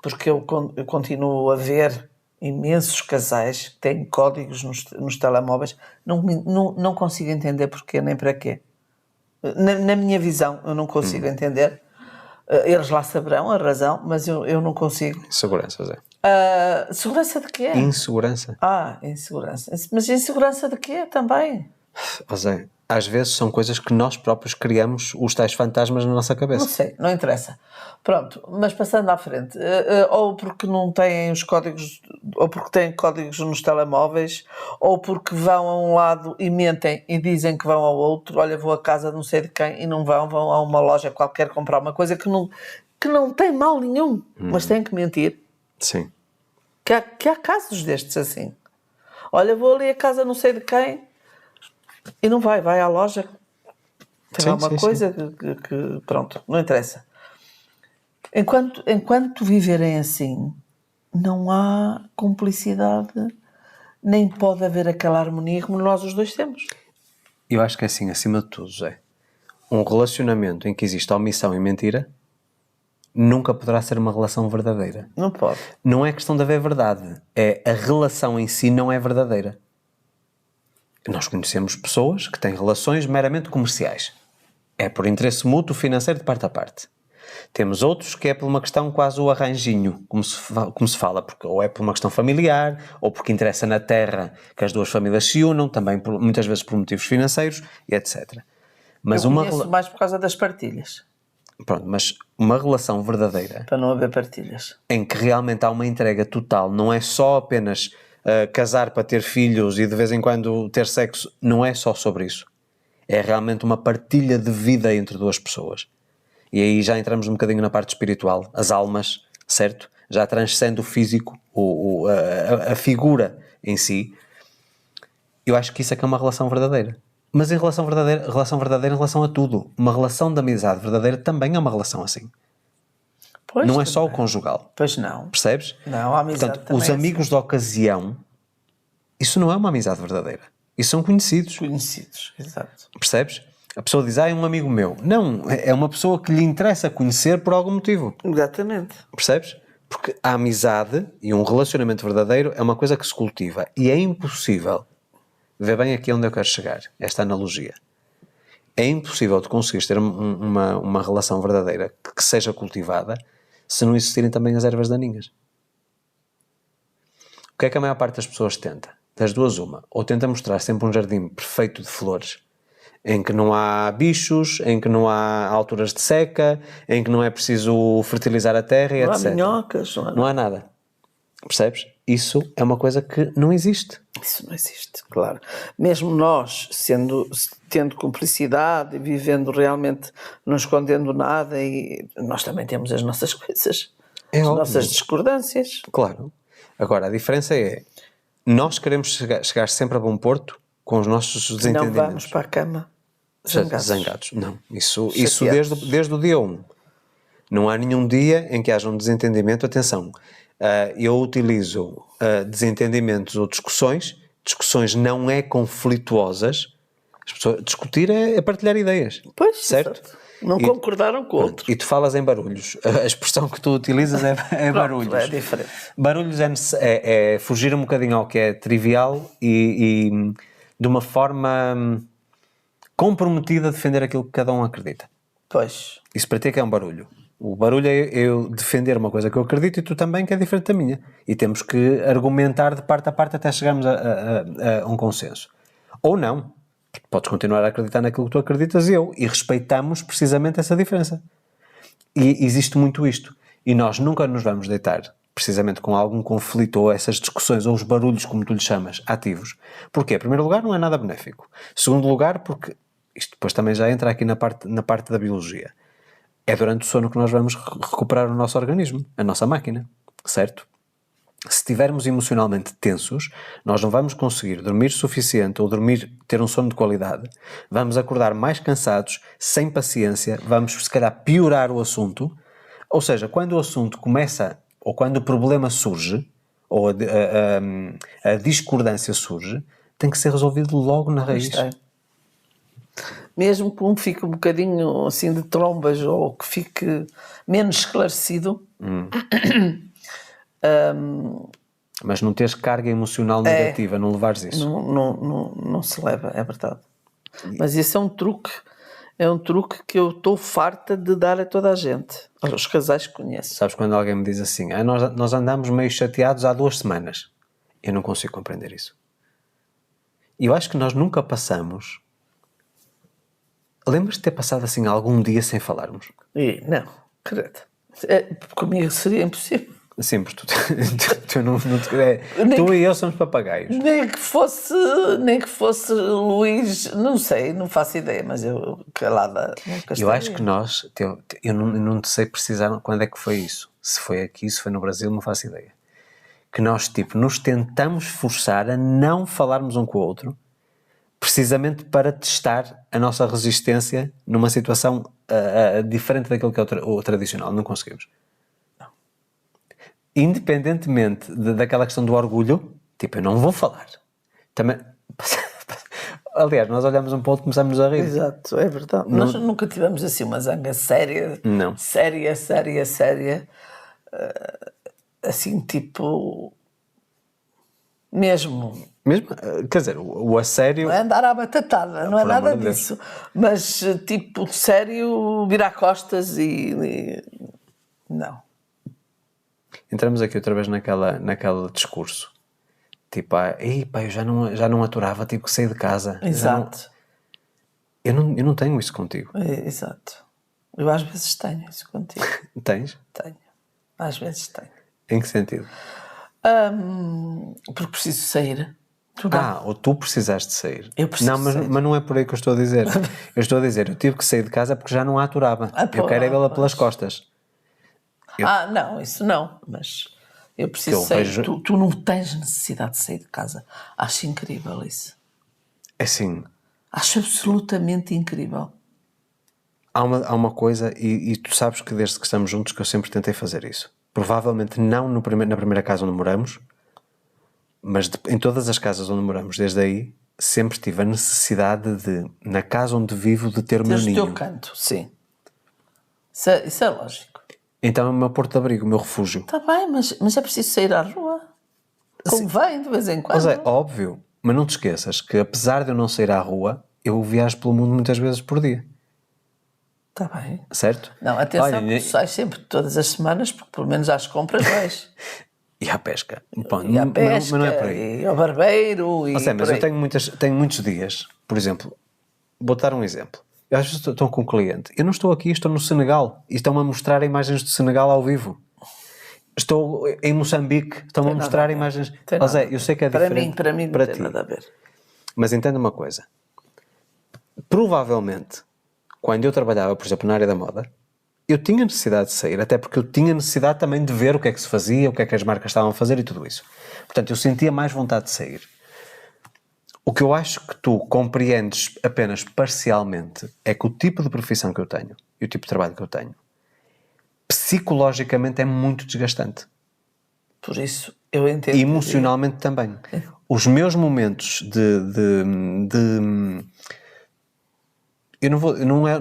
porque eu continuo a ver imensos casais que têm códigos nos telemóveis, não consigo entender porquê nem para quê. Na minha visão, eu não consigo entender. Eles lá saberão a razão, mas eu não consigo. Segurança, Zé. Segurança de quê? Insegurança. Insegurança. Mas insegurança de quê também? Zé, às vezes são coisas que nós próprios criamos os tais fantasmas na nossa cabeça. Não sei, não interessa. Pronto, mas passando à frente, ou porque não têm os códigos, ou porque têm códigos nos telemóveis, ou porque vão a um lado e mentem e dizem que vão ao outro, olha, vou à casa de não sei de quem, e não vão a uma loja qualquer comprar uma coisa que não tem mal nenhum, mas têm que mentir. Sim. Que há casos destes assim. Olha, vou ali à casa não sei de quem, e não vai à loja. Tem lá uma coisa que pronto, não interessa. Enquanto viverem assim, não há cumplicidade, nem pode haver aquela harmonia como nós os dois temos. Eu acho que é assim, acima de tudo, Zé, um relacionamento em que existe omissão e mentira nunca poderá ser uma relação verdadeira. Não pode. Não é questão de haver verdade, é a relação em si não é verdadeira. Nós conhecemos pessoas que têm relações meramente comerciais. É por interesse mútuo financeiro de parte a parte. Temos outros que é por uma questão quase o arranjinho, como se fala, porque ou é por uma questão familiar, ou porque interessa na terra que as duas famílias se unam, também muitas vezes por motivos financeiros, e etc. Mas eu conheço mais por causa das partilhas. Pronto, mas uma relação verdadeira... Para não haver partilhas. Em que realmente há uma entrega total, não é só apenas casar para ter filhos e de vez em quando ter sexo, não é só sobre isso. É realmente uma partilha de vida entre duas pessoas. E aí já entramos um bocadinho na parte espiritual, as almas, certo? Já transcende o físico, a figura em si. Eu acho que isso é que é uma relação verdadeira. Mas em relação verdadeira em relação a tudo. Uma relação de amizade verdadeira também é uma relação assim. Pois não também. É só o conjugal. Pois não. Percebes? Não, a amizade Portanto, também os é amigos assim. de ocasião, isso não é uma amizade verdadeira. Isso são conhecidos. Conhecidos, exato. Percebes? A pessoa diz, é um amigo meu. Não, é uma pessoa que lhe interessa conhecer por algum motivo. Exatamente. Percebes? Porque a amizade e um relacionamento verdadeiro é uma coisa que se cultiva. E é impossível, vê bem aqui onde eu quero chegar, esta analogia. É impossível tu conseguires ter uma relação verdadeira que seja cultivada se não existirem também as ervas daninhas. O que é que a maior parte das pessoas tenta? Das duas uma. Ou tenta mostrar sempre um jardim perfeito de flores, em que não há bichos, em que não há alturas de seca, em que não é preciso fertilizar a terra e Não etc. há minhocas, Não há nada. Percebes? Isso é uma coisa que não existe. Isso não existe, claro. Mesmo nós, tendo cumplicidade, vivendo realmente, não escondendo nada, e nós também temos as nossas coisas, É as óbvio. nossas discordâncias. Claro. Agora, a diferença é, nós queremos chegar sempre a bom porto com os nossos Não desentendimentos. vamos para a cama zangados. Não. Isso Chateados. desde o dia 1. Não há nenhum dia em que haja um desentendimento. Atenção, eu utilizo desentendimentos ou discussões não é conflituosas. Discutir é partilhar ideias. Pois, certo? Exato. Não concordaram com o outro. E tu falas em barulhos. A expressão que tu utilizas é barulhos. É diferente. Barulhos é fugir um bocadinho ao que é trivial e de uma forma comprometida a defender aquilo que cada um acredita. Pois. Isso para ti é que é um barulho. O barulho é eu defender uma coisa que eu acredito e tu também, que é diferente da minha. E temos que argumentar de parte a parte até chegarmos a um consenso. Ou não. Podes continuar a acreditar naquilo que tu acreditas e respeitamos precisamente essa diferença. E existe muito isto. E nós nunca nos vamos deitar precisamente com algum conflito ou essas discussões ou os barulhos, como tu lhe chamas, ativos. Porquê? Em primeiro lugar, não é nada benéfico. Em segundo lugar, porque isto depois também já entra aqui na parte da biologia. É durante o sono que nós vamos recuperar o nosso organismo, a nossa máquina, certo? Se estivermos emocionalmente tensos, nós não vamos conseguir dormir suficiente ou ter um sono de qualidade. Vamos acordar mais cansados, sem paciência, vamos se calhar piorar o assunto. Ou seja, quando o assunto começa, ou quando o problema surge, ou a discordância surge, tem que ser resolvido logo na raiz. Mesmo que um fique um bocadinho assim de trombas ou que fique menos esclarecido. Mas não teres carga emocional negativa, não levares isso. Não se leva, é verdade. Mas esse é um truque que eu estou farta de dar a toda a gente, aos casais que conheço. Sabes quando alguém me diz assim, nós andamos meio chateados há 2 semanas. Eu não consigo compreender isso. E eu acho que nós nunca passamos... Lembras-te de ter passado assim algum dia sem falarmos? Não, credo. Comigo seria impossível. Sim, porque tu e eu somos papagaios. Nem que fosse Luís, não sei, não faço ideia, mas eu calada nunca Eu acho que nós, eu não sei precisar quando é que foi isso. Se foi aqui, se foi no Brasil, não faço ideia. Que nós, nos tentamos forçar a não falarmos um com o outro, precisamente para testar a nossa resistência numa situação diferente daquilo que é o tradicional. Não conseguimos. Não. Independentemente daquela questão do orgulho, eu não vou falar. Também... Aliás, nós olhamos um pouco e começamos a rir. Exato, é verdade. Nós nunca tivemos assim uma zanga séria. Não. Séria. Assim, tipo... Mesmo, quer dizer, o a sério... não é andar à batatada, não é nada disso. Mas, tipo, sério, virar costas e... Não. Entramos aqui outra vez naquele discurso. Eu já não aturava, que sair de casa. Exato. Eu não tenho isso contigo. Exato. Eu às vezes tenho isso contigo. Tens? Tenho. Às vezes tenho. Em que sentido? Porque preciso sair. Ou tu precisaste sair. Eu preciso sair. Mas não é por aí que eu estou a dizer. Eu estou a dizer, eu tive que sair de casa porque já não a aturava. Eu quero é vê-la pelas costas. Não, isso não. Mas eu preciso sair. Tu não tens necessidade de sair de casa. Acho incrível isso. É assim. Acho absolutamente incrível. Há uma coisa, e tu sabes que desde que estamos juntos que eu sempre tentei fazer isso. Provavelmente não na primeira casa onde moramos, mas em todas as casas onde moramos desde aí, sempre tive a necessidade de, na casa onde vivo, de ter o meu ninho. Teres o teu canto, sim. Isso é lógico. Então é o meu porto de abrigo, o meu refúgio. Está bem, mas é preciso sair à rua. Convém, de vez em quando. Mas é óbvio, mas não te esqueças que apesar de eu não sair à rua, eu viajo pelo mundo muitas vezes por dia. Está bem. Certo? Não, atenção, tu sais sempre todas as semanas, porque pelo menos às compras vais. E à pesca. E à pesca, mas não é por aí. E ao barbeiro. Mas eu tenho muitos dias, por exemplo, vou dar um exemplo. Eu às vezes estou com um cliente, eu não estou aqui, estou no Senegal, e estão-me a mostrar imagens do Senegal ao vivo. Estou em Moçambique, estão-me a mostrar imagens. Eu sei que é diferente. Para mim não tem nada a ver. Mas entenda uma coisa. Provavelmente, quando eu trabalhava, por exemplo, na área da moda, eu tinha necessidade de sair, até porque eu tinha necessidade também de ver o que é que se fazia, o que é que as marcas estavam a fazer e tudo isso. Portanto, eu sentia mais vontade de sair. O que eu acho que tu compreendes apenas parcialmente é que o tipo de profissão que eu tenho e o tipo de trabalho que eu tenho, psicologicamente é muito desgastante. Por isso, eu entendo. E emocionalmente também. Os meus momentos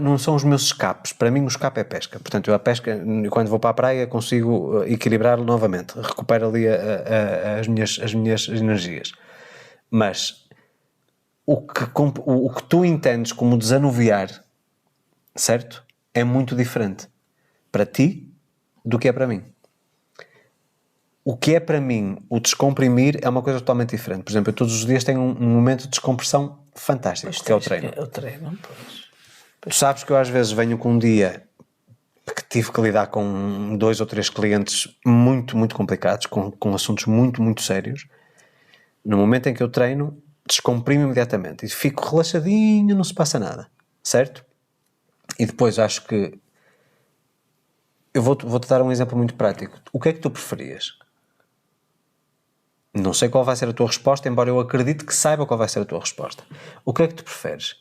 não são os meus escapes. Para mim o escape é pesca. Portanto, eu a pesca, quando vou para a praia, consigo equilibrar novamente. Recupero ali as minhas energias. Mas o que tu entendes como desanuviar, certo? É muito diferente para ti do que é para mim. O que é para mim o descomprimir é uma coisa totalmente diferente. Por exemplo, eu todos os dias tenho um momento de descompressão fantástico, que é o treino. É o treino, pois. Tu sabes que eu às vezes venho com um dia que tive que lidar com 2 ou 3 clientes muito, muito complicados, com assuntos muito, muito sérios. No momento em que eu treino, descomprimo imediatamente e fico relaxadinho, não se passa nada, certo? E depois acho que eu vou-te dar um exemplo muito prático. O que é que tu preferias? Não sei qual vai ser a tua resposta, embora eu acredite que saiba qual vai ser a tua resposta. O que é que tu preferes?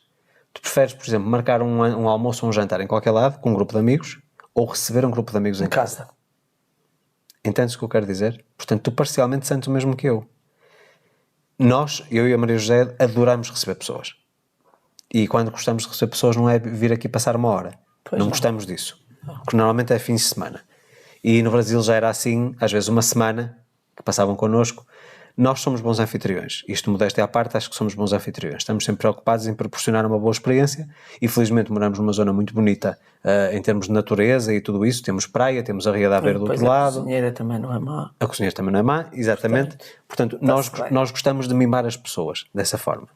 Tu preferes, por exemplo, marcar um almoço ou um jantar em qualquer lado, com um grupo de amigos, ou receber um grupo de amigos em casa? Entendes o que eu quero dizer? Portanto, tu parcialmente sentes o mesmo que eu. Nós, eu e a Maria José, adoramos receber pessoas. E quando gostamos de receber pessoas não é vir aqui passar uma hora. Não gostamos disso. Porque normalmente é fim de semana. E no Brasil já era assim, às vezes uma semana, que passavam connosco. Nós somos bons anfitriões. Isto, modéstia à parte, acho que somos bons anfitriões. Estamos sempre preocupados em proporcionar uma boa experiência e felizmente moramos numa zona muito bonita em termos de natureza e tudo isso. Temos praia, temos a Ria da Aveiro do outro lado. A cozinheira também não é má. A cozinheira também não é má, exatamente. Portanto nós gostamos de mimar as pessoas dessa forma.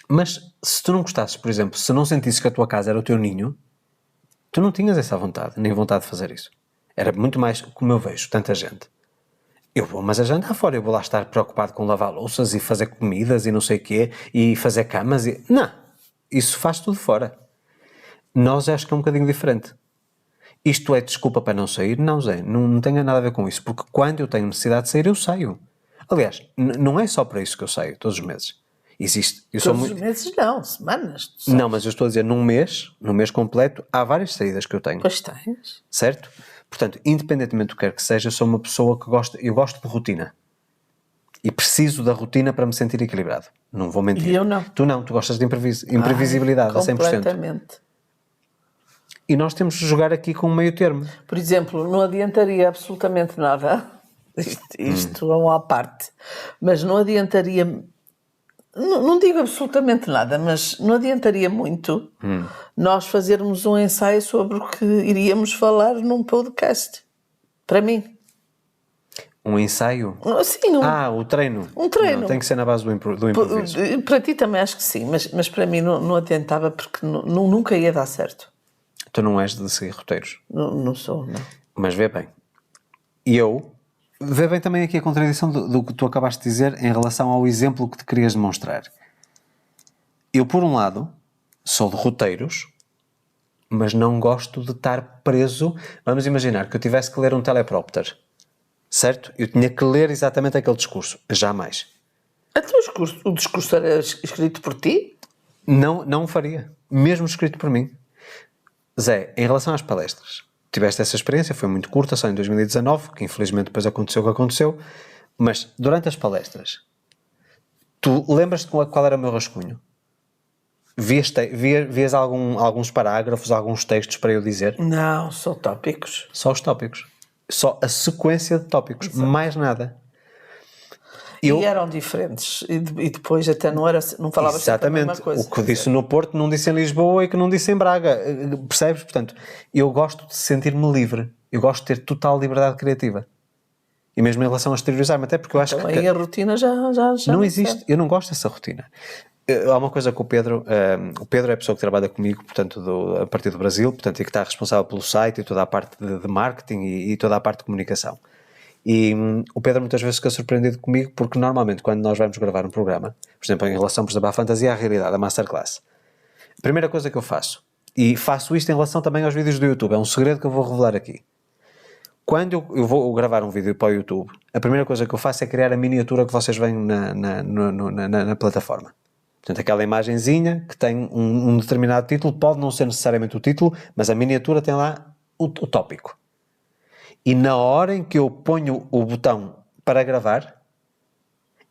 Mas se tu não gostasses, por exemplo, se não sentisses que a tua casa era o teu ninho, tu não tinhas essa vontade, nem vontade de fazer isso. Era muito mais como eu vejo tanta gente. Eu vou, mas a jantar fora, eu vou lá estar preocupado com lavar louças e fazer comidas e não sei o quê, e fazer camas e... Não, isso faz tudo fora. Nós acho que é um bocadinho diferente. Isto é desculpa para não sair? Não, Zé, não tem nada a ver com isso, porque quando eu tenho necessidade de sair, eu saio. Aliás, não é só para isso que eu saio, todos os meses. Existe... Todos os meses não, semanas. Não, mas eu estou a dizer, num mês completo, há várias saídas que eu tenho. Pois tens. Certo? Portanto, independentemente do que quer que seja, eu sou uma pessoa que eu gosto de rotina. E preciso da rotina para me sentir equilibrado. Não vou mentir. E eu não. Tu não, tu gostas de imprevisibilidade a 100%. Completamente. E nós temos de jogar aqui com um meio termo. Por exemplo, não adiantaria absolutamente nada, isto é uma à parte, mas não adiantaria, não digo absolutamente nada, mas não adiantaria muito nós fazermos um ensaio sobre o que iríamos falar num podcast. Para mim. Um ensaio? Sim, o treino. Um treino. Não, tem que ser na base do improviso. Para ti também acho que sim, mas para mim não adiantava porque nunca ia dar certo. Tu não és de seguir roteiros. Não sou, não. Mas vê bem. Vê bem também aqui a contradição do que tu acabaste de dizer em relação ao exemplo que te querias demonstrar. Eu, por um lado, sou de roteiros, mas não gosto de estar preso. Vamos imaginar que eu tivesse que ler um teleprompter, certo? Eu tinha que ler exatamente aquele discurso. Jamais. O discurso era escrito por ti? Não o faria. Mesmo escrito por mim. Zé, em relação às palestras, tiveste essa experiência, foi muito curta, só em 2019, que infelizmente depois aconteceu o que aconteceu, mas durante as palestras, tu lembras-te qual era o meu rascunho? Vias alguns parágrafos, alguns textos para eu dizer? Não, só tópicos. Só os tópicos. Só a sequência de tópicos. Exato. Mais nada. E eram diferentes. E depois até não falava sempre a mesma coisa. O que disse no Porto não disse em Lisboa e que não disse em Braga. Percebes? Portanto, eu gosto de sentir-me livre. Eu gosto de ter total liberdade criativa. E mesmo em relação a exteriorizar-me, até porque eu acho que... Aí a rotina já não existe. Eu não gosto dessa rotina. Há uma coisa que o Pedro é a pessoa que trabalha comigo, portanto, a partir do Brasil, portanto, e que está responsável pelo site e toda a parte de marketing e toda a parte de comunicação. E o Pedro muitas vezes fica surpreendido comigo porque normalmente quando nós vamos gravar um programa, por exemplo, em relação, por exemplo, à fantasia e à realidade, à masterclass, a primeira coisa que eu faço, e faço isto em relação também aos vídeos do YouTube, é um segredo que eu vou revelar aqui. Quando eu vou gravar um vídeo para o YouTube, a primeira coisa que eu faço é criar a miniatura que vocês veem na plataforma. Portanto, aquela imagenzinha que tem um determinado título, pode não ser necessariamente o título, mas a miniatura tem lá o tópico. E na hora em que eu ponho o botão para gravar,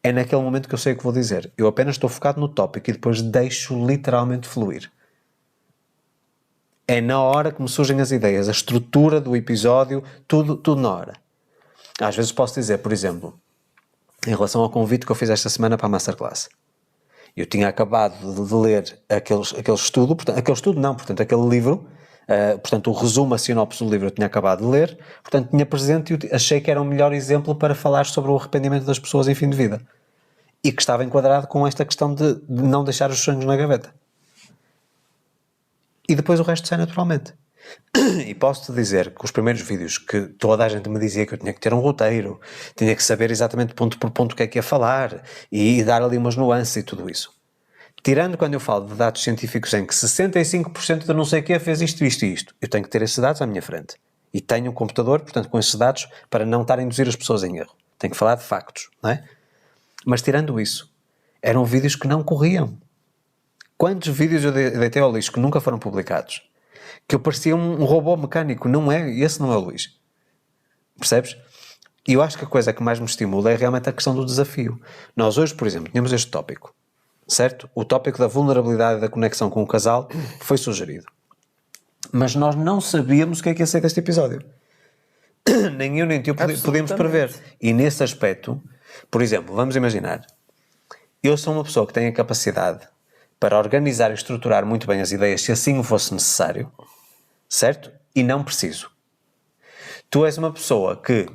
é naquele momento que eu sei o que vou dizer. Eu apenas estou focado no tópico e depois deixo literalmente fluir. É na hora que me surgem as ideias, a estrutura do episódio, tudo na hora. Às vezes posso dizer, por exemplo, em relação ao convite que eu fiz esta semana para a Masterclass. Eu tinha acabado de ler aquele estudo, portanto, aquele livro, portanto, o resumo, a sinopse do livro eu tinha acabado de ler, portanto, tinha presente e achei que era o melhor exemplo para falar sobre o arrependimento das pessoas em fim de vida. E que estava enquadrado com esta questão de não deixar os sonhos na gaveta. E depois o resto sai naturalmente. E posso-te dizer que os primeiros vídeos que toda a gente me dizia que eu tinha que ter um roteiro, tinha que saber exatamente ponto por ponto o que é que ia falar e dar ali umas nuances e tudo isso. Tirando quando eu falo de dados científicos em que 65% de não sei o que fez isto, isto e isto, eu tenho que ter esses dados à minha frente. E tenho um computador, portanto, com esses dados para não estar a induzir as pessoas em erro. Tenho que falar de factos, não é? Mas tirando isso, eram vídeos que não corriam. Quantos vídeos eu deitei ao lixo que nunca foram publicados? Que eu parecia um robô mecânico. Não é, esse não é o Luís. Percebes? E eu acho que a coisa que mais me estimula é realmente a questão do desafio. Nós hoje, por exemplo, tínhamos este tópico, certo? O tópico da vulnerabilidade e da conexão com o casal foi sugerido. Mas nós não sabíamos o que é que ia ser deste episódio. Nem eu nem tu podíamos prever. E nesse aspecto, por exemplo, vamos imaginar, eu sou uma pessoa que tem a capacidade para organizar e estruturar muito bem as ideias se assim fosse necessário, certo? E não preciso. Tu és uma pessoa que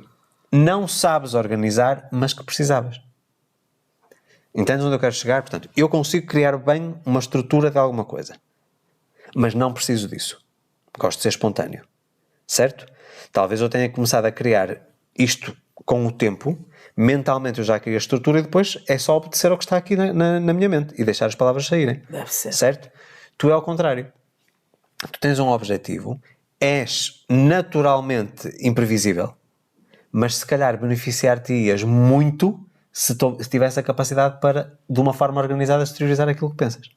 não sabes organizar, mas que precisavas. Entendes onde eu quero chegar? Portanto, eu consigo criar bem uma estrutura de alguma coisa, mas não preciso disso. Gosto de ser espontâneo, certo? Talvez eu tenha começado a criar isto com o tempo. Mentalmente eu já criei a estrutura e depois é só obedecer ao que está aqui na minha mente e deixar as palavras saírem. Deve ser. Certo? Tu é ao contrário. Tu tens um objetivo, és naturalmente imprevisível, mas se calhar beneficiar-te-ias muito se tivesse a capacidade para, de uma forma organizada, exteriorizar aquilo que pensas.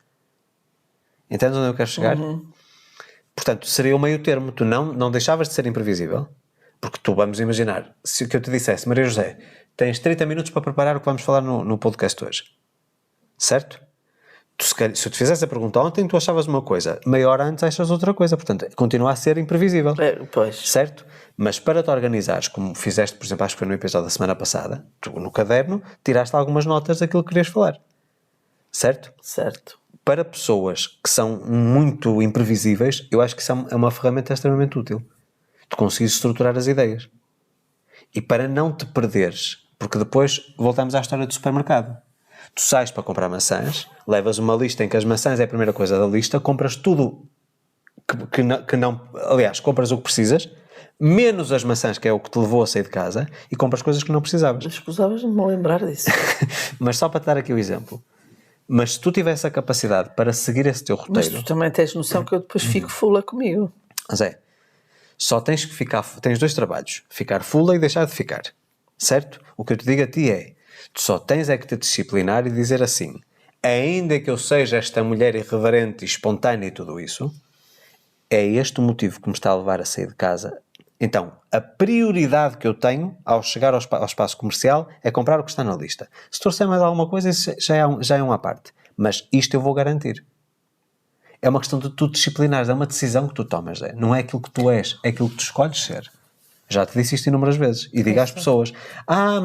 Entendes onde eu quero chegar? Portanto, seria o meio termo. Tu não deixavas de ser imprevisível, porque tu, vamos imaginar, se o que eu te dissesse, Maria José, tens 30 minutos para preparar o que vamos falar no podcast hoje. Certo? Se eu te fizesse a pergunta ontem, tu achavas uma coisa. Meia hora antes achas outra coisa. Portanto, continua a ser imprevisível. Pois. Certo? Mas para te organizares, como fizeste, por exemplo, acho que foi no episódio da semana passada, tu no caderno tiraste algumas notas daquilo que querias falar. Certo? Certo. Para pessoas que são muito imprevisíveis, eu acho que isso é uma ferramenta extremamente útil. Tu consegues estruturar as ideias. E para não te perderes, porque depois voltamos à história do supermercado. Tu sais para comprar maçãs, levas uma lista em que as maçãs é a primeira coisa da lista, compras tudo que não... Aliás, compras o que precisas, menos as maçãs, que é o que te levou a sair de casa, e compras coisas que não precisavas. Escusavas-me de me lembrar disso. Mas só para te dar aqui o exemplo. Mas se tu tivesse a capacidade para seguir esse teu roteiro... Mas tu também tens noção que eu depois fico fula comigo. Mas só tens que ficar... Tens dois trabalhos. Ficar fula e deixar de ficar. Certo? O que eu te digo a ti é... Tu só tens é que te disciplinar e dizer assim... Ainda que eu seja esta mulher irreverente e espontânea e tudo isso... É este o motivo que me está a levar a sair de casa. Então, a prioridade que eu tenho ao chegar ao espaço comercial é comprar o que está na lista. Se trouxer mais alguma coisa, isso já é uma parte. Mas isto eu vou garantir. É uma questão de tu disciplinares, é uma decisão que tu tomas. Não é aquilo que tu és, é aquilo que tu escolhes ser. Já te disse isto inúmeras vezes. E diga às pessoas,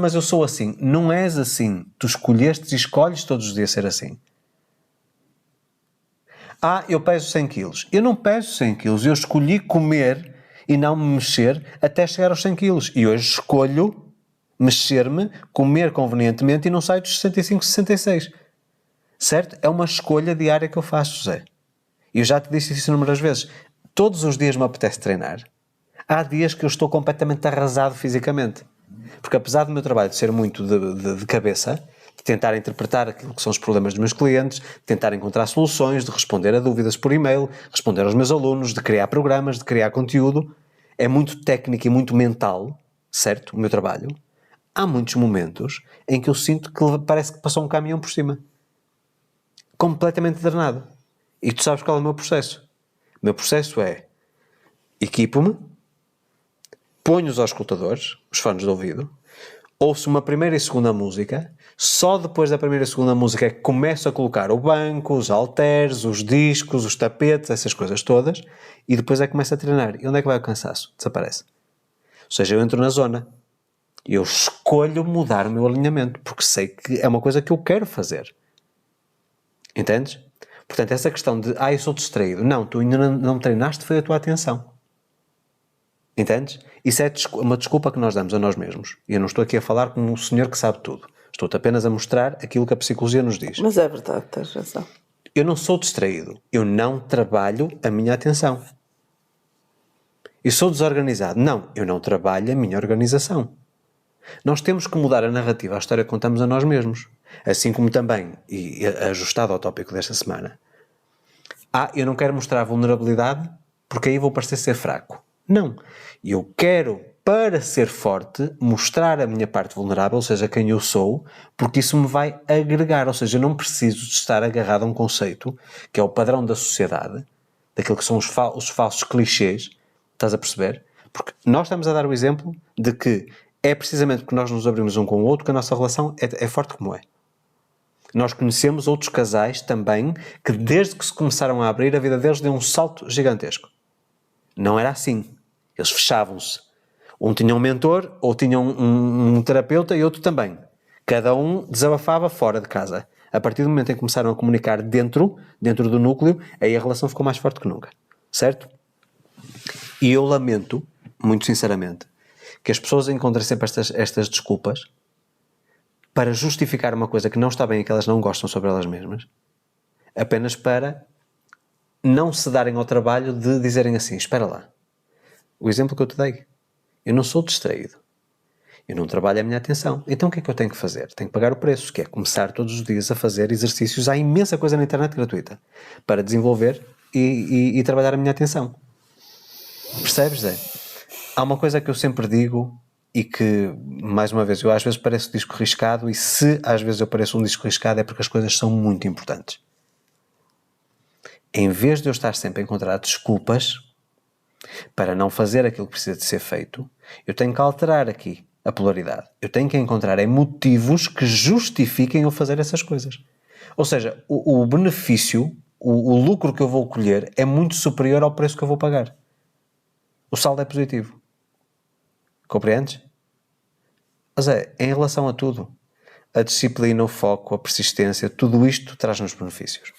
mas eu sou assim. Não és assim. Tu escolheste e escolhes todos os dias ser assim. Eu peso 100 quilos. Eu não peso 100 quilos. Eu escolhi comer e não me mexer até chegar aos 100 quilos. E hoje escolho mexer-me, comer convenientemente e não saio dos 65, 66. Certo? É uma escolha diária que eu faço, José. E eu já te disse isso inúmeras vezes. Todos os dias me apetece treinar. Há dias que eu estou completamente arrasado fisicamente. Porque apesar do meu trabalho ser muito de cabeça... de tentar interpretar aquilo que são os problemas dos meus clientes, de tentar encontrar soluções, de responder a dúvidas por e-mail, responder aos meus alunos, de criar programas, de criar conteúdo. É muito técnico e muito mental, certo? O meu trabalho. Há muitos momentos em que eu sinto que parece que passou um caminhão por cima. Completamente drenado. E tu sabes qual é o meu processo? O meu processo é equipo-me, ponho os auscultadores, os fones de ouvido, ouço uma primeira e segunda música, só depois da primeira e segunda música é que começo a colocar o banco, os halteres, os discos, os tapetes, essas coisas todas, e depois é que começo a treinar. E onde é que vai o cansaço? Desaparece. Ou seja, eu entro na zona e eu escolho mudar o meu alinhamento, porque sei que é uma coisa que eu quero fazer. Entendes? Portanto, essa questão de, eu sou distraído. Não, tu ainda não treinaste, foi a tua atenção. Entendes? Isso é uma desculpa que nós damos a nós mesmos. E eu não estou aqui a falar como um senhor que sabe tudo. Estou-te apenas a mostrar aquilo que a psicologia nos diz. Mas é verdade, tens razão. Eu não sou distraído. Eu não trabalho a minha atenção. Eu sou desorganizado. Não, eu não trabalho a minha organização. Nós temos que mudar a narrativa, a história que contamos a nós mesmos. Assim como também, e ajustado ao tópico desta semana, eu não quero mostrar vulnerabilidade porque aí vou parecer ser fraco. Não. Eu quero, para ser forte, mostrar a minha parte vulnerável, ou seja, quem eu sou, porque isso me vai agregar. Ou seja, eu não preciso de estar agarrado a um conceito que é o padrão da sociedade, daquilo que são os falsos clichês. Estás a perceber? Porque nós estamos a dar o exemplo de que é precisamente porque nós nos abrimos um com o outro que a nossa relação é forte como é. Nós conhecemos outros casais também que desde que se começaram a abrir, a vida deles deu um salto gigantesco. Não era assim. Eles fechavam-se. Um tinha um mentor, ou tinha um terapeuta e outro também. Cada um desabafava fora de casa. A partir do momento em que começaram a comunicar dentro do núcleo, aí a relação ficou mais forte que nunca. Certo? E eu lamento, muito sinceramente, que as pessoas encontrem sempre estas desculpas para justificar uma coisa que não está bem e que elas não gostam sobre elas mesmas, apenas para não se darem ao trabalho de dizerem assim, espera lá, o exemplo que eu te dei, eu não sou distraído, eu não trabalho a minha atenção, então o que é que eu tenho que fazer? Tenho que pagar o preço, que é começar todos os dias a fazer exercícios, há imensa coisa na internet gratuita, para desenvolver e trabalhar a minha atenção. Percebes, Zé? Há uma coisa que eu sempre digo e que, mais uma vez, eu às vezes pareço disco riscado e se às vezes eu pareço um disco riscado é porque as coisas são muito importantes. Em vez de eu estar sempre a encontrar desculpas para não fazer aquilo que precisa de ser feito, eu tenho que alterar aqui a polaridade. Eu tenho que encontrar motivos que justifiquem eu fazer essas coisas. Ou seja, o benefício, o lucro que eu vou colher é muito superior ao preço que eu vou pagar. O saldo é positivo. Compreendes? Mas em relação a tudo, a disciplina, o foco, a persistência, tudo isto traz-nos benefícios.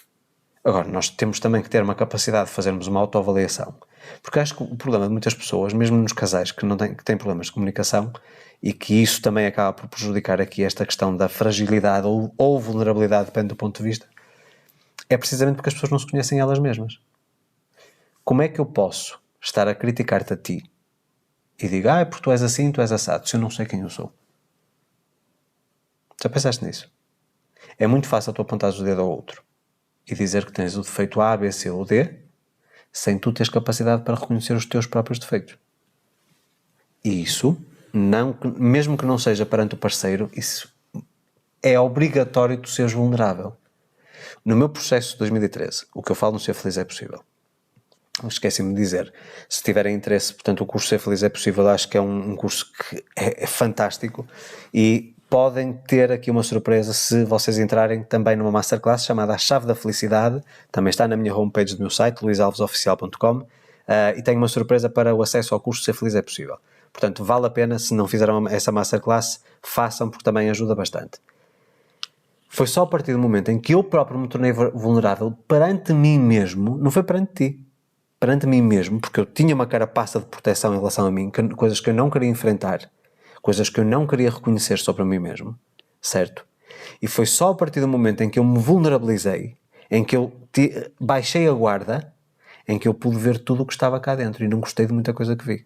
Agora, nós temos também que ter uma capacidade de fazermos uma autoavaliação. Porque acho que o problema de muitas pessoas, mesmo nos casais que têm problemas de comunicação, e que isso também acaba por prejudicar aqui esta questão da fragilidade ou vulnerabilidade, depende do ponto de vista, é precisamente porque as pessoas não se conhecem elas mesmas. Como é que eu posso estar a criticar-te a ti e digo, porque tu és assim, tu és assado, se eu não sei quem eu sou? Já pensaste nisso? É muito fácil tu apontares o dedo ao outro e dizer que tens o defeito A, B, C ou D, sem tu teres capacidade para reconhecer os teus próprios defeitos. E isso, mesmo que não seja perante o parceiro, isso é obrigatório tu seres vulnerável. No meu processo de 2013, o que eu falo no Ser Feliz é Possível. Esqueci-me de dizer, se tiverem interesse, portanto o curso Ser Feliz é Possível, acho que é um curso que é fantástico e podem ter aqui uma surpresa se vocês entrarem também numa masterclass chamada A Chave da Felicidade, também está na minha homepage do meu site, luisalvesoficial.com, e tenho uma surpresa para o acesso ao curso Ser Feliz é Possível. Portanto, vale a pena, se não fizeram essa masterclass, façam, porque também ajuda bastante. Foi só a partir do momento em que eu próprio me tornei vulnerável perante mim mesmo, não foi perante ti, perante mim mesmo, porque eu tinha uma carapaça de proteção em relação a mim, coisas que eu não queria enfrentar, coisas que eu não queria reconhecer sobre mim mesmo, certo? E foi só a partir do momento em que eu me vulnerabilizei, em que eu baixei a guarda, em que eu pude ver tudo o que estava cá dentro e não gostei de muita coisa que vi.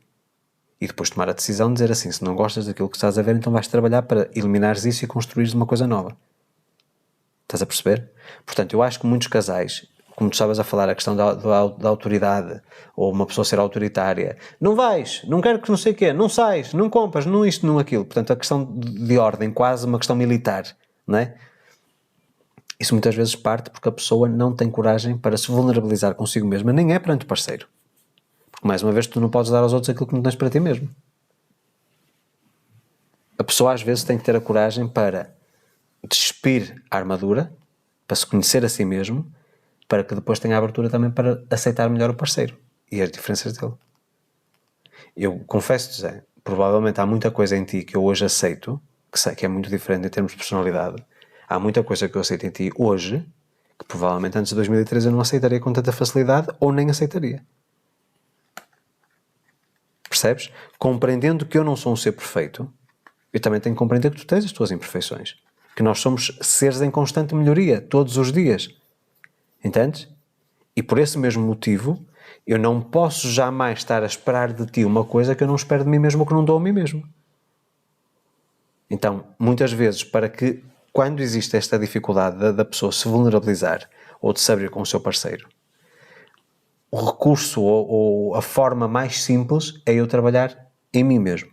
E depois tomar a decisão de dizer assim, se não gostas daquilo que estás a ver, então vais trabalhar para eliminares isso e construires uma coisa nova. Estás a perceber? Portanto, eu acho que muitos casais, como tu estavas a falar, a questão da autoridade, ou uma pessoa ser autoritária, não vais, não quero que não sei o quê, não sais, não compras, não isto, não aquilo. Portanto, a questão de ordem, quase uma questão militar, não é? Isso muitas vezes parte porque a pessoa não tem coragem para se vulnerabilizar consigo mesma, nem é perante o parceiro. Porque, mais uma vez, tu não podes dar aos outros aquilo que não tens para ti mesmo. A pessoa, às vezes, tem que ter a coragem para despir a armadura, para se conhecer a si mesmo, para que depois tenha a abertura também para aceitar melhor o parceiro e as diferenças dele. Eu confesso-te, Zé, provavelmente há muita coisa em ti que eu hoje aceito, que sei que é muito diferente em termos de personalidade. Há muita coisa que eu aceito em ti hoje que provavelmente antes de 2013 eu não aceitaria com tanta facilidade ou nem aceitaria. Percebes? Compreendendo que eu não sou um ser perfeito, eu também tenho que compreender que tu tens as tuas imperfeições. Que nós somos seres em constante melhoria, todos os dias. Entendes? E por esse mesmo motivo, eu não posso jamais estar a esperar de ti uma coisa que eu não espero de mim mesmo ou que não dou a mim mesmo. Então, muitas vezes, para que, quando existe esta dificuldade da pessoa se vulnerabilizar ou de se abrir com o seu parceiro, o recurso ou a forma mais simples é eu trabalhar em mim mesmo.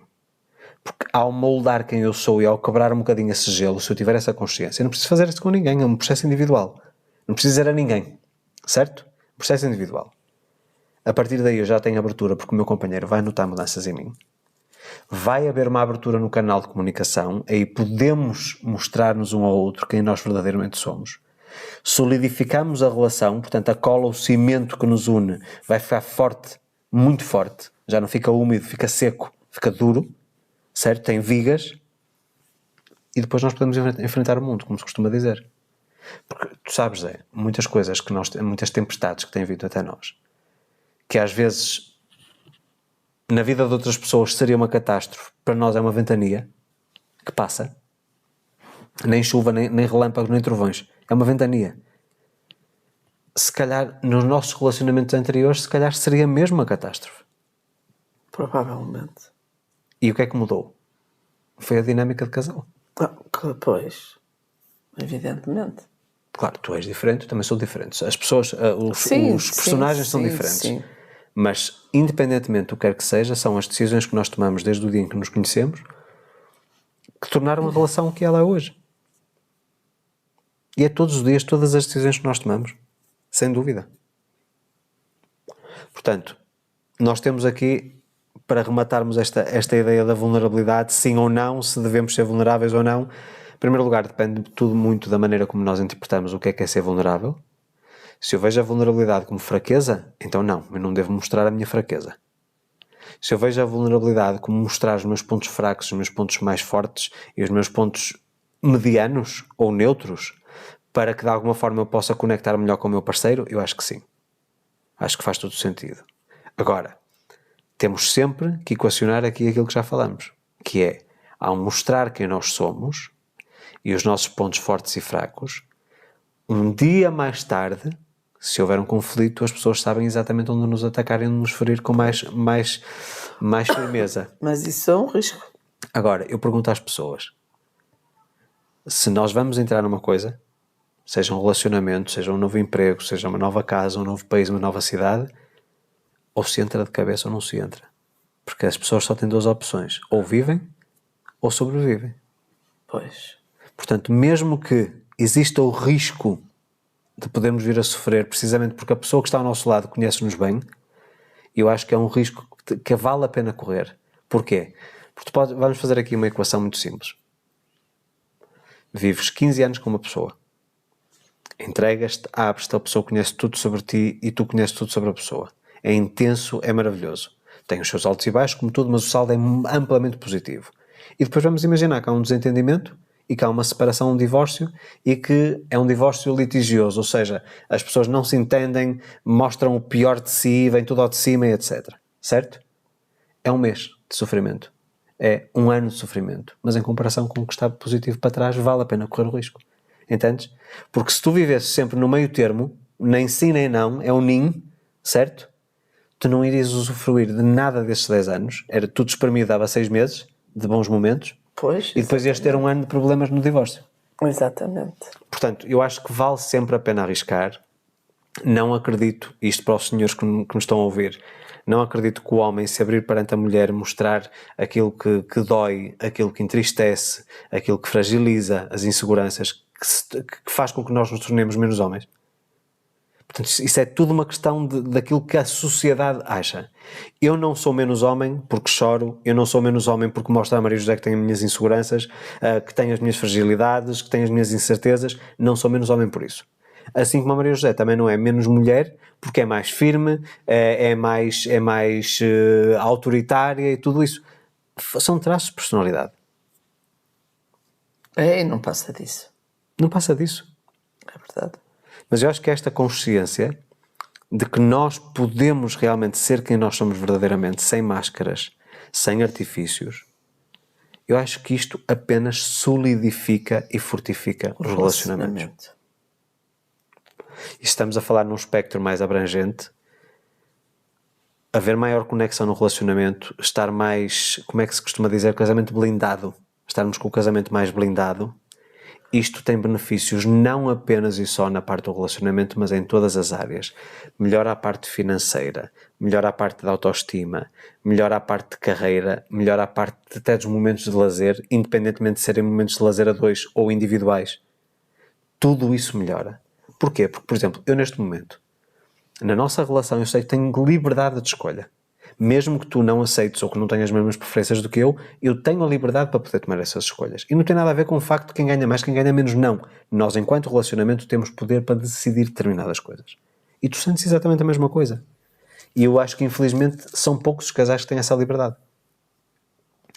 Porque ao moldar quem eu sou e ao quebrar um bocadinho esse gelo, se eu tiver essa consciência, eu não preciso fazer isso com ninguém, é um processo individual. Não preciso dizer a ninguém, certo? Processo individual. A partir daí eu já tenho abertura porque o meu companheiro vai notar mudanças em mim. Vai haver uma abertura no canal de comunicação, aí podemos mostrar-nos um ao outro quem nós verdadeiramente somos. Solidificamos a relação, portanto a cola, o cimento que nos une vai ficar forte, muito forte, já não fica úmido, fica seco, fica duro, certo? Tem vigas, e depois nós podemos enfrentar o mundo, como se costuma dizer. Porque tu sabes, Zé, muitas coisas que muitas tempestades que têm vindo até nós, que às vezes na vida de outras pessoas seria uma catástrofe, para nós é uma ventania que passa. Nem chuva, nem relâmpagos, nem trovões. É uma ventania. Se calhar, nos nossos relacionamentos anteriores, se calhar seria mesmo uma catástrofe. Provavelmente. E o que é que mudou? Foi a dinâmica de casal. Pois. Evidentemente. Claro, tu és diferente, eu também sou diferente. As pessoas, os personagens são diferentes. Sim. Mas, independentemente do que quer que seja, são as decisões que nós tomamos desde o dia em que nos conhecemos que tornaram a relação o que ela é hoje. E é todos os dias, todas as decisões que nós tomamos. Sem dúvida. Portanto, nós temos aqui, para rematarmos esta ideia da vulnerabilidade, sim ou não, se devemos ser vulneráveis ou não. Em primeiro lugar, depende tudo muito da maneira como nós interpretamos o que é ser vulnerável. Se eu vejo a vulnerabilidade como fraqueza, então não, eu não devo mostrar a minha fraqueza. Se eu vejo a vulnerabilidade como mostrar os meus pontos fracos, os meus pontos mais fortes e os meus pontos medianos ou neutros, para que de alguma forma eu possa conectar melhor com o meu parceiro, eu acho que sim. Acho que faz todo sentido. Agora, temos sempre que equacionar aqui aquilo que já falamos, que é, ao mostrar quem nós somos e os nossos pontos fortes e fracos, um dia mais tarde, se houver um conflito, as pessoas sabem exatamente onde nos atacar e onde nos ferir com mais firmeza. Mas isso é um risco. Agora, eu pergunto às pessoas, se nós vamos entrar numa coisa, seja um relacionamento, seja um novo emprego, seja uma nova casa, um novo país, uma nova cidade, ou se entra de cabeça ou não se entra. Porque as pessoas só têm duas opções, ou vivem ou sobrevivem. Pois. Portanto, mesmo que exista o risco de podermos vir a sofrer precisamente porque a pessoa que está ao nosso lado conhece-nos bem, eu acho que é um risco que vale a pena correr. Porquê? Porque vamos fazer aqui uma equação muito simples. Vives 15 anos com uma pessoa. Entregas-te, abres-te, a pessoa conhece tudo sobre ti e tu conheces tudo sobre a pessoa. É intenso, é maravilhoso. Tem os seus altos e baixos, como tudo, mas o saldo é amplamente positivo. E depois vamos imaginar que há um desentendimento e que há uma separação, um divórcio, e que é um divórcio litigioso, ou seja, as pessoas não se entendem, mostram o pior de si, vem tudo ao de cima e etc. Certo? É um mês de sofrimento. É um ano de sofrimento. Mas em comparação com o que está positivo para trás, vale a pena correr o risco. Entendes? Porque se tu vivesses sempre no meio termo, nem sim nem não, é um ninho, certo? Tu não irias usufruir de nada destes 10 anos. Era tudo espremido, dava 6 meses de bons momentos. Pois, e depois ias ter um ano de problemas no divórcio. Exatamente. Portanto, eu acho que vale sempre a pena arriscar. Não acredito, isto para os senhores que me estão a ouvir, não acredito que o homem se abrir perante a mulher, mostrar aquilo que dói, aquilo que entristece, aquilo que fragiliza, as inseguranças, que faz com que nós nos tornemos menos homens. Portanto, isso é tudo uma questão daquilo que a sociedade acha. Eu não sou menos homem porque choro, eu não sou menos homem porque mostro a Maria José que tenho as minhas inseguranças, que tenho as minhas fragilidades, que tenho as minhas incertezas, não sou menos homem por isso. Assim como a Maria José também não é menos mulher, porque é mais firme, é mais autoritária e tudo isso. São traços de personalidade. É, e não passa disso. Não passa disso. É verdade. Mas eu acho que esta consciência de que nós podemos realmente ser quem nós somos verdadeiramente, sem máscaras, sem artifícios, eu acho que isto apenas solidifica e fortifica os relacionamentos. E estamos a falar num espectro mais abrangente, haver maior conexão no relacionamento, estar mais, como é que se costuma dizer, casamento blindado, estarmos com o casamento mais blindado, isto tem benefícios não apenas e só na parte do relacionamento, mas em todas as áreas. Melhora a parte financeira, melhora a parte da autoestima, melhora a parte de carreira, melhora a parte até dos momentos de lazer, independentemente de serem momentos de lazer a dois ou individuais. Tudo isso melhora. Porquê? Porque, por exemplo, eu neste momento, na nossa relação, eu sei que tenho liberdade de escolha. Mesmo que tu não aceites ou que não tenhas as mesmas preferências do que eu tenho a liberdade para poder tomar essas escolhas. E não tem nada a ver com o facto de quem ganha mais, quem ganha menos, não. Nós, enquanto relacionamento, temos poder para decidir determinadas coisas. E tu sentes exatamente a mesma coisa. E eu acho que, infelizmente, são poucos os casais que têm essa liberdade.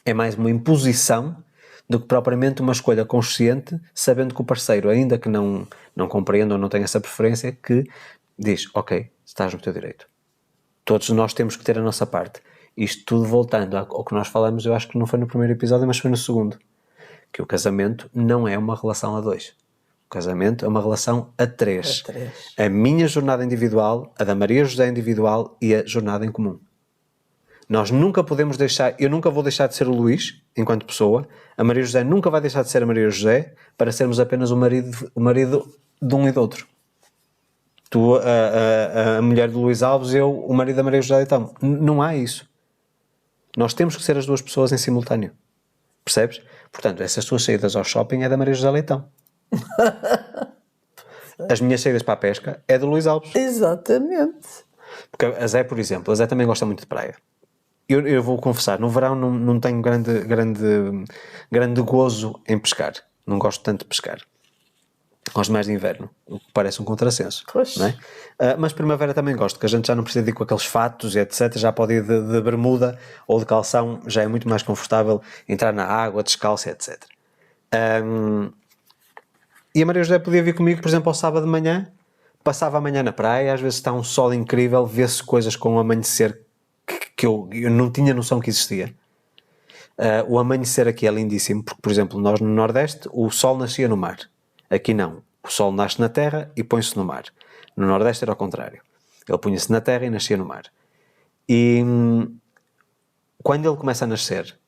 É mais uma imposição do que propriamente uma escolha consciente, sabendo que o parceiro, ainda que não compreenda ou não tenha essa preferência, que diz, ok, estás no teu direito. Todos nós temos que ter a nossa parte. Isto tudo voltando ao que nós falamos, eu acho que não foi no primeiro episódio, mas foi no segundo. Que o casamento não é uma relação a dois. O casamento é uma relação a três. A minha jornada individual, a da Maria José individual e a jornada em comum. Nós nunca podemos deixar, eu nunca vou deixar de ser o Luís, enquanto pessoa, a Maria José nunca vai deixar de ser a Maria José para sermos apenas o marido de um e do outro. Tu, a mulher do Luís Alves, eu, o marido da Maria José Leitão. Não há isso. Nós temos que ser as duas pessoas em simultâneo. Percebes? Portanto, essas tuas saídas ao shopping é da Maria José Leitão. As minhas saídas para a pesca é do Luís Alves. Exatamente. Porque a Zé, por exemplo, a Zé também gosta muito de praia. Eu vou confessar, no verão não tenho grande gozo em pescar. Não gosto tanto de pescar. Gosto mais de inverno, o que parece um contrassenso. Pois. Não é? Mas primavera também gosto, que a gente já não precisa de ir com aqueles fatos e etc. Já pode ir de bermuda ou de calção, já é muito mais confortável entrar na água, descalço, etc. E a Maria José podia vir comigo, por exemplo, ao sábado de manhã, passava a manhã na praia, às vezes está um sol incrível, vê-se coisas com o amanhecer que eu não tinha noção que existia. O amanhecer aqui é lindíssimo, porque, por exemplo, nós no Nordeste, o sol nascia no mar. Aqui não. O sol nasce na terra e põe-se no mar. No Nordeste era ao contrário. Ele punha-se na terra e nascia no mar. E quando ele começa a nascer,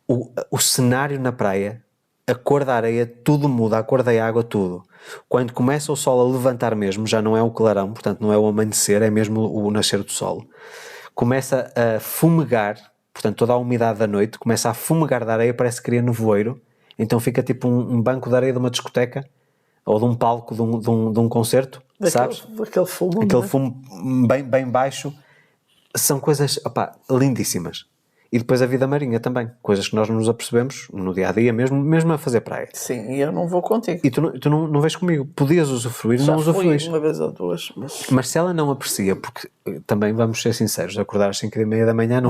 o cenário na praia, a cor da areia, tudo muda, a cor da água, tudo. Quando começa o sol a levantar mesmo, já não é o clarão, portanto não é o amanhecer, é mesmo o nascer do sol. Começa a fumegar, portanto toda a umidade da noite começa a fumegar da areia, parece que cria nevoeiro. Então fica tipo um banco de areia de uma discoteca ou de um palco de um concerto, sabes? Daquele fumo. Aquele fumo bem baixo. São coisas, lindíssimas. E depois a vida marinha também. Coisas que nós não nos apercebemos no dia-a-dia, mesmo a fazer praia. Sim, e eu não vou contigo. E tu não vês comigo. Podias usufruir, Já não usufruís. uma vez ou duas, mas se ela não aprecia, porque também vamos ser sinceros, acordar às 5h30 da manhã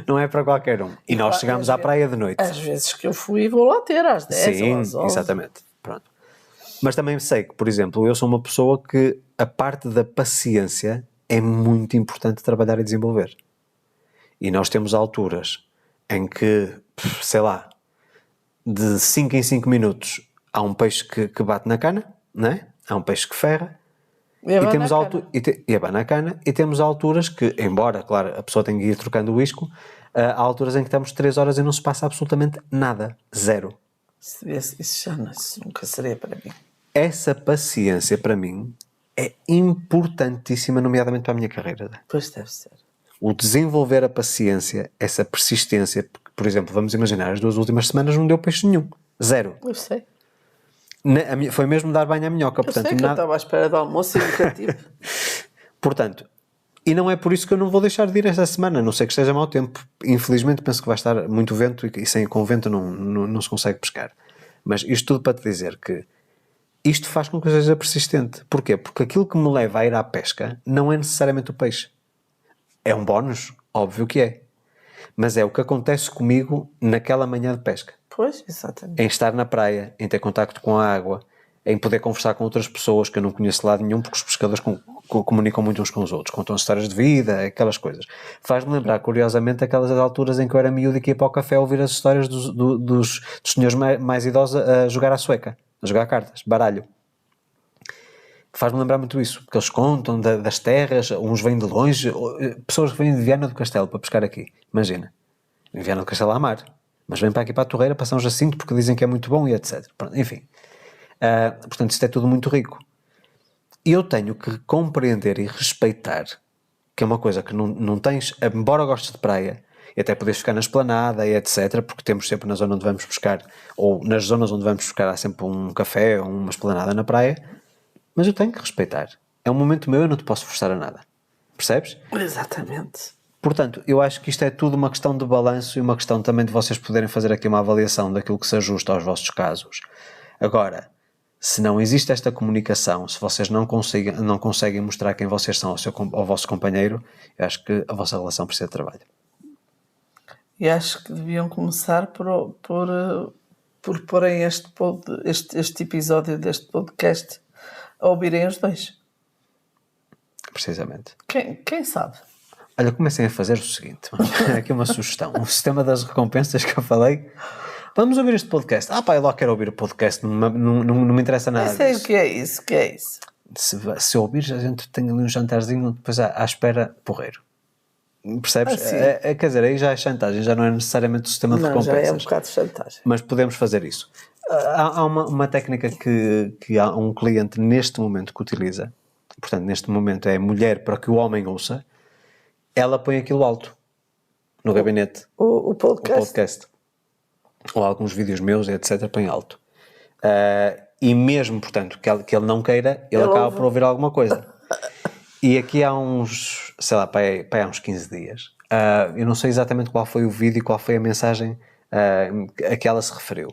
não é para qualquer um. E nós chegamos à praia de noite. Às vezes que eu fui, vou lá ter às 10 Sim, ou às 11. exatamente. Pronto. Mas também sei que, por exemplo, eu sou uma pessoa que a parte da paciência é muito importante trabalhar e desenvolver. E nós temos alturas em que, sei lá, de 5 em 5 minutos há um peixe que bate na cana, não é? Há um peixe que ferra. E abana a cana. E temos alturas que, embora, claro, a pessoa tenha que ir trocando o isco, há alturas em que estamos 3 horas e não se passa absolutamente nada. Zero. Isso nunca seria para mim. Essa paciência, para mim, é importantíssima, nomeadamente para a minha carreira. Pois deve ser. O desenvolver a paciência, essa persistência, porque, por exemplo, vamos imaginar, as 2 últimas semanas não deu peixe nenhum. Zero. Eu sei. Foi mesmo dar banho à minhoca. Eu sei que eu estava à espera do almoço e nunca tive. Portanto, e não é por isso que eu não vou deixar de ir esta semana, a não ser que esteja mau tempo. Infelizmente penso que vai estar muito vento e sem com vento não se consegue pescar. Mas isto tudo para te dizer que isto faz com que eu seja persistente. Porquê? Porque aquilo que me leva a ir à pesca não é necessariamente o peixe. É um bónus, óbvio que é. Mas é o que acontece comigo naquela manhã de pesca. Pois, exatamente. Em estar na praia, em ter contacto com a água, em poder conversar com outras pessoas que eu não conheço de lado nenhum, porque os pescadores comunicam muito uns com os outros, contam histórias de vida, aquelas coisas. Faz-me lembrar, curiosamente, aquelas alturas em que eu era miúdo e que ia para o café a ouvir as histórias dos senhores mais idosos a jogar à sueca, a jogar cartas, baralho. Faz-me lembrar muito isso, porque eles contam das terras, uns vêm de longe, pessoas que vêm de Viana do Castelo para pescar aqui, imagina, em Viana do Castelo há mar, mas vêm para aqui para a Torreira, para São Jacinto, porque dizem que é muito bom e etc. Pronto, enfim, portanto isto é tudo muito rico. E eu tenho que compreender e respeitar, que é uma coisa que não tens, embora gostes de praia, e até podes ficar na esplanada e etc, porque temos sempre na zona onde vamos pescar, ou nas zonas onde vamos pescar há sempre um café ou uma esplanada na praia, mas eu tenho que respeitar. É um momento meu, eu não te posso forçar a nada. Percebes? Exatamente. Portanto, eu acho que isto é tudo uma questão de balanço e uma questão também de vocês poderem fazer aqui uma avaliação daquilo que se ajusta aos vossos casos. Agora, se não existe esta comunicação, se vocês não conseguem mostrar quem vocês são ao vosso companheiro, eu acho que a vossa relação precisa de trabalho. E acho que deviam começar por porem este episódio deste podcast a ouvirem os dois. Precisamente. Quem sabe? Olha, comecem a fazer o seguinte. Aqui uma sugestão. O sistema das recompensas que eu falei. Vamos ouvir este podcast. Pá, eu lá quero ouvir o podcast. Não me interessa nada Eu sei disso. o que é isso. Se ouvires, a gente tem ali um jantarzinho depois à espera porreiro. Percebes? Sim. Quer dizer, aí já é chantagem, já não é necessariamente o sistema de Não, recompensas. já é um bocado de chantagem. Mas podemos fazer isso. Há uma técnica que há um cliente neste momento que utiliza. Portanto, neste momento é mulher para que o homem ouça. Ela põe aquilo alto no gabinete. O podcast? O podcast. Ou alguns vídeos meus, etc. põe alto. E mesmo, portanto, que ele não queira, ele acaba por ouvir alguma coisa. E aqui há uns, sei lá, há uns 15 dias. Eu não sei exatamente qual foi o vídeo e qual foi a mensagem a que ela se referiu.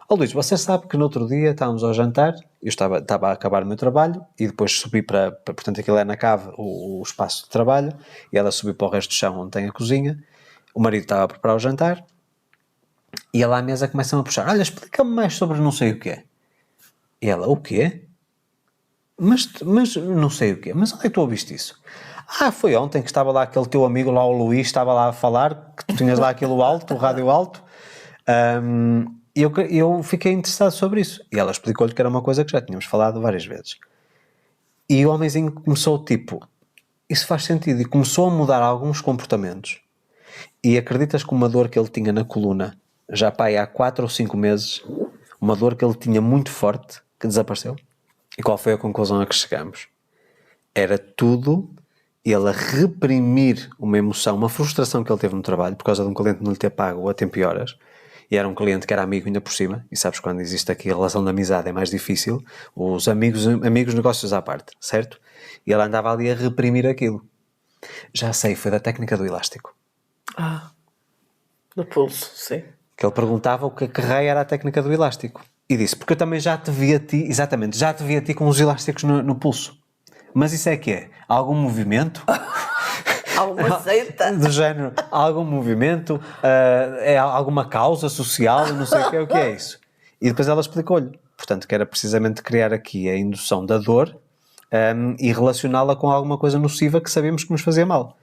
Luís, você sabe que no outro dia estávamos ao jantar, eu estava a acabar o meu trabalho e depois subi portanto aquilo é na cave o espaço de trabalho, e ela subiu para o resto do chão onde tem a cozinha, o marido estava a preparar o jantar, e ela à mesa começa a puxar, olha, explica-me mais sobre não sei o quê. E ela, o quê? Mas não sei o quê, mas onde é que tu ouviste isso? Foi ontem que estava lá aquele teu amigo lá, o Luís, estava lá a falar, que tu tinhas lá aquilo alto, o rádio alto, eu fiquei interessado sobre isso. E ela explicou-lhe que era uma coisa que já tínhamos falado várias vezes. E o homenzinho começou isso faz sentido, e começou a mudar alguns comportamentos. E acreditas que uma dor que ele tinha na coluna, já há 4 ou 5 meses, uma dor que ele tinha muito forte, que desapareceu? E qual foi a conclusão a que chegamos? Era tudo ele a reprimir uma emoção, uma frustração que ele teve no trabalho, por causa de um cliente não lhe ter pago a tempo e horas, e era um cliente que era amigo ainda por cima, e sabes, quando existe aqui a relação de amizade é mais difícil, os amigos negócios à parte, certo? E ele andava ali a reprimir aquilo. Já sei, foi da técnica do elástico. Do pulso, sim. Que ele perguntava o que raio era a técnica do elástico. E disse, porque eu também já te vi a ti com os elásticos no pulso. Mas isso é que é? Algum movimento? Alguma seita? Do género, algum movimento? É alguma causa social? Não sei o que é isso. E depois ela explicou-lhe. Portanto, que era precisamente criar aqui a indução da dor e relacioná-la com alguma coisa nociva que sabemos que nos fazia mal.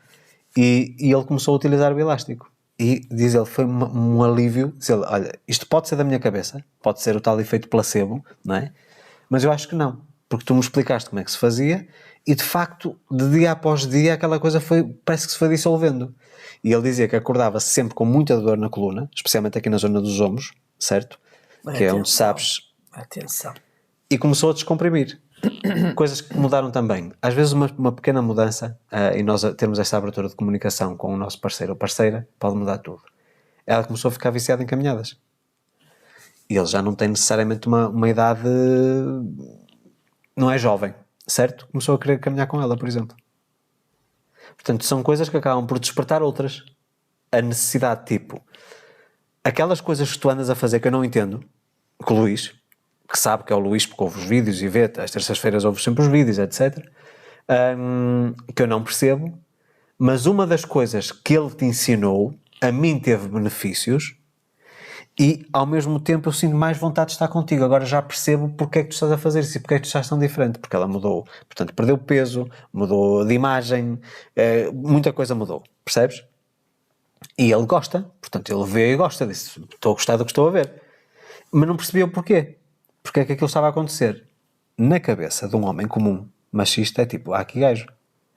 E ele começou a utilizar o elástico. E, diz ele, foi um alívio. Diz ele, olha, isto pode ser da minha cabeça, pode ser o tal efeito placebo, não é? Mas eu acho que não, porque tu me explicaste como é que se fazia e, de facto, de dia após dia, aquela coisa parece que se foi dissolvendo. E ele dizia que acordava-se sempre com muita dor na coluna, especialmente aqui na zona dos ombros, certo? Que é onde sabes... Atenção. E começou a descomprimir. Coisas que mudaram também. Às vezes uma pequena mudança e nós termos esta abertura de comunicação com o nosso parceiro ou parceira pode mudar tudo. Ela começou a ficar viciada em caminhadas. E ele já não tem necessariamente uma idade... Não é jovem, certo? Começou a querer caminhar com ela, por exemplo. Portanto, são coisas que acabam por despertar outras. A necessidade, tipo... Aquelas coisas que tu andas a fazer que eu não entendo, com o Luís... que sabe que é o Luís porque ouve os vídeos e vê, às terças-feiras ouve sempre os vídeos, etc. Que eu não percebo, mas uma das coisas que ele te ensinou, a mim teve benefícios, E, ao mesmo tempo, eu sinto mais vontade de estar contigo. Agora já percebo porque é que tu estás a fazer isso e porque é que tu estás tão diferente. Porque ela mudou. Portanto, perdeu peso, mudou de imagem, muita coisa mudou. Percebes? E ele gosta. Portanto, ele vê e gosta disso. Estou a gostar do que estou a ver. Mas não percebia o porquê. Porque é que aquilo estava a acontecer. Na cabeça de um homem comum, machista, é tipo, há aqui gajo.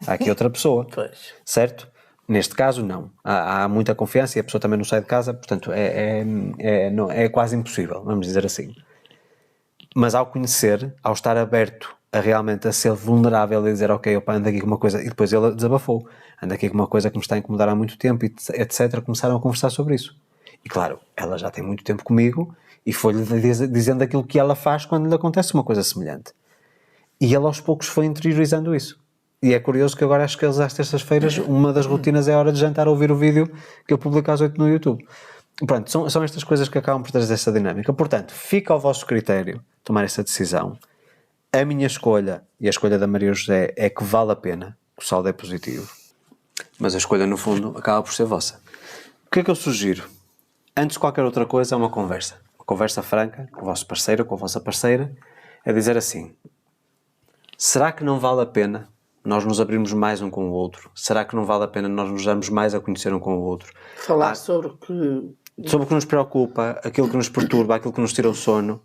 Há aqui outra pessoa. Pois. Certo? Neste caso, não. Há muita confiança e a pessoa também não sai de casa, portanto, é quase impossível, vamos dizer assim. Mas ao conhecer, ao estar aberto a realmente a ser vulnerável e dizer, ok, opa, ando aqui com uma coisa, e depois ele desabafou, ando aqui com uma coisa que me está a incomodar há muito tempo, etc., começaram a conversar sobre isso. E claro, ela já tem muito tempo comigo e foi-lhe dizendo aquilo que ela faz quando lhe acontece uma coisa semelhante. E ele aos poucos foi interiorizando isso. E é curioso que agora acho que eles às terças-feiras, uma das rotinas é a hora de jantar a ouvir o vídeo que eu publico às 8 no YouTube. Pronto, são estas coisas que acabam por trazer essa dinâmica. Portanto, fica ao vosso critério tomar essa decisão. A minha escolha e a escolha da Maria José é que vale a pena, o saldo é positivo. Mas a escolha, no fundo, acaba por ser vossa. O que é que eu sugiro? Antes de qualquer outra coisa, é uma conversa. Uma conversa franca com o vosso parceiro, com a vossa parceira, é dizer assim: será que não vale a pena nós nos abrirmos mais um com o outro? Será que não vale a pena nós nos darmos mais a conhecer um com o outro? Falar sobre o que nos preocupa, aquilo que nos perturba, aquilo que nos tira o sono.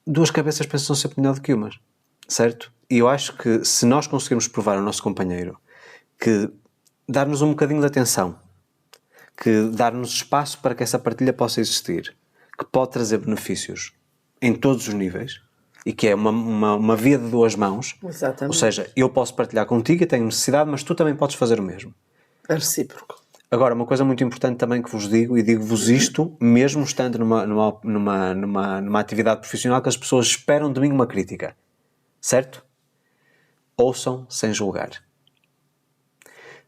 Duas cabeças pensam sempre melhor do que umas, certo? E eu acho que se nós conseguirmos provar ao nosso companheiro que dar-nos um bocadinho de atenção, que dar-nos espaço para que essa partilha possa existir, que pode trazer benefícios em todos os níveis, e que é uma via de duas mãos. Exatamente. Ou seja, eu posso partilhar contigo e tenho necessidade, mas tu também podes fazer o mesmo. é recíproco. Agora, uma coisa muito importante também que vos digo, e digo-vos isto, mesmo estando numa atividade profissional, que as pessoas esperam de mim uma crítica. Certo? Ouçam sem julgar.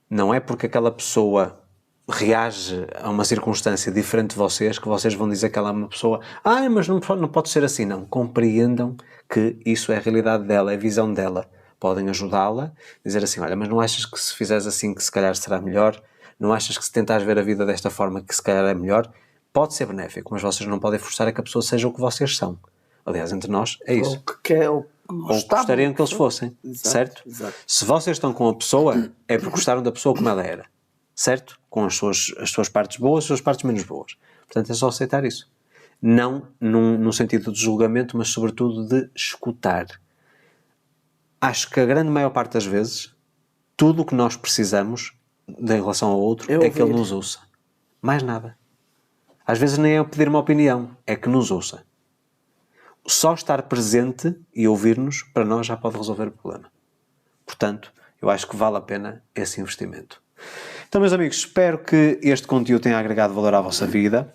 Não é porque aquela pessoa reage a uma circunstância diferente de vocês que vocês vão dizer que ela é uma pessoa, mas não pode ser assim. Não, compreendam que isso é a realidade dela, é a visão dela. Podem ajudá-la, dizer assim, olha, mas não achas que se fizeres assim que se calhar será melhor? Não achas que se tentares ver a vida desta forma que se calhar é melhor? Pode ser benéfico, mas vocês não podem forçar a que a pessoa seja o que vocês são. Aliás, entre nós, é isso. Ou que quer, ou gostariam que eles fossem, exato, certo? Exato. Se vocês estão com a pessoa, é porque gostaram da pessoa como ela era, certo? Com as suas partes boas, as suas partes menos boas. Portanto, é só aceitar isso. Não num sentido de julgamento, mas sobretudo de escutar. Acho que a grande maior parte das vezes, tudo o que nós precisamos em relação ao outro é que ele nos ouça. Mais nada. Às vezes nem é pedir uma opinião, é que nos ouça. Só estar presente e ouvir-nos, para nós, já pode resolver o problema. Portanto, eu acho que vale a pena esse investimento. Então, meus amigos, espero que este conteúdo tenha agregado valor à vossa vida.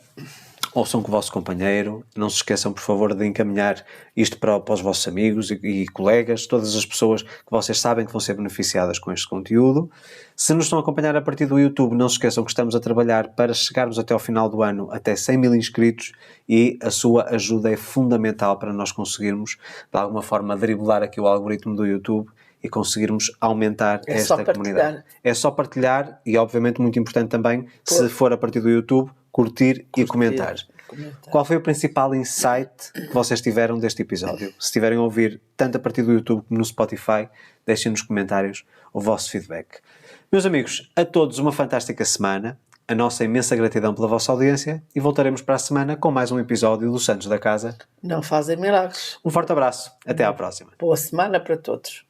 Ouçam com o vosso companheiro. Não se esqueçam, por favor, de encaminhar isto para os vossos amigos e colegas, todas as pessoas que vocês sabem que vão ser beneficiadas com este conteúdo. Se nos estão a acompanhar a partir do YouTube, não se esqueçam que estamos a trabalhar para chegarmos até ao final do ano até 100 mil inscritos, e a sua ajuda é fundamental para nós conseguirmos, de alguma forma, driblar aqui o algoritmo do YouTube e conseguirmos aumentar esta comunidade. É só partilhar e, obviamente, muito importante também, se for a partir do YouTube, curtir e comentar. Qual foi o principal insight que vocês tiveram deste episódio? Se estiverem a ouvir tanto a partir do YouTube como no Spotify, deixem nos comentários o vosso feedback. Meus amigos, a todos uma fantástica semana, a nossa imensa gratidão pela vossa audiência, e voltaremos para a semana com mais um episódio do Santos da Casa. Não fazem milagres. Um forte abraço, até à próxima. Boa semana para todos.